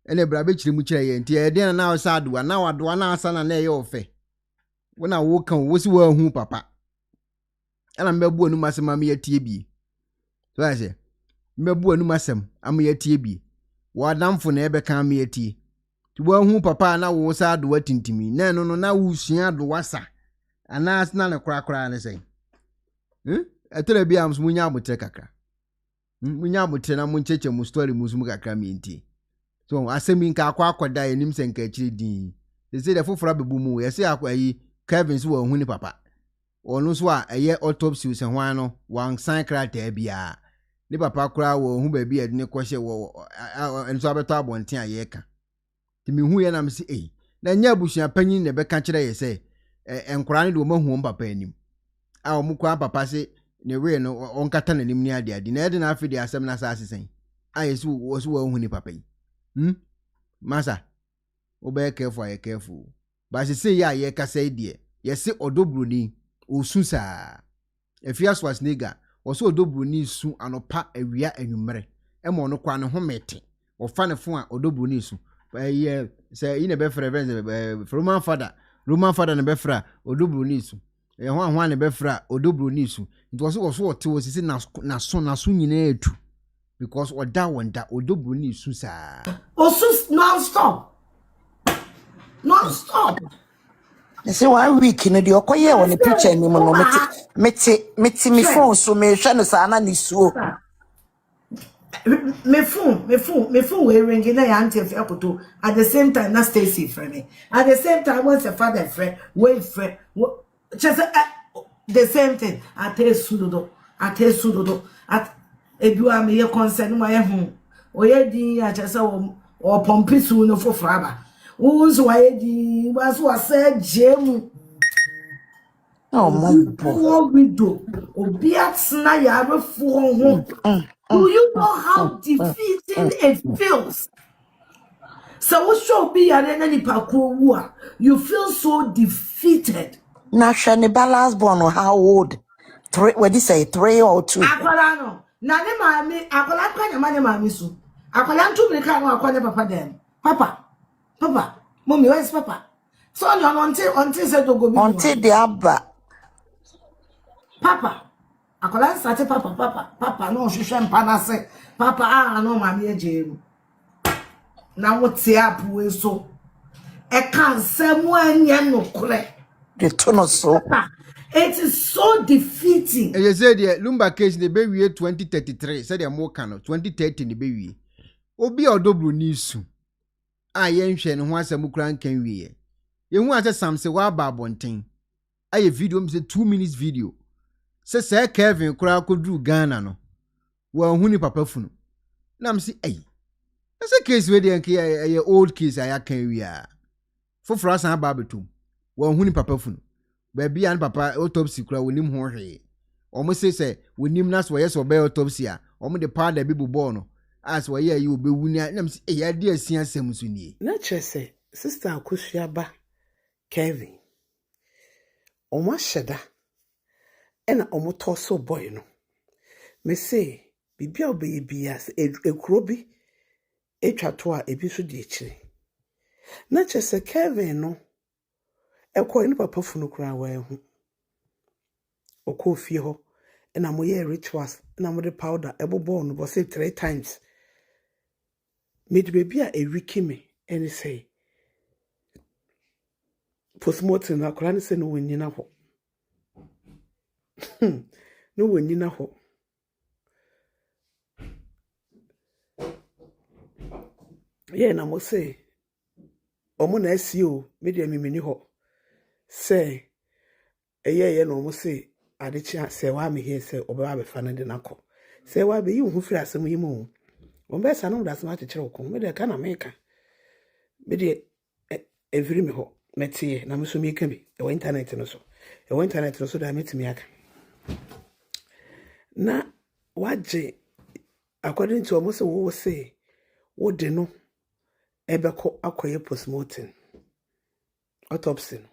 ene bra be kire mu kire ye nti e den na sado na wado na asana na ye ofe wona wo kan wo si wa hu papa ana mbebu anu masem am ye tie bi so I say mbebu anu masem am ye tie bi wa damfo na ebe kan am ye tie ti wo hu papa na wo sado wa tintimi na no na wu sua do wasa ana asna na kura ne sei etele bia ams munya amotre kakra munya amotre na muncheche mu story musumu kakra mi nti so asemi nka akwa akoda enim senka akiri din they say the fofora bebu mu ye say akwayi Kevin so hu ni papa onu so a eye autopsy se hwan no wan san krata bia ni papa kura wo hu ba bia de ne kwhye wo enso abeto abonten a ye ka ti mi hu ye na me say na nya abusua panyin ne be ka kire ye say enkora ne de wo mahu papa anim a wo kwa papa se ne we no onkata nanim ni ade ade na e de na afi de asem na sa asesen a yesu wo so wo hu ni papa yi masa obey careful ye careful but say ya ye ka say die ye se odobroni osusa efia swasnega wo so odobroni su anopa awia anwumere e mo no kwa ne ho mete wo fa ne fo a odobroni su ye say ine be frɛ Roman father ne be fra odobroni su e ho ne be fra odobroni su it was so what was say na so nyina etu because oda wonda odobroni su sa osus non-stop. I say 1 week in the okoye on the picture ni mo no meti me phone so me hwe no sa na ni suo. Me phone we ringing na ya auntie akoto at the same time na Stacy friend me. At the same time once a father friend, we friend just the same thing. At sudodo at edua me ye concern mo ye hu. Oye din a chese o pompisu no fofraba. Unso waye di waso say jemu. Oh mo widow obiatsna yarefo ho. Do you know how defeating it feels? So what should be any parkour? You feel so defeated. National balance born how old? 3 what did say 3 or 2? Akwala na ne mami akwala kwanya mane mami su. Akwala ntu me kan akwala papa dem. Papa, mommy, where's papa? So until said to go until the abba. Papa, akwala start papa no hwehwe mpa na se. Papa no mami eje. Na wote apu so. E kan semu anya no kure. The tunnel so. It is so defeating. You said the Lumba case the baby 2033 said the more can 2030 the baby. Obi odobru nisu. Yen hwe ne ho asem kura nkan wiye. Ye hu ase samse wa ba bonten. Aye video me say 2 minutes video. Say Kevin kura kodru Ghana no. Wa hu ni papa funu. Na me say ay. Ese case we dey nke aye old case aya kan wiya. Foforo asan ba betum. Wa hu ni papa funu. Ba bia an papa autopsy kura wonim ho hwe. Omo say wonim na so yes obey autopsy a. Omo de powder bibu ball no. As why you be wunya nam say ya de asia sem so ni na chese sister Ekuonaba Kevin omo sheda ena omo toso boy no me say bibia obe bia ekuro bi etwa to a ebi so di ekire na chese Kevin no ekọ ni papa funu kura wa hu okọ fie ho ena mo ye rituals ena mo de powder ebobo no bo say 3 times. Made baby a wiki me and say postmortem na kora say no wanyina ho. No wanyina ho. Yeah, na mo say omo na SEO media mimini ho. Say ye no mo say adechi say wa me here say oba be fa na de nako. Say wa be yi hu firi asem yi mo. Ombe sana mu dasema chechero ko me de ka na meka me de eviri me ho metie na me so me ka bi e internet no so da metimi aka na waje according to almost wo say wo de no ebeko akoye postmortem autopsy no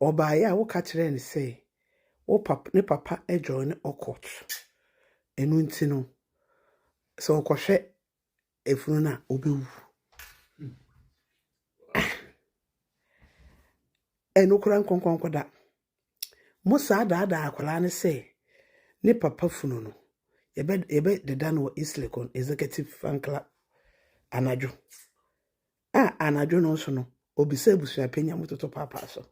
oba ya wo ka kire ni say wo papa join court enu ntino so kwahwe efunu na obewu enukura nkonkon da musa da akwala ne se ne papa funu no yebe de dan wo Islecon executive fan club anajo anajo no so no obisa ebusua penya mototo papa so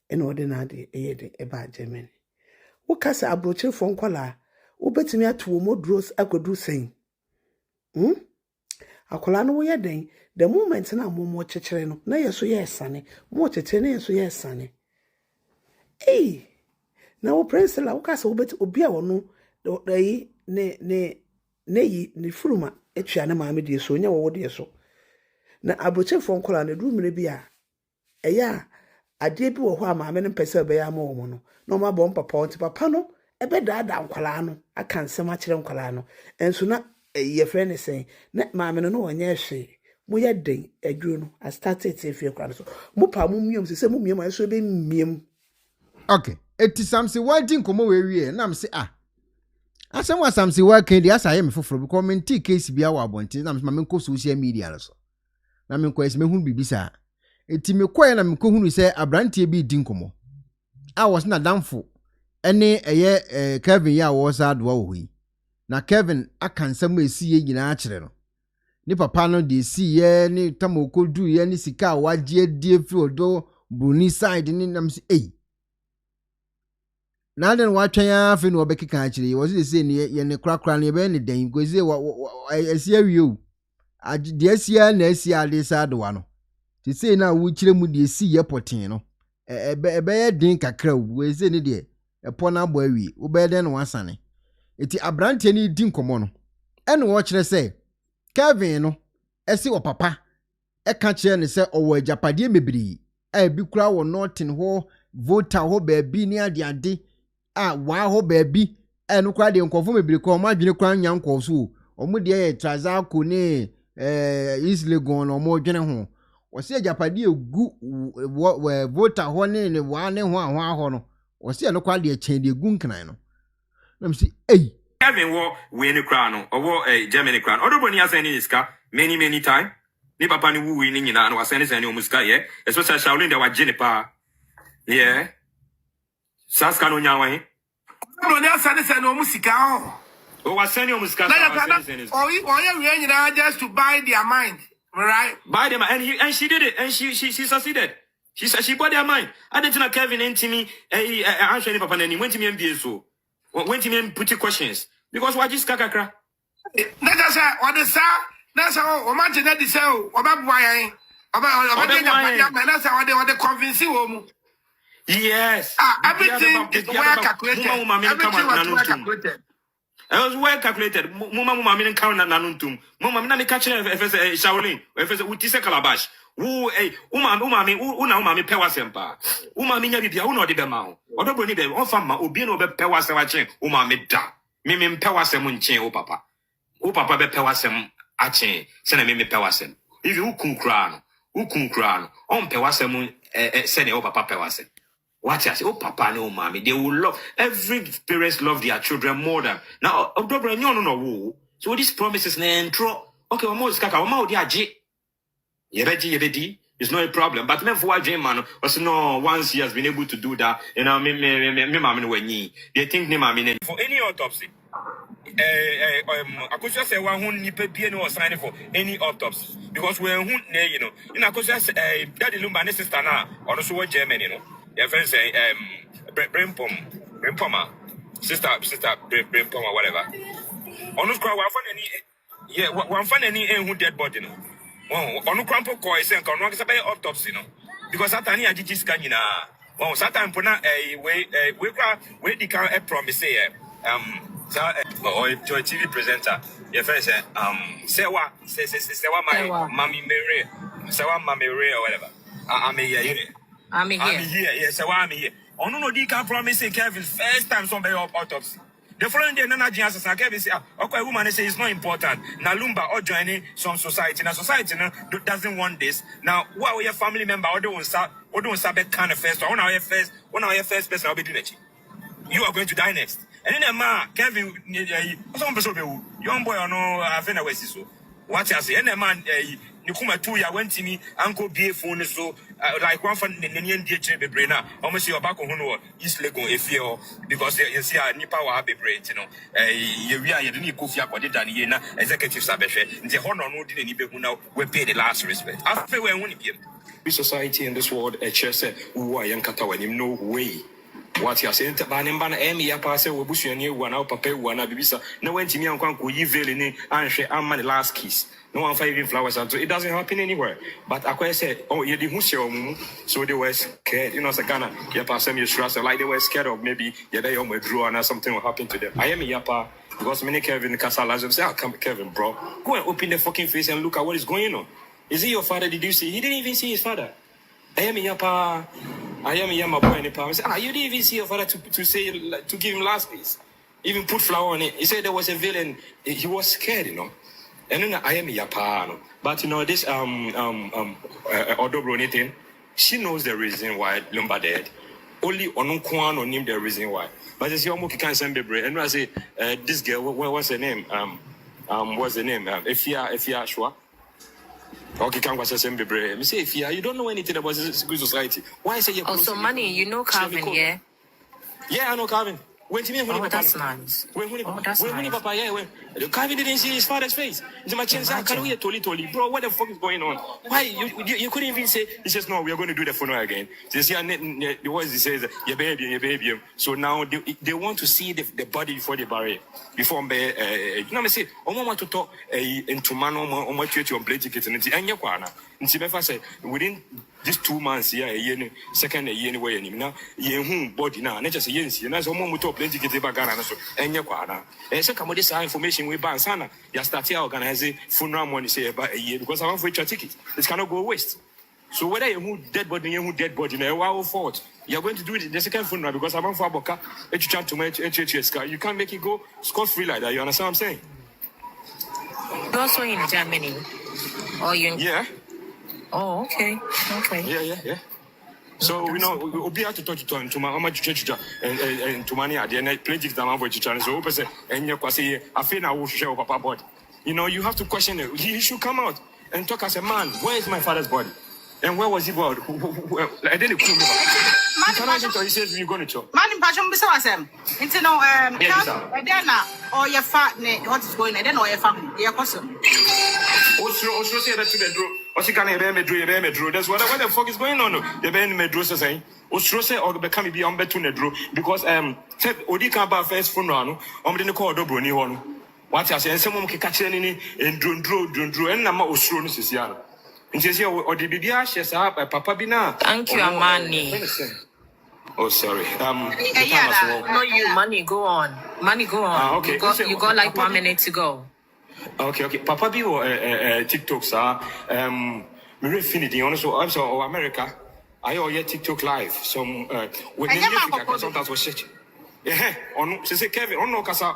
ene ode na de eyede eba Germany wo kasa abrochire fon kwala wo betimi atu wo modros akodu sen akola no woyɛ den the moment na mo kyekere no na yeso yɛ sane mo kyekere na yeso yɛ sane na wo prince la wo ka se wo bet obi a wono yi ne yi furuma etua ne maame de so nya wo de so na abochefo nkola na du mire bi a ɛya ade bi wo ho a maame no pese be ya ma wo no na ma bɔ papa onti papa no ebe daada nkola no aka nsɛm akyerɛ nkola no enso na ye friend say na maame no wonye hwe mo ye den adwuro no I started to feel kra so mo pa mo miom se mo miom aso be miem. Okay, eti samsi wadi nkomo we wie na mse asem wa samsi wa kan di asa ye me foforo because me nti case bia wa abonti na me nko social media so na me nko ese me hunu bibisa eti me koye na me ko hunu se abrantie bi di nkomo a was na damfo ene eye Kevin ya wo sa do wo yi na Kevin aka nsam esi ye nyina akire no ni papa no de si ye ni tamokodu ye ni sika waje die fi odo Bruni side ni nam si na den wa twan afi no obekeka akire wo se ni ye ne krakra ne be ne den gozie esi awie o de asia na asia de sa do wa no ti se na wo kire mu de si ye potin no ebe ye den kakra wo se ni de epo na abo awie wo be den no wasane eti abrante ni di nkomo no ene wo kire se Kevin no esi wo papa ka kire ne se owo ajapade mebiri bi kura wo notin ho voter ho ba bi ni ade wa ho ba bi enu kura de nkofo mebiri ko ma dwene kura nya nkofo omo de ye trazako ne islegon no mo dwene ho wo se ajapade egu voter ho ne wa ne ho ho no wo se no kwa de chen de egu nkran no na msi Kevin we ni kra no owo Germany kra odoboni aseni iska many time ni papa ni wu ni nyina no waseni omuska ye especially Shaolin de wa gene pa yeah saska no nyawan odoboni aseni omusika o waseni omuska or you nyina just to buy their mind, right? Buy them and she did it and she succeeded. She said she bought their mind. I didn't know Kevin into me answer any papa and he went to me and so went to me and put questions because what is kakakra. That's what the sir. That's how imagine that the cell about why that's how they convince you. Yes. Everything is well calculated. Everything was well calculated. I was well calculated. Mama didn't count nanuntum. Mama na me catch Shaolin. If utise calabash. Umami pewasempa. Umami nya bibia uno de bema. Odoboni be on fama obi no be pewasem achen. Umami da. Me pewasem nchen o papa. O papa be pewasem achen. Se na me pewasem. If you ukun kra no. On pewasem se ne o papa pewasem. What I say, oh papa no mommy, they will love every parents love their children more than now. No. So these promises na intro. Okay, one more skaka, one more diaji. Yebedi, it's not a problem. But men for what dream man, also no once he has been able to do that, you know, me mommy when ye. They think ne mommy for any autopsy. I could just say one who nipe no sign for any autopsy because we're you know, I could just daddy Lumba and sister now, or also Germany, you know. Your friend say, Brimpoma, sister, Brimpoma, whatever. On us cry, one find any who dead body, no. On no crampo coy, send on say autopsy, no. Because Satani Ajis Canina, Satan Puna, we declare a promise here. Or to a TV presenter, your friend say, Sewa, Mammy Mary, Sewa Mammy Ray, or whatever. I'm here. I'm here. Yes, I'm here. On no D can promise Kevin first time somebody up autopsy. The following day, Nana Jansen and Kevin say, okay, woman say it's not important. Now Lumba or joining some society. Now society doesn't want this. Now, what are your family member or don't sabbat kind of first? One our first person I'll be doing it. You are going to die next. And then Kevin, young boy or no, I've been away so. What I say, and man, you come at 2 years went to me, Uncle B phone so like one from the Indian DH brain. Almost your back on East Lego if you because you see a Nipa will have a brain, you know. You didn't go for what done here, executive sabbath. The honor no didn't even know we pay the last respect. After we won't be society in this world, a chess who are young Kata when you know way. What you are saying, Banembana, Amy, a passer, or Bush, and you one out, Papa, one, Abisa. No one to me and Kwanko, you veil and share the last kiss. No one finding flowers, so it doesn't happen anywhere. But I said, oh, you didn't so they were scared. You know, Sagana, Yapa, some trust, like they were scared of maybe Yabay on my draw and something will happen to them. I am a Yapa because many Kevin Casalazzo say, I'll come, Kevin, bro. Go and open the fucking face and look at what is going on. Is he your father? Did you see? He didn't even see his father. I am a Yapa. I am a Yama boy in the power. You didn't even see your father to say to give him last piece. Even put flour on it. He said there was a villain. He was scared, you know. And then I am a Yapa. But you know, this Odobroni thing, she knows the reason why Lumba dead. Only Onukwan on him the reason why. But it's your Moki can't send baby. And I say, this girl, what's her name? What's the name? Efia Shua. Okay, can't watch the same baby. Me say, Efia, you don't know anything about secret society. Why say you? Also, money, you know Calvin, yeah? Yeah, I know Calvin. When to me, that's nice. That's nice. Papa, yeah, when Calvin didn't see his father's face. It's my chance. Can we toli? Bro, what the fuck is going on? Why you couldn't even say? He says no. We are going to do the funeral again. He says the words he says your baby. So now they want to see the body before they bury it. Before you know me say, I want to talk into man on my church on play tickets and your kwana. And see, if say within these 2 months, yeah, second year anyway, now you body now. Not just yes, you know, so more to play tickets about Ghana so and your kwana. And so come with this information we ban sana. You start here organizing funeral money say about a year because I want for your ticket. It cannot go waste. So whether you dead body, now our fault. You're going to do it the second funeral because I'm for Boca, you can't make it go scot-free like that. You understand what I'm saying? You're also in Germany. Or you in... Yeah. Oh, okay. Yeah. So we know we'll be able to talk to my church and to money at the end plenty of for channel. So open say and you say I feel I will share papa body. You know, you have to question it. He should come out and talk as a man. Where is my father's body? And where was he born? I didn't come. He says you're going to talk. Man, passion be so asem. Into no and then or your fat what is going and then or your family. Your person. Also say that to the draw. What's can I draw? That's what the fuck is going on. The band me draw say. Also say or become be on better to draw because said Odi can ba first funeral. Didn't call Dobroni one. What I say someone can catch any and draw and nama osro no sisiano. And says here or the BBA shares up Papa Bina. Thank you, Amani. Oh, sorry. No, you money. Go on. Money, go on. Okay. You got like 1 minute to go. Okay. Papa B or TikTok, sir. Me Infinity. Also, America. I owe TikTok live. Some with the sometimes was shit. Yeah. On say Kevin. On no kasa.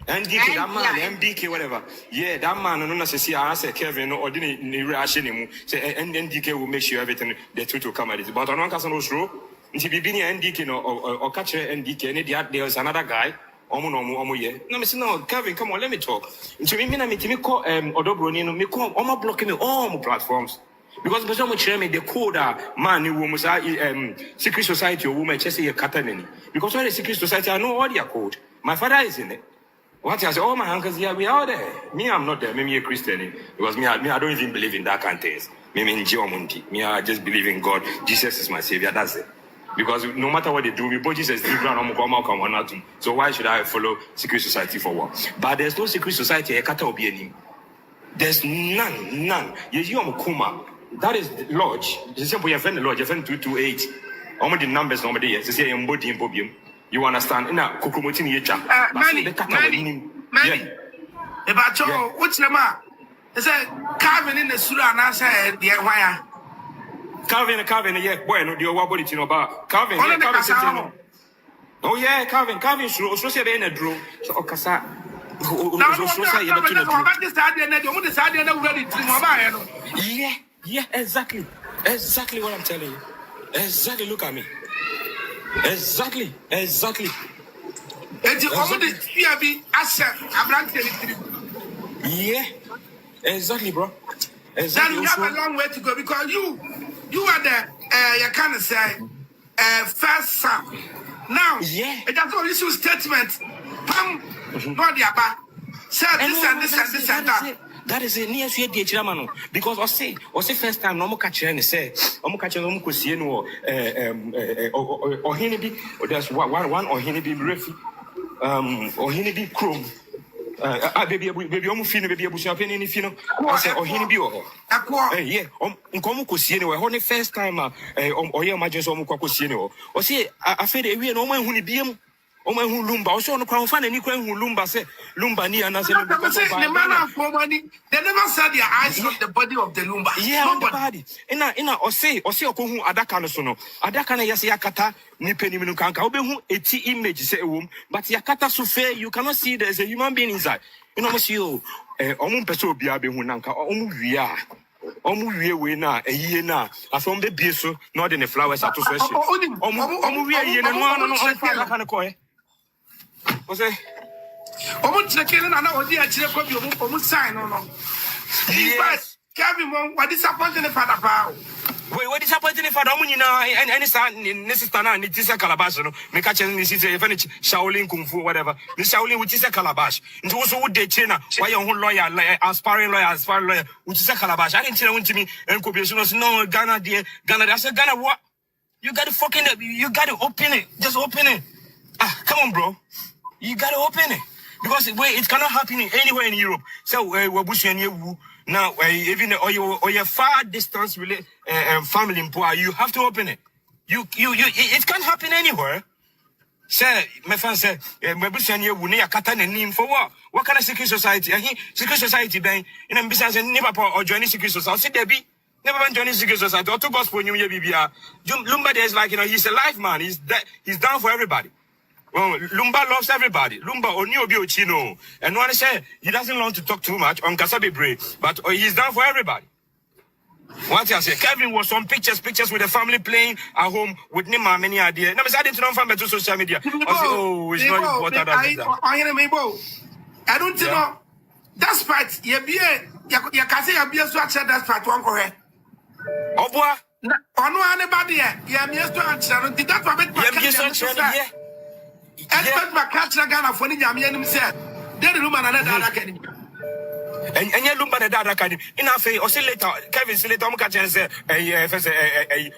NDK that man, MBK whatever. Yeah, that man. No, say I say Kevin or didn't reaction him. Say NDK will make sure everything the truth will come at it. But on one kasa no show. Nti bibini NDK no or catch NDK and there's another guy omo ye no me say no Kevin come on let me talk nti me na me call Odobroni no me call omo blocking me all my platforms because person mo share me the code man ni wo mo say secret society or woman say katanani because when the secret society I know all their code my father is in it. What I say, all my uncles here, we are there. Me, I'm not there. Me a Christian. Because me, I don't even believe in that kind of things. Me, I just believe in God. Jesus is my savior. That's it. Because no matter what they do, we both Jesus so why should I follow secret society for what? But there's no secret society. There's none. That is lodge. The simple you find the lodge. You find 228. How the numbers normally? Yes, you understand? Ina kukumoti ni yecha. Mani. Ebacho, what's the man? Is it Calvin in the Surah and I said, the wire? Calvin, yeah, boy, no, the what body to know about Calvin. Oh, yeah, Calvin, so say in a draw. So, Okasa. Yeah, exactly what I'm telling you. Exactly, look at me. Exactly. Yeah, exactly, bro. Exactly. Then you have a long way to go because you are the you kind of say first son. Now, it has all issue statement. Pam, not the abba. Said this and that. That is a near sweet German because I say first time no more catcher and say, catcher no more see no or Hineby, or there's one or Hineby refi, or Hineby chrome. Baby, almost feel maybe a bush up in any fino. I say, or Hineby or yeah, Uncomo see anywhere, only first time or your majors or Mukosino. Or say, I feel a real woman who be Oman who Lumba, also on the crown fan and you can who Lumba say Lumba near and I say, the man of money, they never said their eyes on the body of the Lumba. Yeah, on the body. In a or say, Oku Adakano sono, Adakana Yasiakata, Nipeni Minukanka, Obehu, a T image, say a womb, but Yakata Sufe, you cannot see there's a human being inside. You know, monsieur, Omun Peso Biabe Hunanka, Omuria. We na a year now. I from the beer, not in the flowers at two sessions. Omuria, no one. What's it? Almost the killing, I know what the actual copy of almost sign on. Yes, Kevin, what disappointing the father power? What disappointing the father? And any son in Nessistana and it is a calabash, make a chance is a furniture, Shaolin Kung Fu, whatever. The Shaolin, which is a calabash. And also would they China, why your whole lawyer, aspiring lawyer, which is a calabash. I didn't tell to me, and Kobiation was no Ghana, dear Ghana. I said, Ghana, what? You got to fucking, you got to open it. Just open it. Ah, come on, bro. You gotta open it because it cannot happen anywhere in Europe. So we're bushing you now. Even or your far distance family in poor, you have to open it. It can't happen anywhere. Say, my friend said, we're bushing you. We need a katan and name for what? What kind of secret society? Secret society, then in a business and never or joining secret society. See, Debbie. Never been joining secret society. Or to gospel new year, Lumba is like he's a life man. He's down for everybody. Well, Lumba loves everybody. Lumba only Chino. And one say he doesn't want to talk too much on Kasabi Bray, but he's down for everybody. What I say, Kevin was some pictures with the family playing at home with Nima many ideas. Now, I didn't know from the social media. I say, oh, it's not important. I don't know. That's part. You can say you be a swatch. That's part one correct. Oh boy. On one anybody. Yeah, me a swatch. Did that for me? Yeah. Expert my catch Ghana for the Yamian said, they're the Lumba and another academy. And you Lumba the Dada Academy. In our face, or say later, Kevin say later, Mukacha and say,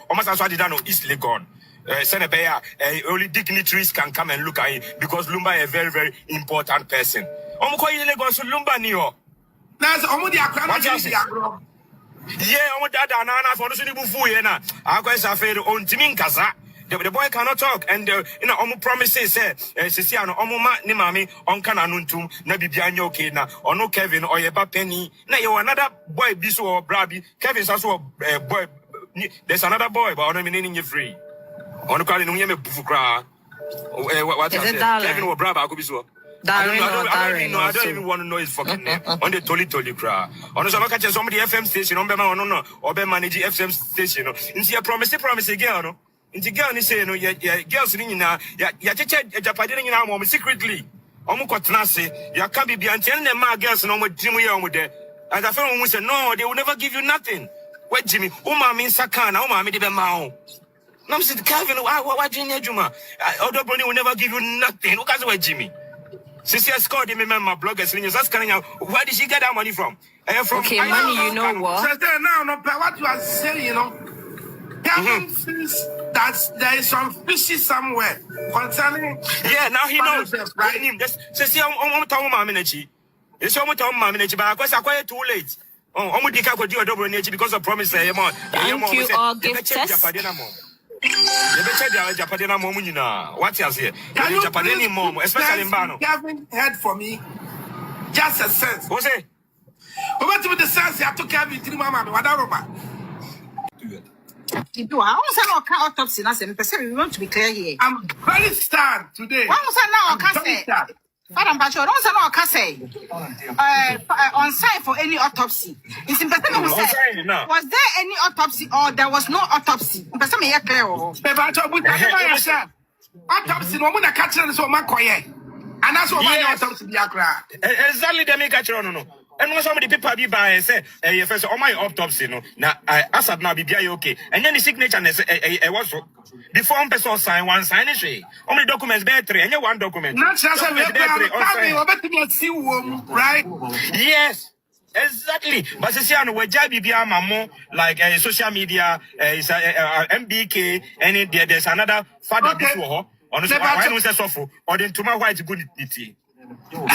almost as I did know, East Legon. Senebea, only dignitaries can come and look at it because Lumba is a very, very important person. Omukoyi Legon, so Lumba Neo. That's only a crown. Yeah, I'm dad and Anna for the Sunibu. I guess I feel on Timin Kaza. The boy cannot talk, and Omu promises said, Sisiano, Omuma, Nimami, on Cananuntum, Nabi Bianyo na or no Kevin or Yeba Penny. Now you another boy, Biso or Brabi. Kevin's also a boy. There's another boy, but I'm meaning you free. On the calling Yame Bufukra. What is it? Kevin or Braba, I could be so. I don't even want to know his fucking name. On the Toli cry. On the summer catching somebody FM station, on Bema, no, or Bema manage FM station. And see a promise again, no. The girl is saying, yeah, girls in now, yeah, Japan mom secretly. Omukotnase, ya can't be until them my girls no more Jimmy on there. And the fellow said, no, they will never give you nothing. Wait, Jimmy, Uma means Sakana, Uma made the mouth. No, said Calvin, why Jimmy Juma? Other brother will never give you nothing. Look at where Jimmy. Since I scored him, my bloggers, and you're asking out, where did she get that money from? Okay, money, you know what? Now, no, what you are saying, you know. Kevin thinks that there is some fishy somewhere concerning. Yeah, now he knows. Right? See, I'm talking about Minachi. It's almost talking about Minachi, but I guess I quite too late. I'm going to do a double nature because of promise. Thank you, all gifters. What else here? Japanese mom, especially in Bano. Kevin heard for me just a sense. What's it? What with the sense I took Kevin to Mama, whatever. I want to know autopsy. We want to be clear here. I'm very sad today. One say Madam Bacho, don't say on site for any autopsy. It's in person who said, was there any autopsy or there was no autopsy? Person me clear. Autopsy no muna catch so makoye. And that's what my autopsy be akra. Exactly the make catch no. And when somebody people be by and say, first on my autopsy, no, now I asked now be okay. And then the signature and say, was before one person sign one sign is only documents better, and you one document. Not just right? Yes. Exactly. But see, I know where Jabibia Mamo, like social media, is MBK, and there's another father before. Honestly, why don't say so? Or then tomorrow, why is good tea? You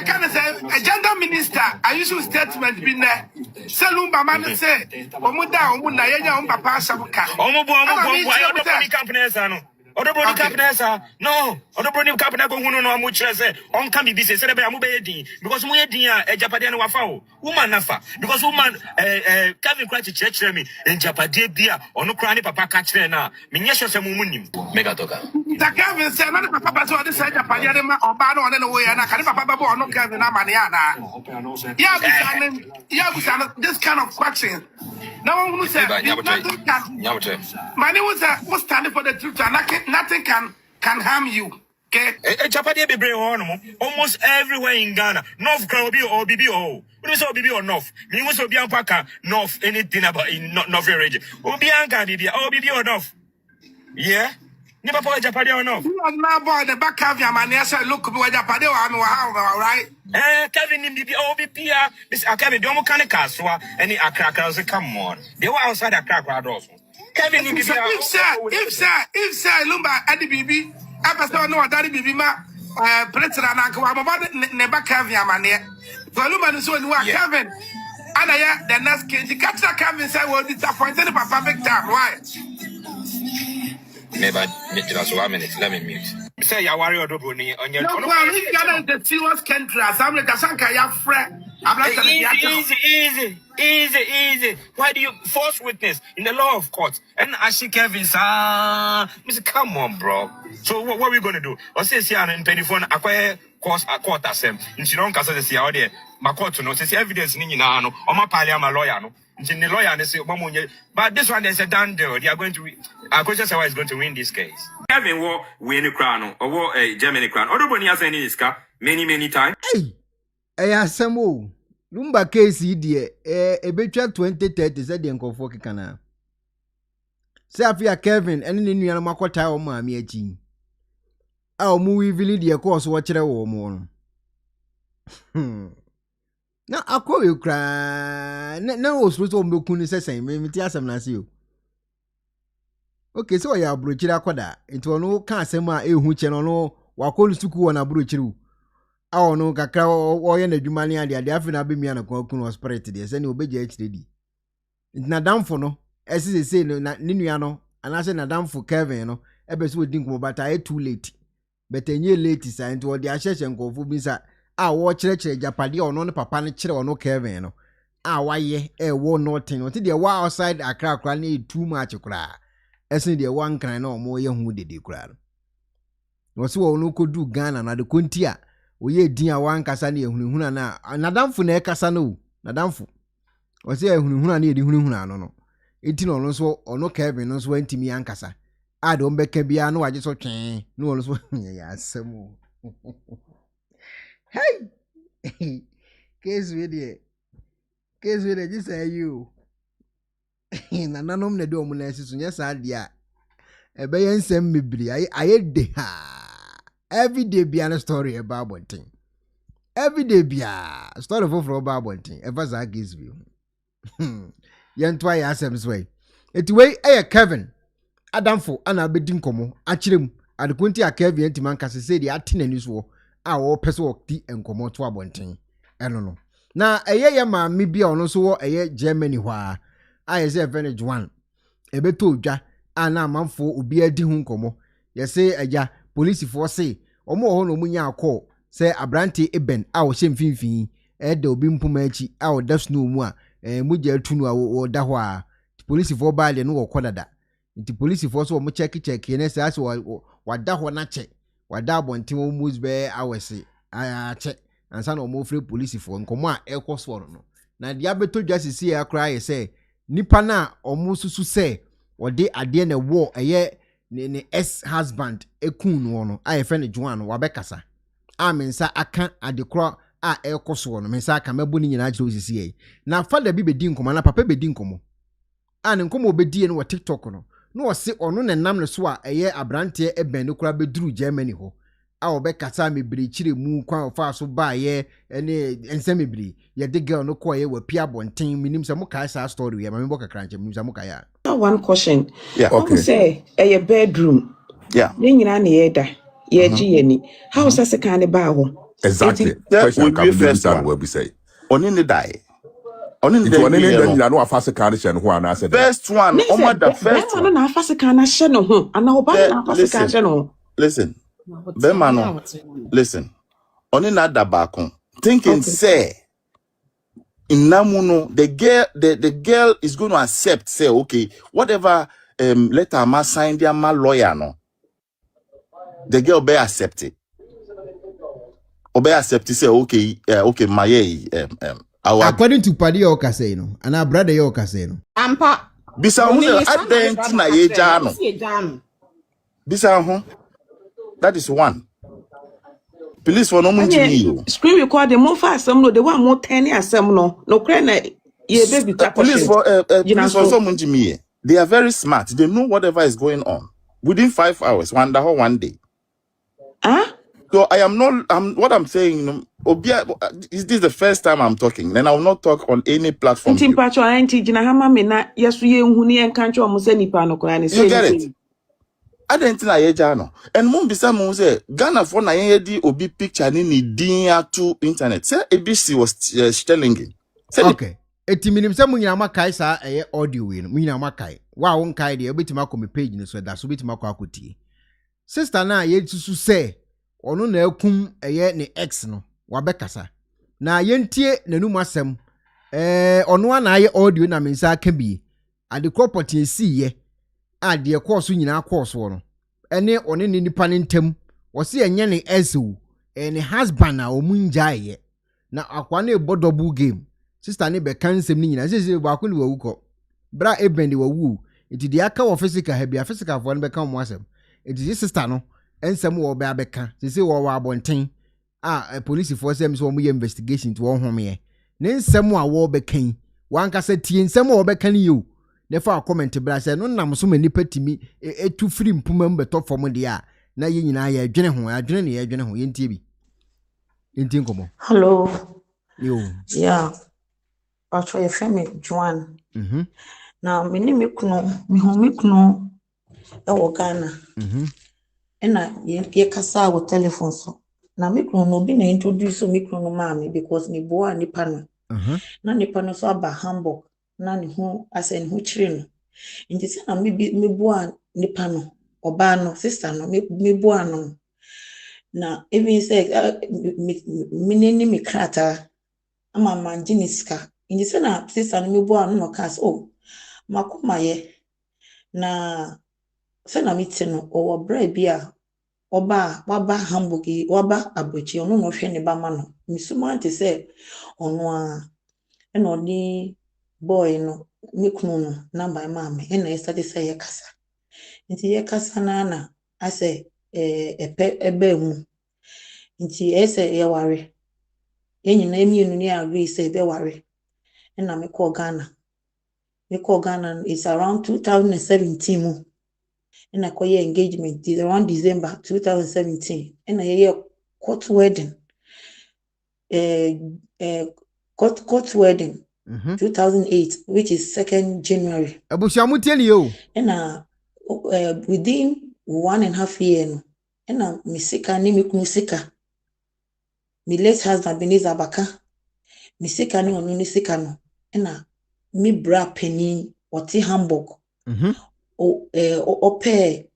can say a gender minister. I use statement been there. Lumba man say, Omuda, Omuna, Yaya, Papa Sabuka. Omo, companies, Odobroni Capnesa, no, Odobroni Capna go no much on can be busy, said about Mubedi, because we had a Japadian Wafao, woman Nafa, because woman Kevin Cratch church me in Japadi beer or no cranny papa catch now, Minyasha Mumunim, Megatoka. The Kevin said, not Papa to the side of Padiana or Bano and away, and I can't Papa or no Kevin Amaniana. Yeah, this kind of question. No one who said, my name was standing for the truth, and nothing can harm you. Okay? Japadi be almost everywhere in Ghana. North Krabi or BBO. What is BB or North? Me was Obianpaka, North, anything about in North region. Obianka, BB, or BB or North. Yeah? Never put Japadi or North. You are now boy, the back of your man. Yes, I look at Japadi or I'm all right. Kevin in BB, OBP, Miss Akabi, Domo Kanekaswa, any Akrakers, come on. They were outside Akrakra also. Kevin in BB, if sir, Lumba, and the BB. I pastor no daddy bibi ma president na kwa baba ne ba Kevin amane Lumba no so no Kevin and the next case the catch Kevin say will disappointed papa big time why never just 1 minute let me mute say ya worry Odobroni on your no well if Ghana is the serious country as I'm like Sanka ya friend I'm not easy. Why do you force witness in the law of court? And Ashi Kevin, Mr. Come on, bro. So what are we going to do? Or say, in telephone, acquire course a court as him. In Chiron Casa, see out there. My court to know, say evidence in Nano, or my palia, my lawyer. In the lawyer, they say, but this one, there's a done deal. They are going to, our question is going to win this case. Kevin war win a crown or war a Germany crown. Odobroni has any car many times. Hey, Samu. Lumba case die ebetwa 2030 said the nkofo kekana. Say afia Kevin ene ne nua makota o maami achi. A o mu wivili de course wo kire wo mu no. Na akowe kra na o so mbeku ni sesen me ti asem na se o. Okay, so ya abrochiri akoda. Enti ono ka asem a ehu che no wakolu suku wo na abrochiri. Ah no kakra oye na dwuma ne ade afi na be mia na kwaku spirit de se ne obeje HD na damfo no esese na ne nua no anase na damfo Kevin no ebe so odi nkomo bata e too late but enye late sa enti odi ahyehyɛ nkofo bi sa wo kyerɛkyerɛ Japade ono ne papa ne kyerɛ ono Kevin no waye wo nothing oti de wa outside akra na too much kra ese de wa nkran na omo ye hu dede kra no so wo no kodu Ghana na de konti a oye din a wan kasa na ehunhuna na nadamfo na ekasa no nadamfo o se ehunhuna na edi hunhuna no enti no so ono Kevin no so antimi ankasa ade ombeka bia no waje so twen no so ya asemu hey case we dey just say you na nanom na de omu na asisu nya sa dia ebe ye nsem mebiri aye de ha. Every day be a story about one thing. Every day be a story for about one thing. Ever that gives you. Yan try asem way. It way Kevin. Adamfo ana bedin komo. Achirem. Adekunti a Kevin entiman kase say the atin news wo. A wo person work ti enkomo to abonten. Eno no. Na ye ma me bia ono so wo Germany hwa. Aye say Venice one. Ebeto odwa ana amanfo obi adi hu nkomo. Ye say eja police for say omo ho no munya akọ say abrante eben a wo hyemfinfin de obi mpuma achi a wo da snow mu a mugya atunu a wo da ho a police for ba le no wo kodada nti police for so wo check ne say as wa da ho na che wa da bonten wo mus be awese a che ansa na omo free police for nkomo a ekoso no na dia beto dwasisi ya kra ye say nipa na omo susu say wo de ade na wo ne husband ekun no no a yefe ne Joan no wabekasa amensa aka adekro a ekoso no mensa aka mabu ni nyina agire osisi yi na fada bi bedi nkomo na papa bedi nkomo a ne nkomo obedi no TikTok no no wose ono ne nam ne so a abrante eben ne kura beduru Germany ho a obekasa mebiri chire mu kwan ofa so ba ye ene ense mebiri ye de girl no ko ye wa pia bonten minim se mo kai sa story we ma me boka kranche minim se mo kai a one question. Yeah. Okay. Say a bedroom. Yeah. Then you ye GNE. How is that second bar? Exactly. Question can be understand what we say. On in the die. On in the die. No afase kan share ho ana say. First one, the first one. Na afase kan share no ho. Ana oba na afase kan share no. Listen. Bemano. Listen. On in that back. Thinking say in Namuno, the girl is going to accept, say, okay, whatever letter ma sign their ma lawyer no. The girl be accept it. Obey accept it, say, okay, okay, my according to Paddy Yoka say no, and our brother Yoka say no. Ampa. Bisa I dent na ye jano. Bisa that is one. Police for no munji. Screen recording more fast some no the one more 10 years some no cry na ye baby police for some munji. They are very smart. They know whatever is going on. Within 5 hours, one day. Huh? So what I'm saying, is this the first time I'm talking? Then I will not talk on any platform. You get it? I didn't think I jano. And mum bisa mum say Ghana for na di obi picture ni din to internet. Say ABC was telling it. Okay. Eti minim se munyina makai sa audio we no munyina makai. Wa won kai de obetima ko me page ni so da so obetima ko akotie. Sister na ye tusu say ono na akum ne ex no wabekasa na yentie nanum asem ono na aye audio na mensa aka bi ade property esi ye ade course nyina course wo no ene one ne nipa ne ntem wo se enye ne ezu ne husband a omunja ye na akwa na ebodobu game sister ne be kansem ni nyina sese ba ko ne wawuko bra ebendi wawu iti de aka wo physical ha bia physical fo ne be kan mo asem iti sister no ensem wo be abeka sese wo wa abonten police for say so mo investigation to wo home ne nsem a wo be kan wanka se tie nsem wo be kan you ne fa comment bra say no nam so mani patimi etu free mpuma mbeto fom de a na ye nyina ya adwene ho adwene ne ya adwene ho ye ntie bi ntie nkomo hello yo yeah actually your family Joan now me ni me kuno e wo Ghana na ye kasa wo telephone so na me kuno no bi na introduce me kuno maami because ni bo a nipa no na nipa no so aba Hamburg na ni ho asen ho chire no nti se na me bo a nipa no oba no sister no me bo a no na even say me ni me krata ama manjiniska nti se na sister no me bo a no kas oh makoma ye na se na miti no owo bra bia waba Hamburg waba abrochi ono no hwe ne ba ma no misuma ante se ono a eno oni boy no mikunu no number maame ena estati se ye kasa nti ye kasa na ase ebe mu nti ese ye ware yenyi na emienu ni agree se be ware ena me call Ghana is around 2017 mu ena koye engagement is around December 2017 ena ye court wedding court wedding 2008 which is 2nd January abusiamu tieni yo ena within 1.5 year no ena misika ni mikunu sika mi late husband Beniza Baka misika ni onu ni sika no ena mi bra penny oti Hamburg ope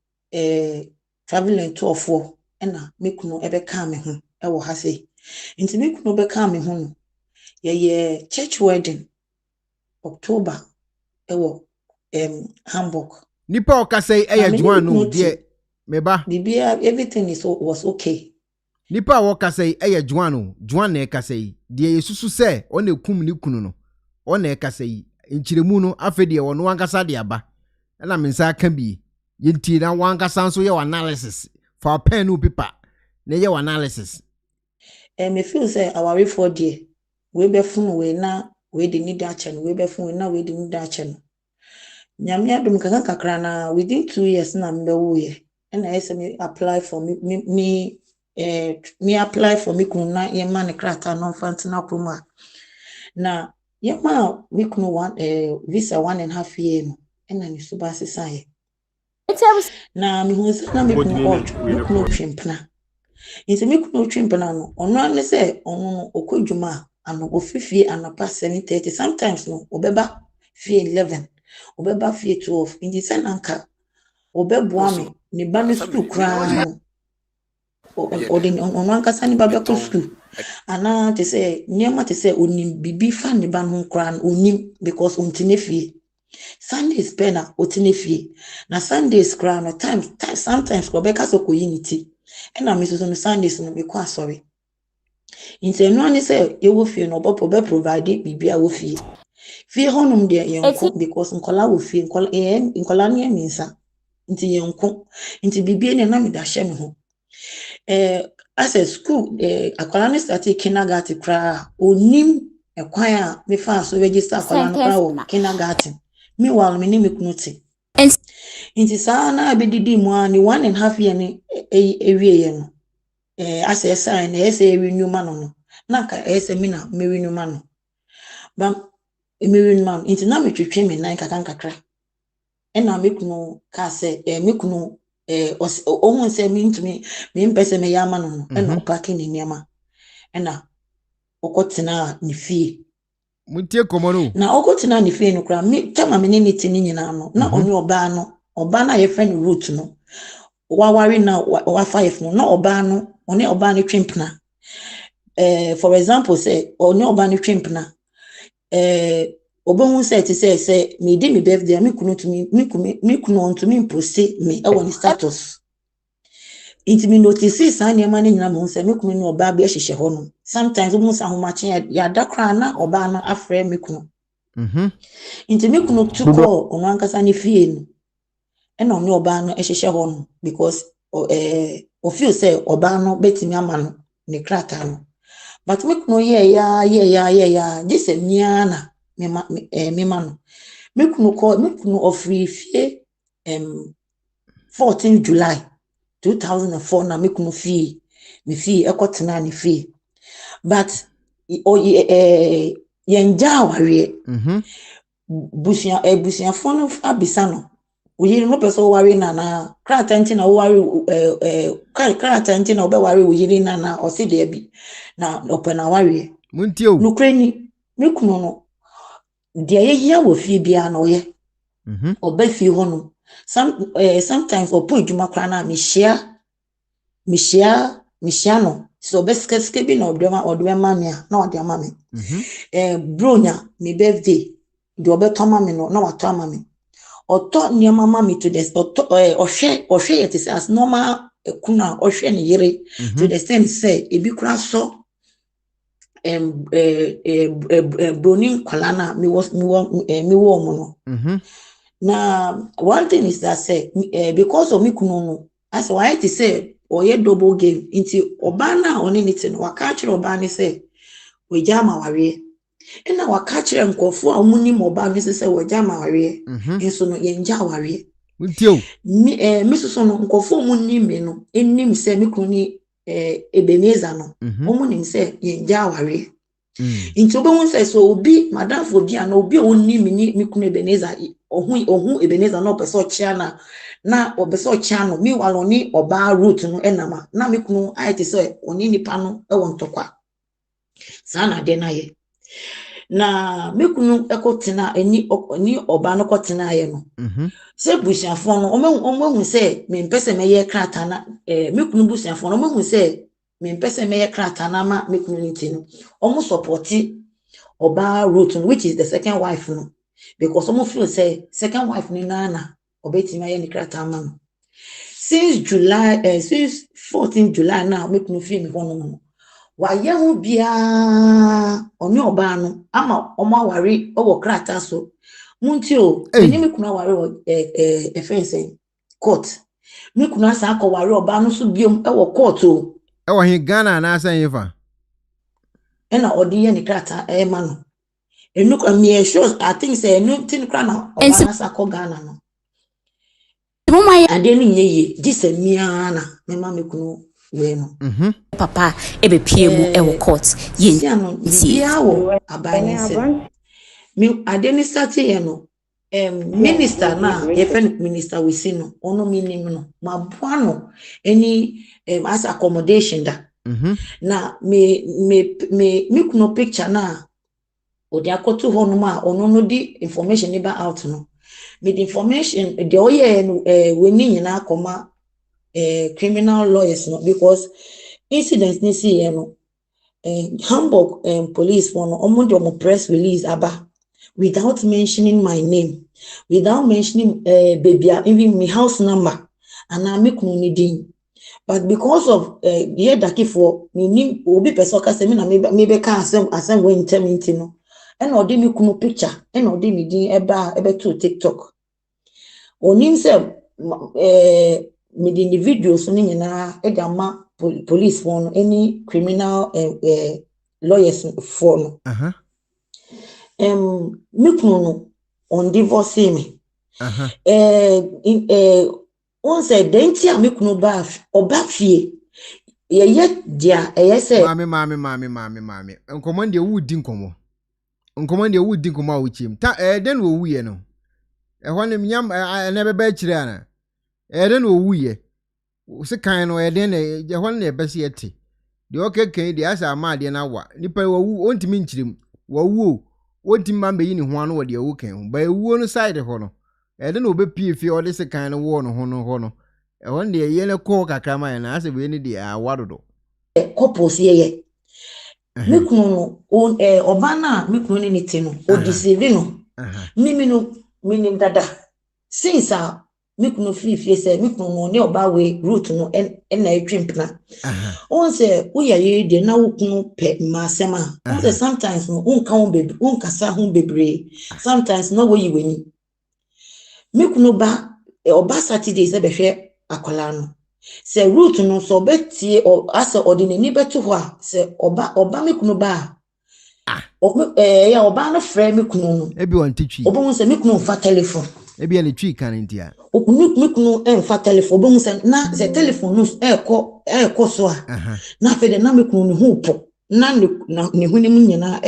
traveling tour for ena mikunu ebe ka me ho e wo ha sei nti mikunu be ka me ho no ye church wedding October e wo Hamburg nipa okasai Juan no de meba bibia everything was okay nipa okasai Juan na ekasai de yesusu se ona ekum ni kunu no ona ekasai nchiremu no afede wono wankasa de aba na mensa aka bi yenti na wankasa so ye analysis for pen no paper na ye analysis me feel say our for there we be fun we na we de need action we be fun we na we de need action nyame adum kakra na within 2 years na mbe wo ye na ese me apply for me me apply for me kunu na ye ma ne krata no fantina kroma na ye ma me kunu visa 1.5 year no na ni suba sesaye na me hu se na me kunu twempna inse me kunu twempna no ono ane se ono no okodwuma ano ofifie anapa 7:30 sometimes no obeba fie 11 obeba fie 12 indi se nanka obeboa me ne ba no school kra no ono ankasa ne ba be ko school ana te se nyema te se onim bibi fa ne ba no kra no onim because ontine fie Sundays pena otine fie na Sundays kra no sometimes ko be ka so ko yiniti ena me so no Sundays no be kwa sorry inte no ani se ye wo fie no obo be provide bibi a wo fie honum de yenko because nkola wo fie nkola ne minsa nti yenko nti bibi ne na me da hye me ho as a school akwala ne start kindergarten kra onim ekwan a me fa so register akwala no kra wo kindergarten me wal me ne me kunuti nti saa na abedidi mu ani 1.5 year ne ewie ye no as a sign renew man no na ka me na me renew man no bam me renew man nti na me twetwe me nan kakra na me kunu ka se me kunu ohun se me ntumi me mpese me yama no na opaki ne niama na okotena ne fie muntie komono na okotena ne fie no kra me tama me ne tini nyina no na onye oba na ye friend root no wawari na wa 5 no na oba no one oba ne twempna for example say onye oba ne twempna obon say te say me di me birthday me kunu ontumi impose me e woni status intimi notice sa ne ma ne nyina mo say me kunu no oba be hyehye ho no sometimes obon sa ho mache ya dakra na oba no afre me kunu intimi kunu tuko ono ankasa ne fie no e na onye oba no hyehye ho no because o feel say oba no betimi ama no ne krata no but me kunu ya this miana me no me kunu ofri fie 14 July 2004 na me kunu fie me fie ekotena ne fie but yenja aware busia fon abisa no uyiri no peso ware na krata nti na ware krata nti na obeware uyiri na osi de bi na opena ware muntio nukreni me kunu no de yehia wo fie bia na oye oba fie ho no sometimes opo adwuma kra na me share no so beske bi na odwema me na ode ama me bronya me birthday de obetoma me no na wato ama me oto niam ama me to this ohwe yet say as normal kuna ohwe ne yere to the same say ebi kura so bronin kwalana me wo mo no na one thing is that say because of me kunu no as why it say oye double game into obana oni niti no waka kire obani say we jama ware na waka kire nkofo a omuni mo ba me say we jama ware enso no ye nja ware muntio me so no nkofo omuni me no enim say me kunu ni ebeneza no omuni say ye nja ware into obo say so obi madam for bia na obi onni me kunu ebeneza ohun ebeneza no person chia na obeso chia no mi waloni oba root no enama na me kunu ayete say oni nipa no e won tokwa sana de na ye na me kunu ekotena ni oba no kotena ye no se busiafo no omo say me mpese me ye krata na me kunu busiafo no omo say me mpese me ye krata na ma me kunu nti no omo supporti oba root no which is the second wife no because omo feel say second wife ni na obeti ma ye ni krata ma no since 14 July now make no feel me hono no wa ye ho bia onye oba no ama omo aware owo krata so munti o eni me kuna ware efense court me kuna sa akọ ware oba no so biom e wo court o e wo hin Ghana na asan yefa ena odi ye ni krata e ma no enu kwa me sure I think say enu tin kra na oba na sa akọ Ghana no ade ni nyeye dise miana me ma me kunu we no papa ebe piemu ewo court ye no bia wo abanse me adeni start ye no minister na yefen minister we see no ono minim no maboa no any as accommodation da na me kuno picture na odi akoto ho no ma ono no di information ni ba out no me the information the oye no we ni nyina akoma criminal lawyers no because incidents ni see ye no Hamburg police for no omo press release aba without mentioning my name, without mentioning baby, even my house number, and I make no needing. But because of the year that for me, obi pesoka se me na maybe can asem when terminate no, and or me kuno picture, and or me din ebe to TikTok. Onim se me the individuals so ni na edama police for any criminal lawyers for no. Me kuno on divorce me. On said dentia me kuno ba oba fie. Ye dia say Mami. Nkomo de wudi nkomo. Nkomo de wudi nkomo a wuchim. Ta den wo wuye no. Hwane mnyam na beba kire ana. Den wo wuye. Se kan no den na hwane na bese yete. De okeke de asa ma de na wa. Nipa wo wu ontimi nkirim. Wo wu Wonti mambe yi ni ho ano wode ewu kan ba ewu no side ho no ede na obepie fie ode se kan no wo no ho no ehon de ye ne ko kakra ma na ase be ni de awadodo couples ye mekunu no oba na mekunu ni niti no odisive no mimi no minim dada since mekunu fie se mekunu no ne oba we route no na etwimpna on se wo ye de na wo kunu pe masema on se sometimes no on kan baby on kasa ho bebre sometimes no wo yi weni mekunu ba oba Saturday se behwe akola no se route no so betie o asa odinani beto ho a se oba mekunu ba ya oba no frɛ mekunu no ebi won titwi obo se mekunu fa telephone ebi ele twi kan ntia mekunu fa telephone obo se na se telephone no ekɔ so a na fe de na mekunu ne ho po na ne ho ne nyina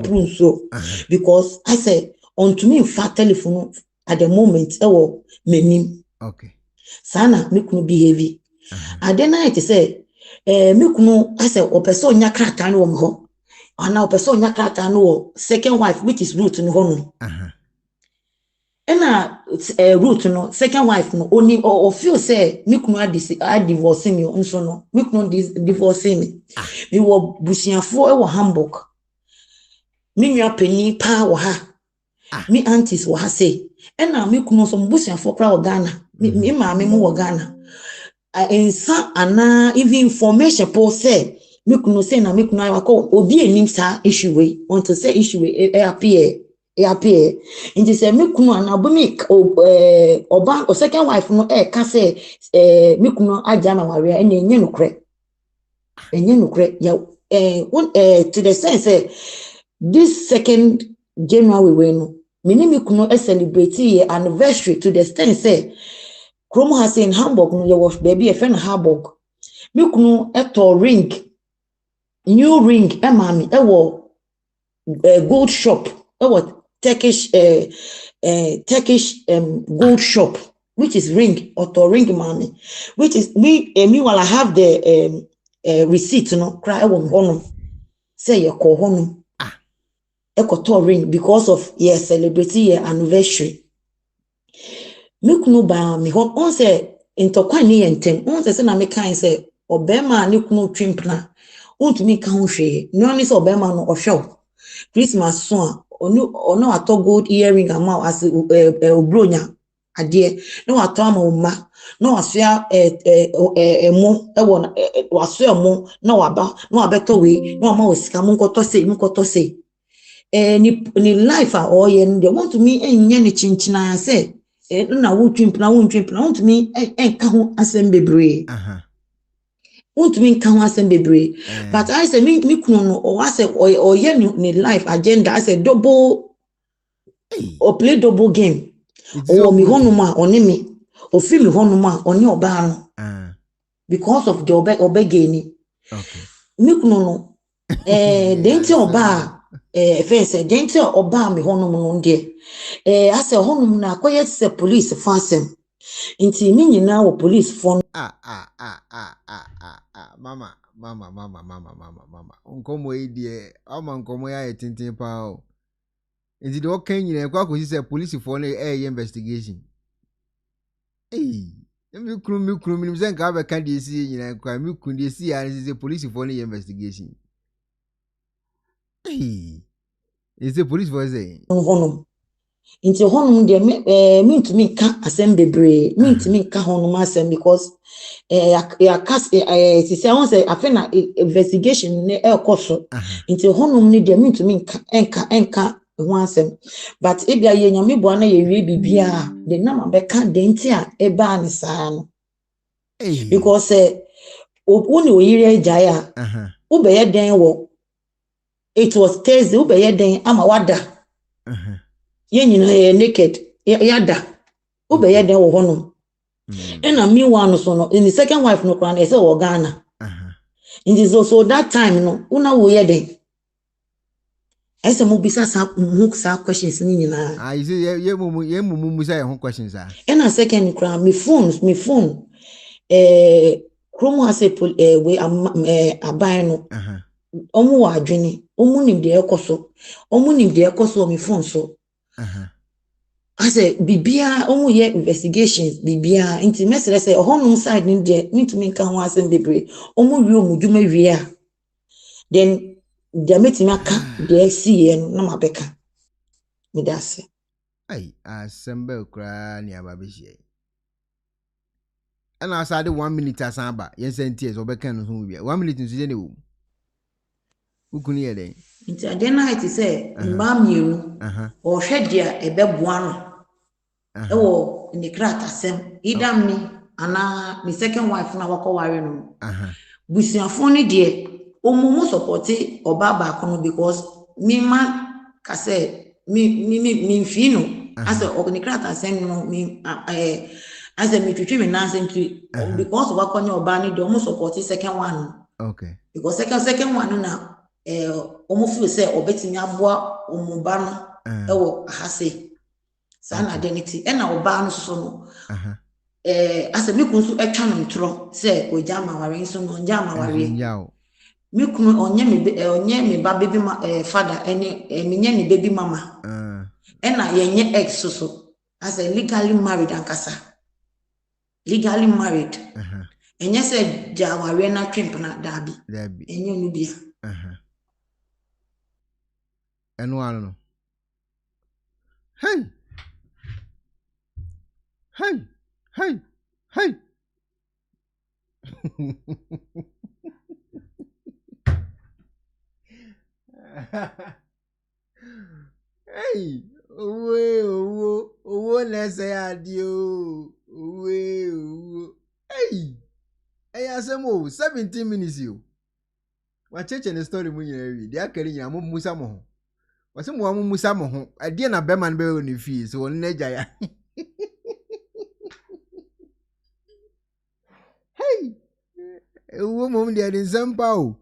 prun so because I say on to me fa telephone at the moment ewo menim okay sana mekunu behave at the night say mekunu I say o person nya krata no ho ana o person nya krata no second wife which is root no ho no ena root no second wife no oni o feel say mekunu a divorce me nso no mekunu divorce me me wo busiafo e wo Hamburg me nwa pani pa wo ha me aunties wo ha say ena mekunu so busiafo kra wo Ghana me maame mu wo Ghana ensa ana even information po say mekunu say na mekunu akọ obi enim sa issue we want to say issue we appear into say mekunu ana obi oba o second wife no ka say mekunu aja na ware enye nukre ya to the sense this second January we no mini mekunu celebrate your anniversary to the extent say Chrome has in Hamburg no your baby a friend Hamburg mekunu eto ring new ring mami ewo gold shop ewo Turkish gold shop which is ring or ring mami which is me while I have the receipt no cry ewo hono say you call hono to ring because of your celebrity your anniversary mekunu ba me hon on say intokwa ni yentem on say na me kan say obema ne kunu twimpna ontumi ka ho hwe no ni say obema no ohwe Christmas so ono ato gold earring ama as obronya ade no ato ama uma no asua emo ewo wasua emo na waba no abeto we no ama osika munkoto say ni life a oye they want to me enye ne chinchina say na wo twimpna want to me enka ho asem bebre want to me enka ho asem bebre but I say me kunu no o say oye ni life agenda I say double or play double game o mi honuma oni mi o fi mi honuma oni oba no because of the obegeni. Okay. Mikunu no denti oba face denti oba me honum no de ase honum na akoye se police fasem nti mi nyina wo police fon mama nkomo idie ama nkomo ya tintin pa o nti de okan nyina kwa ko se police fon investigation mi krum mi zen ka be kan de si nyina kwa mi kun de si ya se police fon investigation is the police for say honum nti honum de me ntumi ka asem bebre me ntumi ka honum asem because ya cast si say won say afena investigation ne ekoso nti honum ni de me ntumi enka ho asem but e bia ye nyame bo na ye wie bibia de na ma be ka de nti a e ba ni saa no because woni oyire agya ya wo be ye den wo it was Thursday wo be ye den ama wada ye nyina naked yada wo be ye den wo hono and me one so no in the second wife no kran say wo Ghana in this so that time no una wo ye den ese mo bisa sa questions ni nyina you say ye mumu say ho questions and a second kran me phone chromo has a we aban no omu wa adwene omu nim de ekoso me phone so I say bibia omu ye investigations bibia inti mesere say honum side ni de me to me kan ho asem bebre omu wi omu dwuma wi a then de metima ka de see na mabeka me dase ai assemble kra ni ababehie ana asade 1 minute asaba yensen tie so beka no so wi 1 minute nso je ne wo ukuni ye den nti ade na it say mamienu o hwedia ebeboa no ewo ni krat asem idam ni ana ni second wife na wako ware no busiafo ni de omumu supporti obaba kono because me man ka say me fino as a ni krat asem no me as a me twitwi me nanse nti because wako ni oba ni de omu supporti second one okay because second one na omu feel say obetimi aboa omuba no ewo ahase sana identity e na oba no so no asa me kun so etwa no ntro say o jama ware so no jama ware me kun onye me ba baby father ene menye ne baby mama e na yenye ex so as a legally married ankasa legally married enye say jaware na twimp na dabi enye no bia eno ano no hey hey owo na say adio owo hey asemo 17 minutes yo wa cheche ne story mu nyina wi dia kari nyina mo musa mo ho wase mo musa mo ho ade na be man be woni fie so won na gya ya hey wo mom dia den sampa o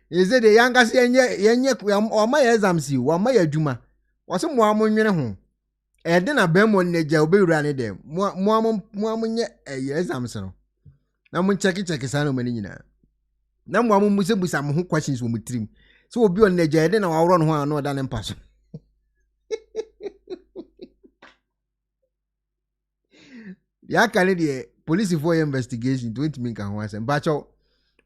eze de yanga se yenye o ma exams yi o ma adwuma wase mo nwene ho ede na be mo na gya obewura ne dem mo nye exams no na mo check sa no mani nyina na mo musebusa mo ho questions wo mutrim so obi on na gya ede na wawro no ho an no da ne mpaso ya kale de police for investigation 20 min kan ho asem ba cho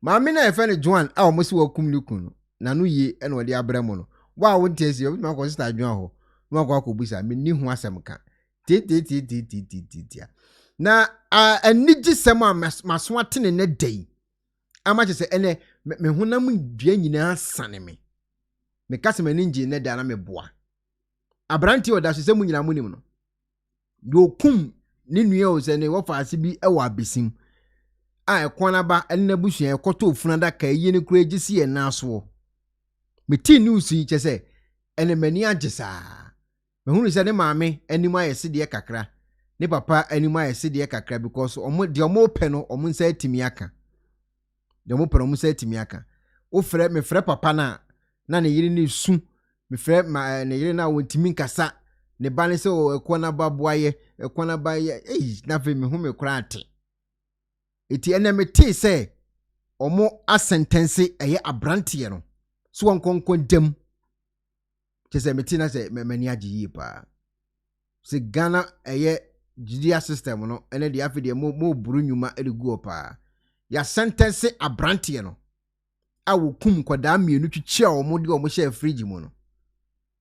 maame na efe ne Joan a omo se wakum ni kun na no ye e na ode abramo no wa wo ntesi obi ma ko sister Joan ho no akwa ko busa me ni ho asem ka na anigi sem a maso atene ne dai ama che se ene me honam dua nyina sane me kase mani ngi ne da na me boa abranti oda so se mu nyina munim no do kum ni nua o se ne wo faase bi e wa besim a Ekuonaba enna busua ekoto ofunada ka yi ne kura gisi e na so me ti news yi che se ene mani agesa me hunu se ne maame anim ayese de kakra ne papa anima ese de kakra because de omo pe no omo nsa atimi aka de omo pe no omo nsa atimi aka o frɛ me frɛ papa na ne yiri ne su me frɛ ma ne yiri na wontimi nkasa ne ba ne se o Ekuonaba boaye Ekuonaba ye na fe me hu me kra ate eti ene me te se omo asentence eye abrantie no so wonkonkon dem te se me te na se mani agi yi pa se Ghana eye judicial system no ene de afi de mo buru nyuma edegu opa ya sentence abrantie no awokum kwada mienu twitwia omo de omo share fridge mu no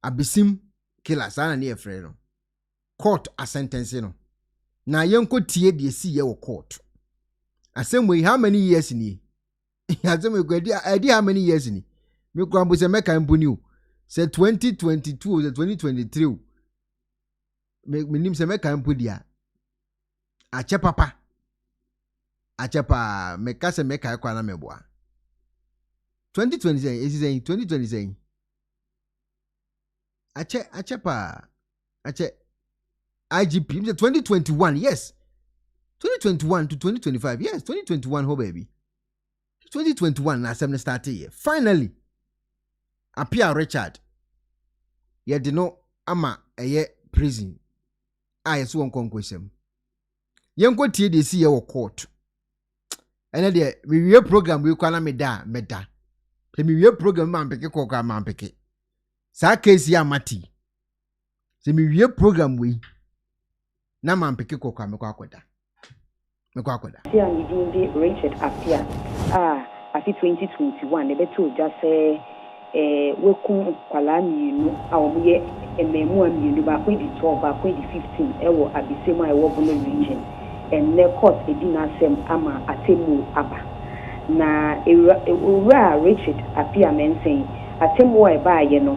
abesim killer sana ne efre no court a sentence no na yenko tie de si ye wo court asem how many years ni asem gwadi adi how many years ni me kwa mbo se meka mbuni o se 2022 o se 2023 me nim se meka mbudi a ache papa ache pa meka se meka kwa na meboa 2027 is saying 2027 ache pa ache IGP 2021 yes 2021 to 2025 yes 2021 ho baby 2021 na assembly start here finally appear Richard ye de no ama eye prison yeso won konkwesem yenko tie de si ye wo court ene de we wie program we kwa na meda te mi wie program ma mpeke kokka ma mpeke sa case ya mati se mi wie program we na ma mpeke kokka me kwa akoda ya ni di Richard appear afi 2021 ebeto ja se wekum kwala mienu awoye ememu amienu ba ko di 12 ba ko di 15 ewo abisema ewo bono region and the court edina asem ama atemu aba na ewura Richard appear mention atemu e ba ye no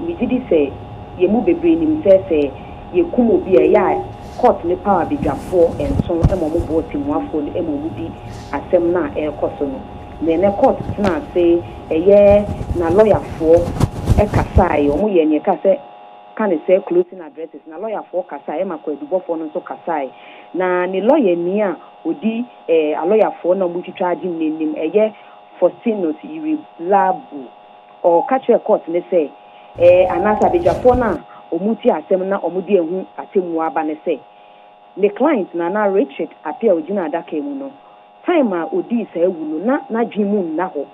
mi didi se ye mu bebre nim se yekum obi ya court ne power bidwafo enson emomo bo timuafo ne emomo di asem na ekoso no ne court na say eye na lawyer for ekasai omo ye nye ka se kan say closing addresses na lawyer for kasai makwa edubofo no so kasai na ni lawyer ni a odi a lawyer for na mo twitwa adi nenim eye Faustinus iri labu o catch court ne say anasa bidwafo na omuti asem na omudi ehu atemu aba ne se the client na Richard appear ojina adaka emu no time a odi sa ewu no na dwimu na ho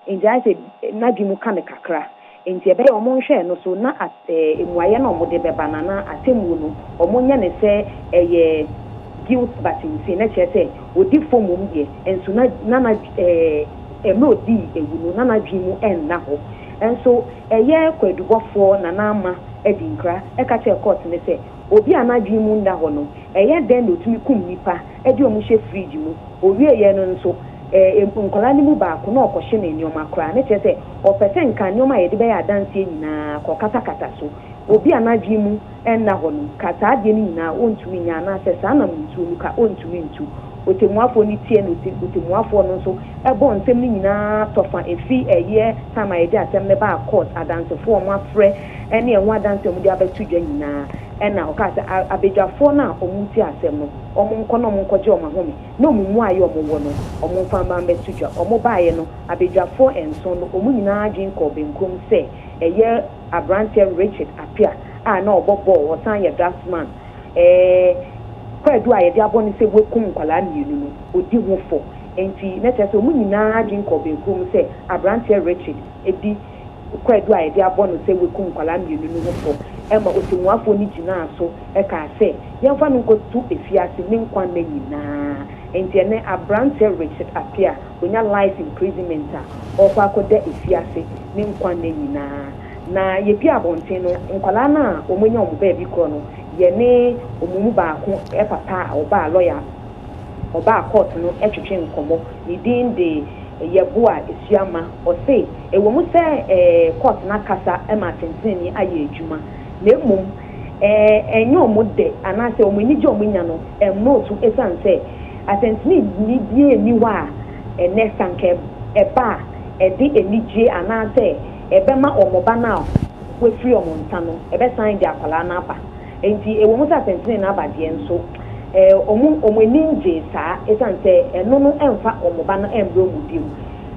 nti I say na dwimu ka ne kakra nti ebe omo nhwe no so na emuaye na omode beba na atemu no omo nya ne se eye guilt batting say na che se odi fomum de enso na eme odi ewu no na dwimu en na ho enso eye kwadubofo na ama edinkra ekache court ne se obi anadwi mu nda ho no eye den do tumi kum nipa edi omu hye fridge mu owie ye no nso nkola ni mu ba ko na okohye na enioma kra ne che se opese nka nioma ye de be ya danse nyina ko kata so obi anadwi mu enna ho no kata ade ni nyina ontumi nya na se sa na muntu mu ka ontumi ntu otemuafo ni tie no otemuafo no nso ebo nsem ni nyina tofa efi eye sama ye de asem ne ba court adansefo mo afre ene enwa danse mo de abetu dwa nyina ena okasa abedwafo na omuti asem no omo nko no nkoje omo home na omumu aye omo wo no omo mfa ba betu dwa omo baaye no abedwafo enso no omu nyina agin ko benkom se eye abrantie Richard appear na obobo o san ye draftsman kwadu aye de aboni se wekum kwala mienu no odi hofo enti na tese omu nyina agin ko benkom se abrantie Richard edi kwadu aye de aboni se wekum kwala mienu no hofo ema otimuafo ni jina so ka se yemfa no nkotu efiase ne nkwan na nyina enti ene abrantie Richard appear onya life imprisonment okwa akoda efiase ne nkwan na nyina na yepi abonten no nkwala na omonya omuba bi kro no ye ne omumu ba ko papa oba lawyer oba court no etwetwe nkomo ni din de yeboa esiama o say ewo mu se court na kasa ema tenteni aye adwuma na emum enye omude anase omunije omunya no emotu esanse atenteni ni die ni wa nesanke eba edi enije anase ebema omoba na we free omonta no ebe sign de akwala na apa enti e wo mu sa sentene na abade enso omu ninje saa esante eno no emfa omoba no embro mu dim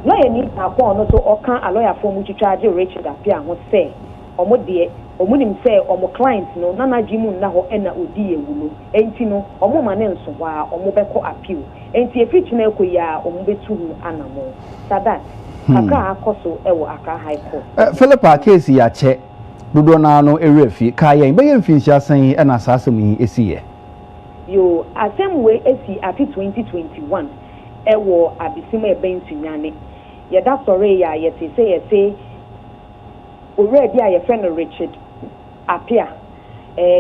lawyer ni akwa no so oka a lawyer for mu twitwaje Richard Apia ho say omo de omunim say omo client no nana jimu na ho ena odi ewu no enti no omo ma ne nso wa omo beko appeal enti efichi na ekoya omo betu hu anamo sadat aka akoso ewo aka high court Philippa case ya che dodo na no erefi ka yen be yen finchi asan ena sasem yi esiye yo asem we esi afi 2021 ewo abisima ebentunyane ye da sorry ya ye te say ye say already a ye friend Richard Apia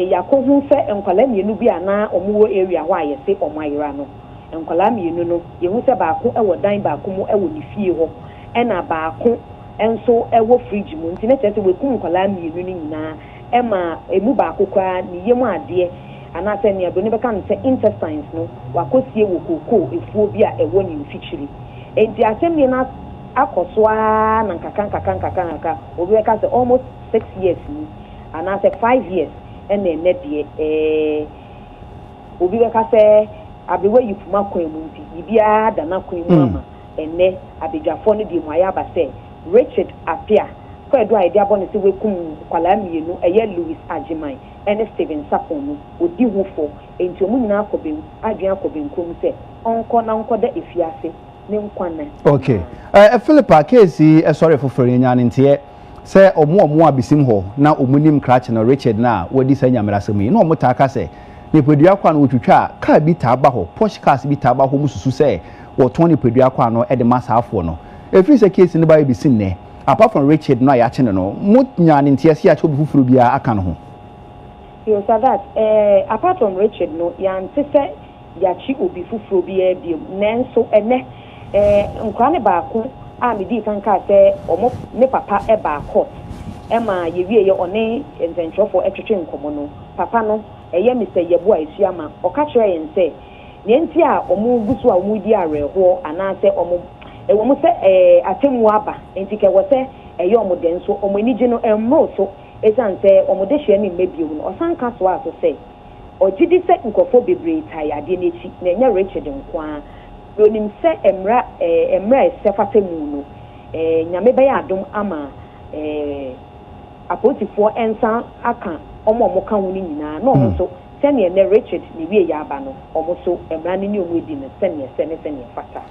yakohu se enkwala mienu bi ana omuwo area ho aye se omayira no enkwala mienu no ye hu se baako ewo dan baako mu ewo ni fie ho ena baako enso ewo fridge mu nti na chese we kum enkwala mienu ni nyina ema emu baako kwa ni yemu ade ana se ne aboni beka no se intestines no wakosie wo kokoo efuo bi a ewo ni mfichiri enti asem ni na akoswa na nkaka obi beka se almost 6 years ni ana se 5 years ene ne de obi beka se abewe yifuma kwan mu nti bibia da na kwan mu ama ene abedwafo no de mu ayaba se Richard Apia ko edo idea boni se wekum kwala mienu eye Louis Ajiman ene Steven Sapon no odi hofo enti omu nyina akobem adwen akobem krom se onko na onko da efiase ne nkwana okay Philippa case sorry for nya ntie se omo abisim ho na omunim crash na Richard na wadi sa nyamerasem yi na omo ta aka se ne pedua kwa na otwitwa ka bi ta ba ho Porsche cars bi ta ba ho mususu se wo ton ne pedua kwa no e de masa afo no efiri se case ne ba bisim ne apart from Richard na ya chene no nya ntie se ya chobi fufuru bia aka no ho yo so that apart from Richard no ya ntse ya chi obi fufuru bia bi nenso ene nkwane baako a medi kan ka se omo ne papa e ba court e ma ye wie ye one ntentrofo etwetwe nkomo no papa no eye Mr. Yebu Aisua ma o ka kire yen se ne nti a omo gusu a omo di areho ana se omo wo mo se atemu aba enti ke wo se eye omo den so omo anije no emro so esan se omo de hwe ni mebio no osan ka so aso se ogidi se nkofo bebre tai ade n'echi na enya Richard nkwa onim se emra sefatemu no nyame be ya adom ama apotifo ensan aka omo ka hu ni nyina na omo so se ne ne Richard ni wie ya aba no omo so emra ni omo edi ne se ne fata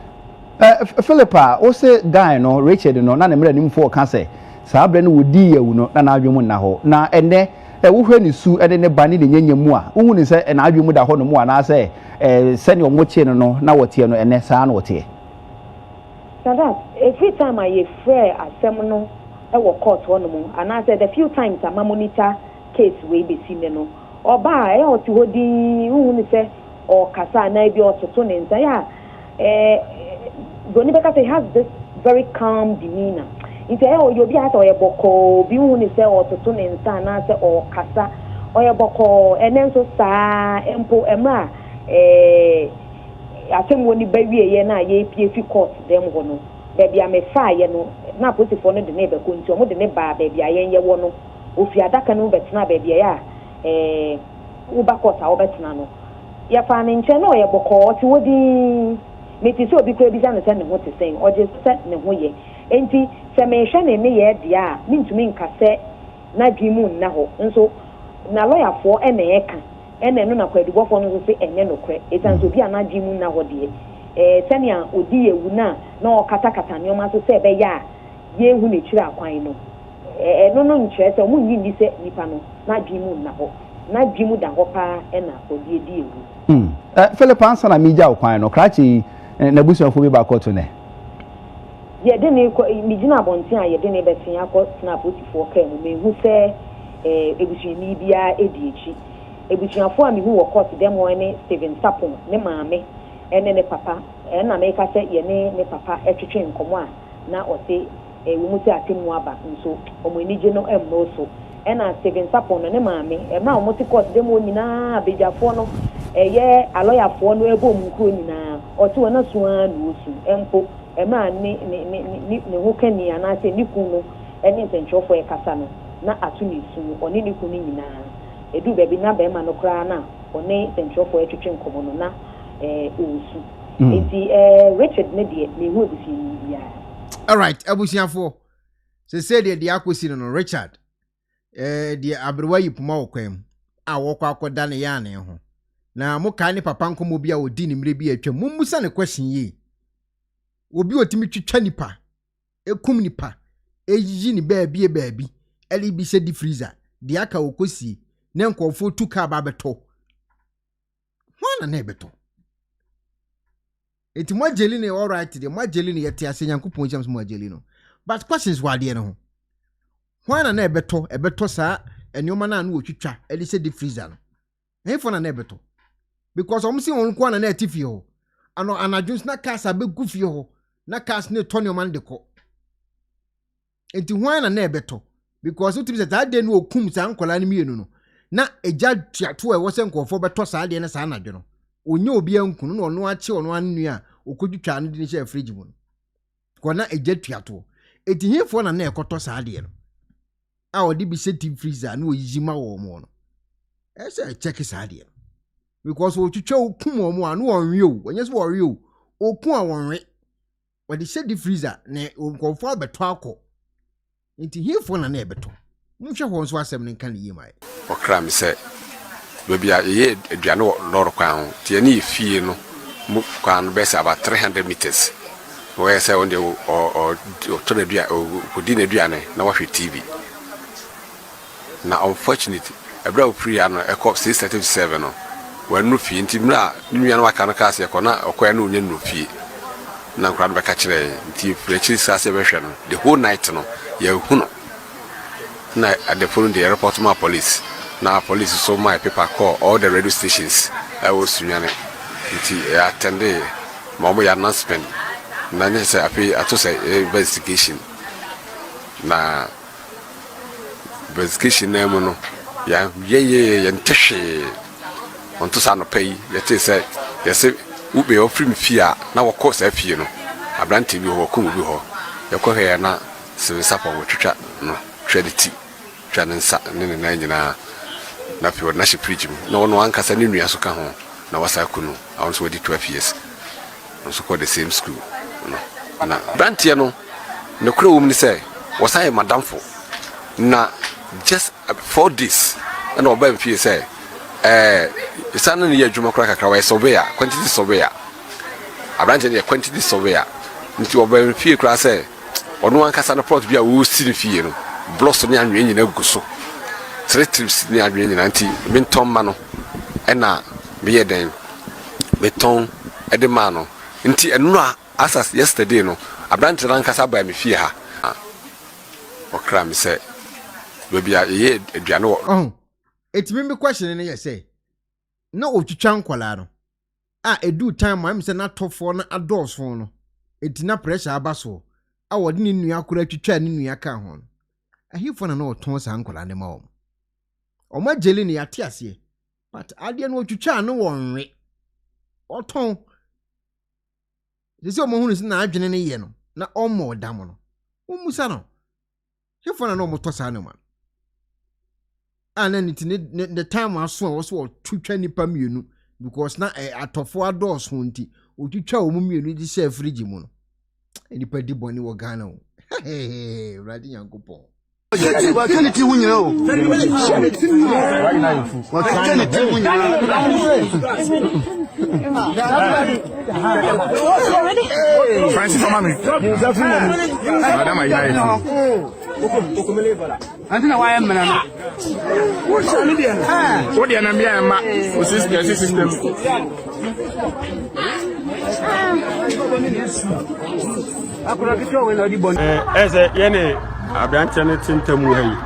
Philippa o se guy no Richard no na ne mra nim fo ka se saa bre no wodi yawu no na adwemu na ho na ene wo hwe ni su ede ne bani de nyanyemu a wo hu ni se na adwemu da ho no mu ana se se ne omo che no na wote no ene saa na wote so that every time I free asem no e wo court ho no mu ana say the few times I monitor case we be seen no oba e oti hodi hu ni se o kasa na bi ototo ne nza ya Goni beka say has this very calm demeanor. Ite you be ata oyeboko bi hu ni se ototo ne nza na se o kasa oyeboko enen so saa empo emra asem woni ba wie ye na ye pie fi court dem ho no baby amefa ye no na posifo no de ne be ko nti o mo de ne ba baby ayen ye wo no ofi adaka no betena baby ya wo ba court a wo betena no ya fa ne nche no ye boko ti wodi meti so bi ko bi san ne ho te sen o je set ne ho ye enti se me hwe ne me ye dia mintumi nkase na dwimu na ho nso na lawyer fo e na ye ka ene no na kwadubofo no so se enye no kre etanso bi anaji mu na hode senia odi ewu na o katakata ne o ma so se be ya ye hu ne kire akwan no no nkyere se mu nyi ni se nipa no na dwi mu na ho na dwi mu da ho pa na odi edi ewu Philip answer na media akwan no krachi na busuafo bi ba koto ne ye de ne mi gina bontin a ye de ne betin akọ snap otifo ka mu me hu se ebusuani bia edi echi ebusuafo a mi hu wo court dem won ne Steven Sapon ne maame ene ne papa na me ka se ye ne papa etwetwe nkomo a na o se wo mu se atemu aba nso omo enije no emmo so ena Steven Sapon ne maame ma o mo ti court dem won nyina abejafo no ye aloyafo no ebo mu kro nyina o ti wona so anu osu empo ma ne ho kani ana se niku no ene ntentwofo e kasa no na atu ne su oni niku ni nyina edu baby na be ma no kra na one central for etwetwe nkomo no na osu enti Richard ne de me hu ebusi ni bia. All right, abusiafo se de akosi no Richard de abrewa yipuma okwam a wokwa akoda ne ya ne ho na muka ne papa nkomo bia odi ne mire bi atwa mummusa ne question yi obi otimi twitwa nipa ekum nipa eyiyi ni baabi eli bi se di freezer de aka okosi ne nkofo tuka ba beto hwana na beto eti mo jeli ne all right de mo jeli ne yete ase Nyankopon jams mo jeli no but questions wade no ho hwana na ebeto sa enioma na no otwitwa eli se di freezer no hefo na beto because omsi won kwa na atifi ho ano anadwons na kasa be gufi ho na kas ne tonio man de ko enti hwana na ebeto because utimi se that day no okum sa nkola ne mienu no na eja tuato e wo se nkofo beto sa de ne sa anadwo no onye obi ankunu no ono ache ono anu a okudwitwa no de ne sha fridge mu no ko na eja tuato eti hefo na ekoto sa de no a odi bi se deep freezer na oyijima wo mo no ese check sa de no because otwitwa okum wo mo anu onwe o onye so wo re o okun a wonwe wodi se deep freezer na nkofo abeto akọ nti hefo na ebeto munhwe ho nso asem ne kan yi mai okra mi se baby a ye aduane loro kwan tie ni fie no mu kwan be se about 300 meters we say on the o to the dua o di na duane na wahwe TV na unfortunately ebra free ano e cop 637 no wanu fie nti mra nua no aka no ka se ko na okoya na onya no fie na nkran be ka kire nti frechi sase be hwe no the whole night no ye hu no na at the phone the report my police na police so my paper call all the radio stations I was sunyane nti attend mamo ya announcement na nye say afi ato say investigation na investigation na mo no ya ye ntehwe onto sa no pay ye say yes ube ofrim fia na wo course afie no abrante bi ho ko bi ho ye ko he na se sapa wo twitwa no credit twanensa ne na nyina na fi wona shi preach no no ankasa ne nua so ka ho na wasa kunu awon so di 12 years so called the same school no na brantie no ne kura wum ni say wasa madam for na just 4 days and oba mfie say isana ne adwuma kura kakra wa surveyor quantity surveyor abrantie ne quantity surveyor nti oba mfie kura say ono ankasa na plot bia wo si ne fie no blocks ni anwe nyina guso 3 trips ni anwe nyina nti menton ma no ena meye den beton edema no nti eno asas yesterday no abrante rankasa ba me fie ha okra me say baby ye aduane wo etimi me question ne ye say na otwitwa nkwala no edu time am say na tofo na adolfo no etina pressure abaso a wode ne nua akura twitwa ne nua ka ho ahifo na oton sa nkwala ne ma o ma jeli ne yate ase but ade na otwitwa no wonwe oton sisi o mo hunu na adwene ne ye no na o mo dam no umusa no hifo na mo to sa ne ma ana niti ne the time aso wo so twitwa nipa mienu because na atofo adolfo nti otwitwa o mu mienu di share fridge mu no nipa di boni wo Ghana o radi Nyankopon wa kaniti hunyina o wa kaniti hunyina Francis Omami madam ayai antina wa yemna no wo shani dia wo dia na bia ma o system akura kitwa we na di bon eze yene abrante ne tentamu hayi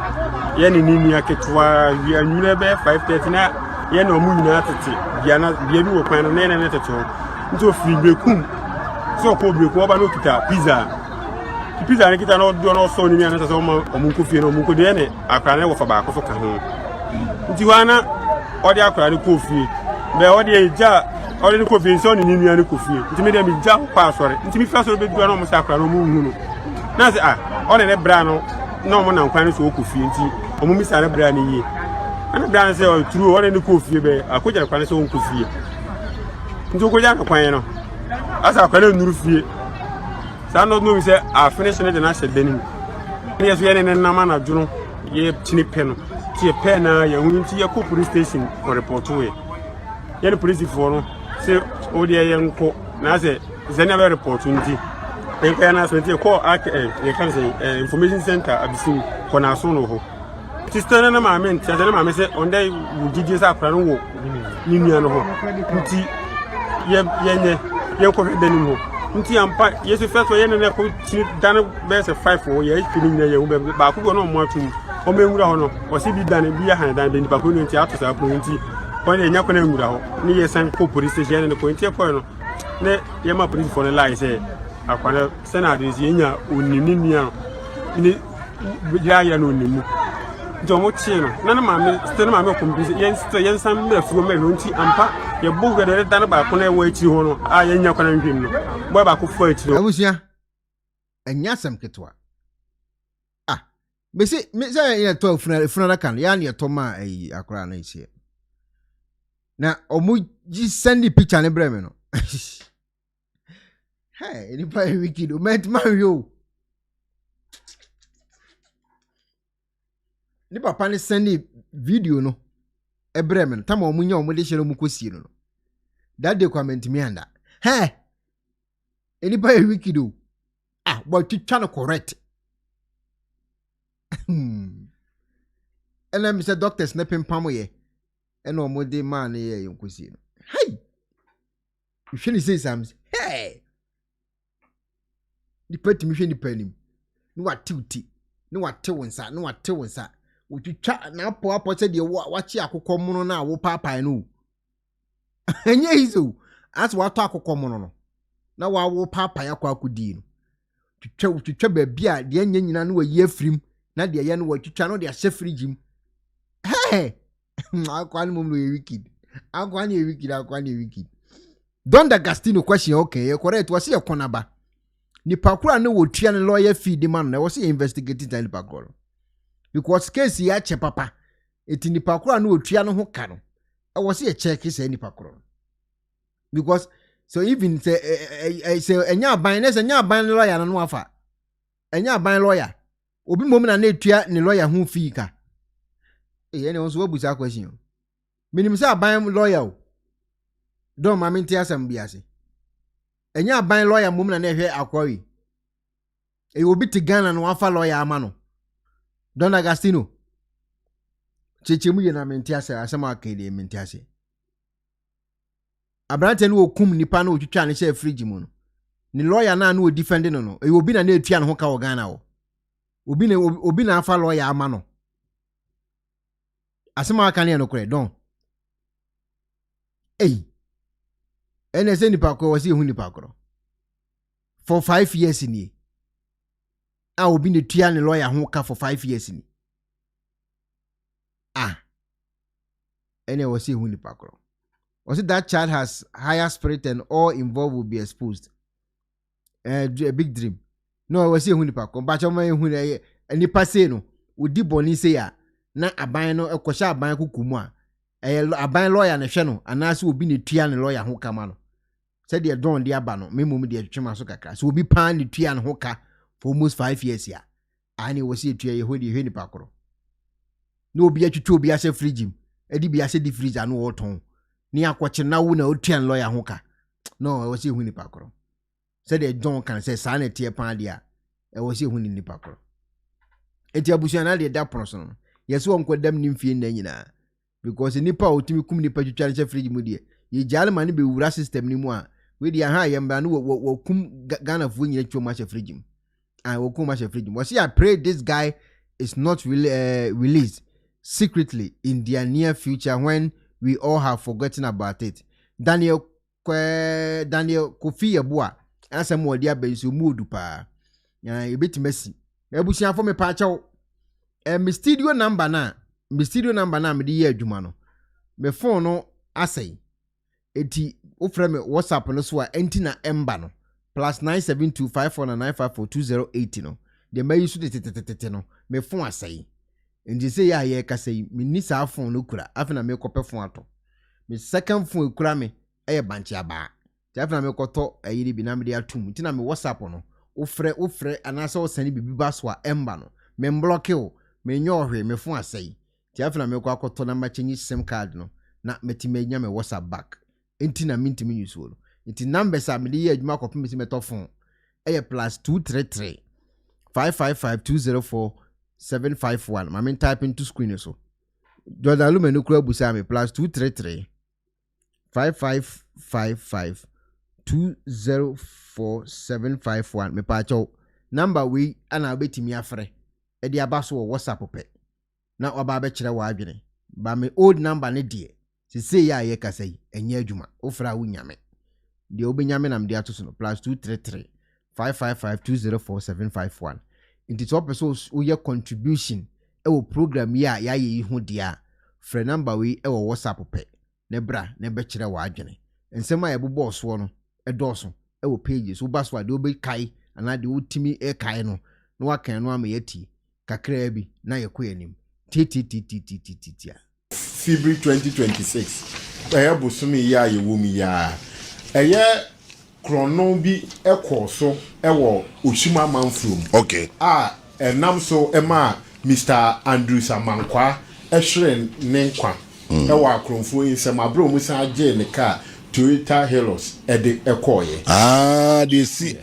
yene ni nua ketwa ya nwuna be 5:30 na yene omu nyina tete bia bi wo kwan no ne tete nto free bekum so ko bekum oba no kita pizza ne kita no do no so ni ana so omu ko fie no omu ko de ne akra ne wo fa ba ko so ka ho nti wana odi akra ne ko fie be odi eja odi ne ko fie so ni nua ne ko fie nti me de mi ja pa sore nti mi fa so be do no mo sa akra no mu hu no na se odi ne bra no no mo na nkwan so ko fie nti omu mi sa ne bra ne yi ana bia say o turu o ne ko fie be akoja kwan say o ko fie nti ko ja kwan no asa kwan nuru fie sa no no say a finish ne de na se denim ne so ye ne na ma na dwuno ye tini pe no ti ye pe na ye hu nti ye ko police station for report we ye police for no say o de ye nko na say zenya be report nti en ka na so nti ko ye kan say information center abisin ko na so no ho sister na ma men tia na ma me say on dey wugidi sa akra no wo ni nua no ho nti ye ko denim ho nti ampa yesu first ye ne ko ti dan be say 5 o ye fini na ye wo ba ko no mo atum o me nwura ho no o si bi dan bi ya han dan be ni pa ko nti ato sa ko nti ko ne nya ko na nwura ho ni ye san ko police station ne ko nti ko no ne ye ma police for the lie say akwana senate ye nya onimi nia ni ya no onimu Jomo Chino, none mammy, still mammy compete, yen some few melunti ampa, your book that done about Pone way to honor, I and your can dream. Where I could fight you. I was here and yasam ketwa. Ah, Missy, Miss 12 Franakan, Yan Toma a crown is here. Now, Omu just send the picture and a bremeno. Hey, anybody wicked who met Mario. Ni papa ne send video no ebrem tam omunya omode hye no mukosie no that dey comment me anda he anybody wicked do but twitwa no correct and I'm say doctor snapping pam ye and omode man ye yonkosie no hey you feel say some hey the pet me hwe ni panim no watiuti no watewonsa no watewonsa utitwa na apo se de wachi akokọ mono na wo papa no enye hizo as wato akokọ mono no na wo papa yakọ akudi no twitwa ba bia de anya nyina no wayi afrim na de ye no watwitwa no de ahye frigim hey akwan mum no ye wicked akwan ye wicked don da gastino question okay correct was Ekuonaba nipa kura ne wotua ne lawyer fee de man na was investigating the nipa kura because case ya che papa eti nipa kura no otua no ho ka no e wo se check say nipa kura because so even say enya ban na say enya ban lawyer no afa enya ban lawyer obi mom na etua ne lawyer ho fee ka ene won so wabusa question minim say ban lawyer o don ma menti asam biase enya ban lawyer mom na hwe akwawi obi ti Ghana no afa lawyer ama no Don Agostino. Chechemu ye na mentiase asema akede mentiase. Abrante no okum nipa na otwitwa ne share fridge mu no. Ni lawyer na na o defend no no. E obi na na etua ne ho ka wo Ghana wo. Obi na afa lawyer ama no. Asema aka ne no kure don. Ene se nipa ko wasi hu nipa ko. For 5 years ni. Obi ne tua ne lawyer ho ka for 5 years ni ene wasi hu ni pakro was that child has higher spirit and all involved will be exposed a big dream no wasi hu ni pakro ba choma hu ni pase no odi boni se ya na aban no ekosha aban kukumu aban lawyer ne hwe no anase obi ne tua ne lawyer ho ka ma no se de don de aba no memum de twema so kakra so obi pan ne tua ne ho ka for almost 5 years ya ani wo se tua ye hodi hwe ni pakro no obi atwitwa obi ase fridge edi bi ase di fridge anu woton ni akwache na wo na otuan lawyer ho ka no wo se hwe ni pakro se de John kan se sa na tie pan dia wo se hwe ni pakro eti abusuan na de da proso no yeso won kodam ni mfie na nyina because nipa otimi kum nipa twitwa ne fridge mu de ye jale man be wura system ni mu a we dia ha ye mba no wo kum Ghana fu nyina twoma se fridge mu I will come as a freedom. Was I pray this guy is not really released secretly in their near future when we all have forgotten about it. Daniel Kofi Yabua answer more dear bensu mood pa. A bit messy. Ebusia for me pacho. Me studio number na me di year jumano. Me phone no asay. Eti ofre me WhatsApp no so a enti na emba no. Plus 97254954208 no. De may use the no. Me phone asay. nti say ya ye kasa yi me ni sa phone no kura afi na me kope phone ato me second phone kura me eye banchi aba ti afi na me koto ayiri bi na me de atum nti na me WhatsApp no ofre anasa o sani bibi ba so a emba no me block o me nyo hwe me phone asai ti afi na me ko akoto na ma change sim card no na meti me nya me WhatsApp back nti na minti me use no nti numbers a me de ye adwuma kopim me to phone eye +233 555204751 my type into screen so Jordan Lume no kura busa me +233 555204751 me pa cho number we ana betimi afre e dia baso WhatsApp pe na oba be kire wa adwene ba me old number ne die se ya ye kasai enye adwuma ofra wunyame de obenyame nam de atoso no +233 555204751 into top person who your contribution e program ya ye hu dia frɛ number we e WhatsApp pe ne bra ne be kire wa adwene ensema ye bobɔ so no e dɔso e pages wo baswa de obe kai ana de wotimi e kai no na wakan no ama yati kakra bi na ye kɔ anim tititititititia February 2026 eye bosumi ya ye wumi ya eye krono bi ekɔ so ewo Oshima Manfrom okay enam so ema Mr. Andrew Samankwa ehwere ne nkwa ewo akronfo nsem abro mu san age ne ka Toyota Hilux ede ekɔye they see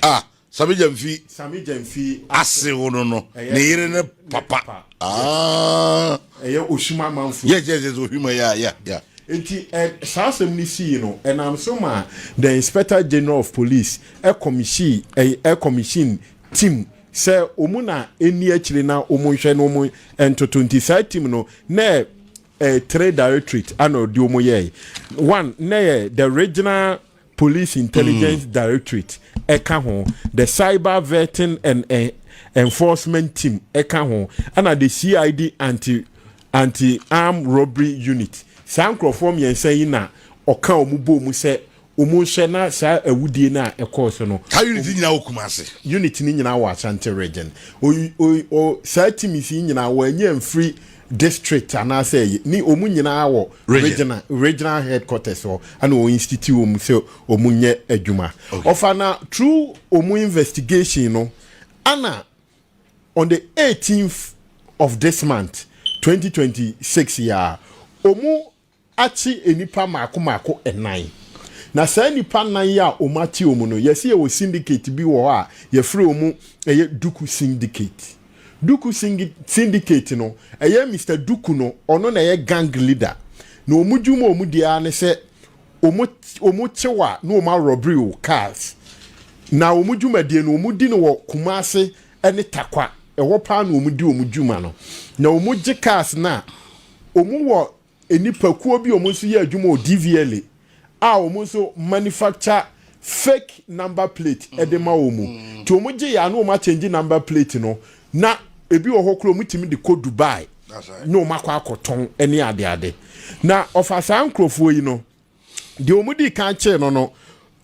Sammy Gyamfi ase wono no ne yire ne papa eye Oshima Manfrom yes Oshima yeah enti sasem ni see no enam so ma the Inspector General of Police a commission team say omuna eni akire na omunhwe no omu ento team no na trade directorate ano di omoye one na the regional police intelligence directorate eka ho the cyber vetting and enforcement team eka ho ana the CID anti-armed robbery unit sankrofom yensa yi na oka omubo mu se omunhwe na sa awudie na ekɔso no ka unit nyina okumase unit ni nyina wa Ashanti region o sa team si nyina wa anya free district ana say ni omu nyina wo regional headquarters o ana o institute omu se omunye adwuma ofa na through omu investigation no ana on the 18th of this month 2026 ya omu achi enipa mako enai na sa nipa nan ya omachi omu no yesi e syndicate bi wo a ye frɛ omu eye Duku syndicate no eye Mr. Duku no ono na ye gang leader na omudwuma omudia ne se omu chewa na oma robbery o cars na omudwuma die no omudi no wo Kumase ene Takwa ewo pa na omudi omudwuma no na omugye cars na omu wo enipa kuo bi omu so ye adwuma o DVLA omu so manufacture fake number plate edema omu ti omu gye ya na omu change number plate no na ebi wo hokro mutimi de ko Dubai no makwa akoton ene ade na ofasa ankrofo yi no de omu di kan che no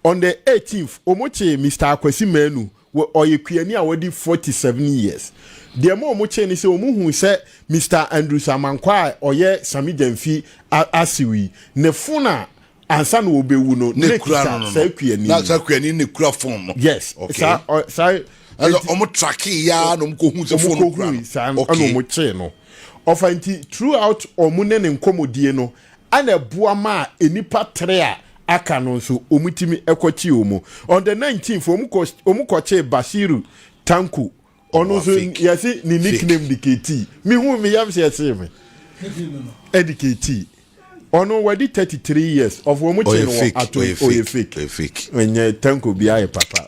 on the 18th omu che Mr. Akwasi Manu oyekuani a wadi 47 years de mo omu che ni se omu hu se Mr. Andrew Samankwa oye Sammy Gyamfi asiwi ne funa ansa no obewu no ne kura no na sa kuani ne kura phone no yes okay sa omo track ya no mko hu se phone kura okay omo che no ofanti throughout omu ne nkomodie no ana bua ma enipa tre aka no so omutimi ekochi omu on the 19th omu koche Bashiru Tanku ono so yesi ni nickname diketi mi hu mi yam se me ediketi ono wadi 33 years of omu che no ato oye fake when Tanku bia e papa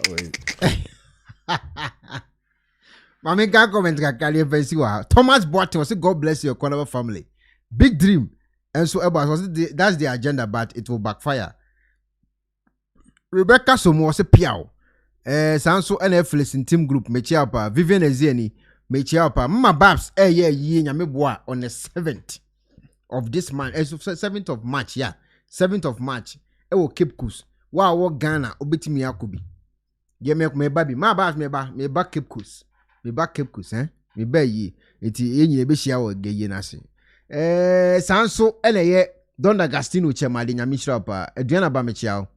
Mami ga comment ka kali versi wa Thomas Boateng was God bless your Ekuonaba family big dream and so that's the agenda but it will backfire. Rebecca Somo was a piao sanso NFL in team group mechiapa Vivian Ezieni mechiapa Mama Babs ye nyame boa on the 7th of this month 7th of March 7th of March e wo Cape Coast wa Ghana obetimi akobi ye me baby ma Babs me ba Cape Coast me ba yi enti enyi ebe hia wo geye na se sanso ene ye Don Agustino chema de nyame hira pa aduana ba me chia wo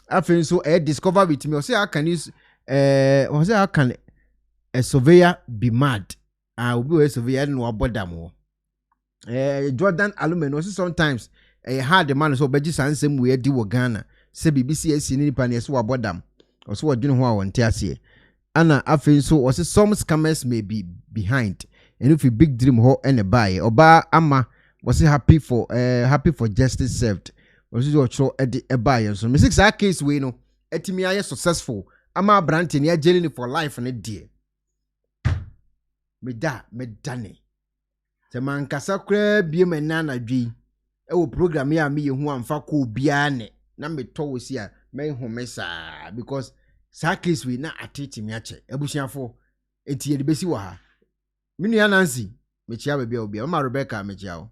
afen so discover with me o say how can a surveyor be mad obi we surveyor no abodam wo Jordan Alumeno sometimes hard man so beji sansem we di wo Ghana se BBC esi ni nipa ne so abodam o so odwene ho a wonte ase ana afen so o say some scammers may be behind and if a big dream ho and buy oba ama was happy for justice served was you cho e de buy so me six case we no etimi aye successful ama brand ne ageli for life ne de me dane se man kasa kra bie manna na dwi e wo program ya me yehu amfa ko bia ne na me to wo si a me homesa because sa case we na atiti me ache abusiafo etie de besi wa ha minu ya Nancy mechia bebe obi ma Rebecca mechia o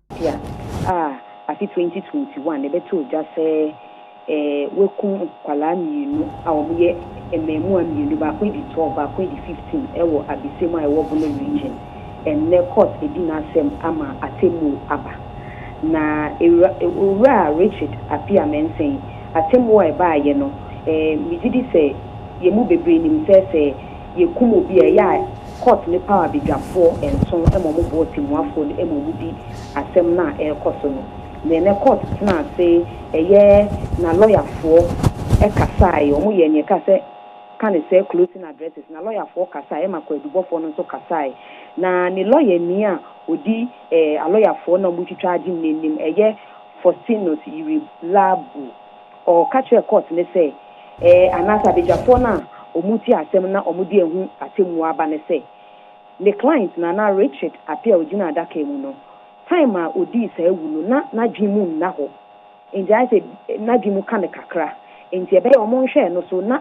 afi 2021 ebe to just say wekum kwala mienu awoye ememu amienu ba ko di 12 ba ko di 15 ewo abisema ewo bono region and ne court edina sem ama atemu aba na ewura Richard apia mensen atemu e ba ye no mi didi say yemu bebre nim say yekum obi ya court ne power bigafo enson emomo botimuafo ne emomo di asem na ekoso no ne court na say na lawyer for kasai omo ye nye ka say can say closing addresses na lawyer for kasai makwa edubofo no so kasai na ni lawyer ni a odi a lawyer for na mu twitwa adi nenim Faustinus Irilabu o catch court ne say anasa bigafo na omuti asem na omudi ehu atemu aba ne say the client na Richard appear ojina adaka emu no time a odi say ewu no na dwimu na ho nti I say na dwimu ka ne kakra nti ebe o mo nhwe no so na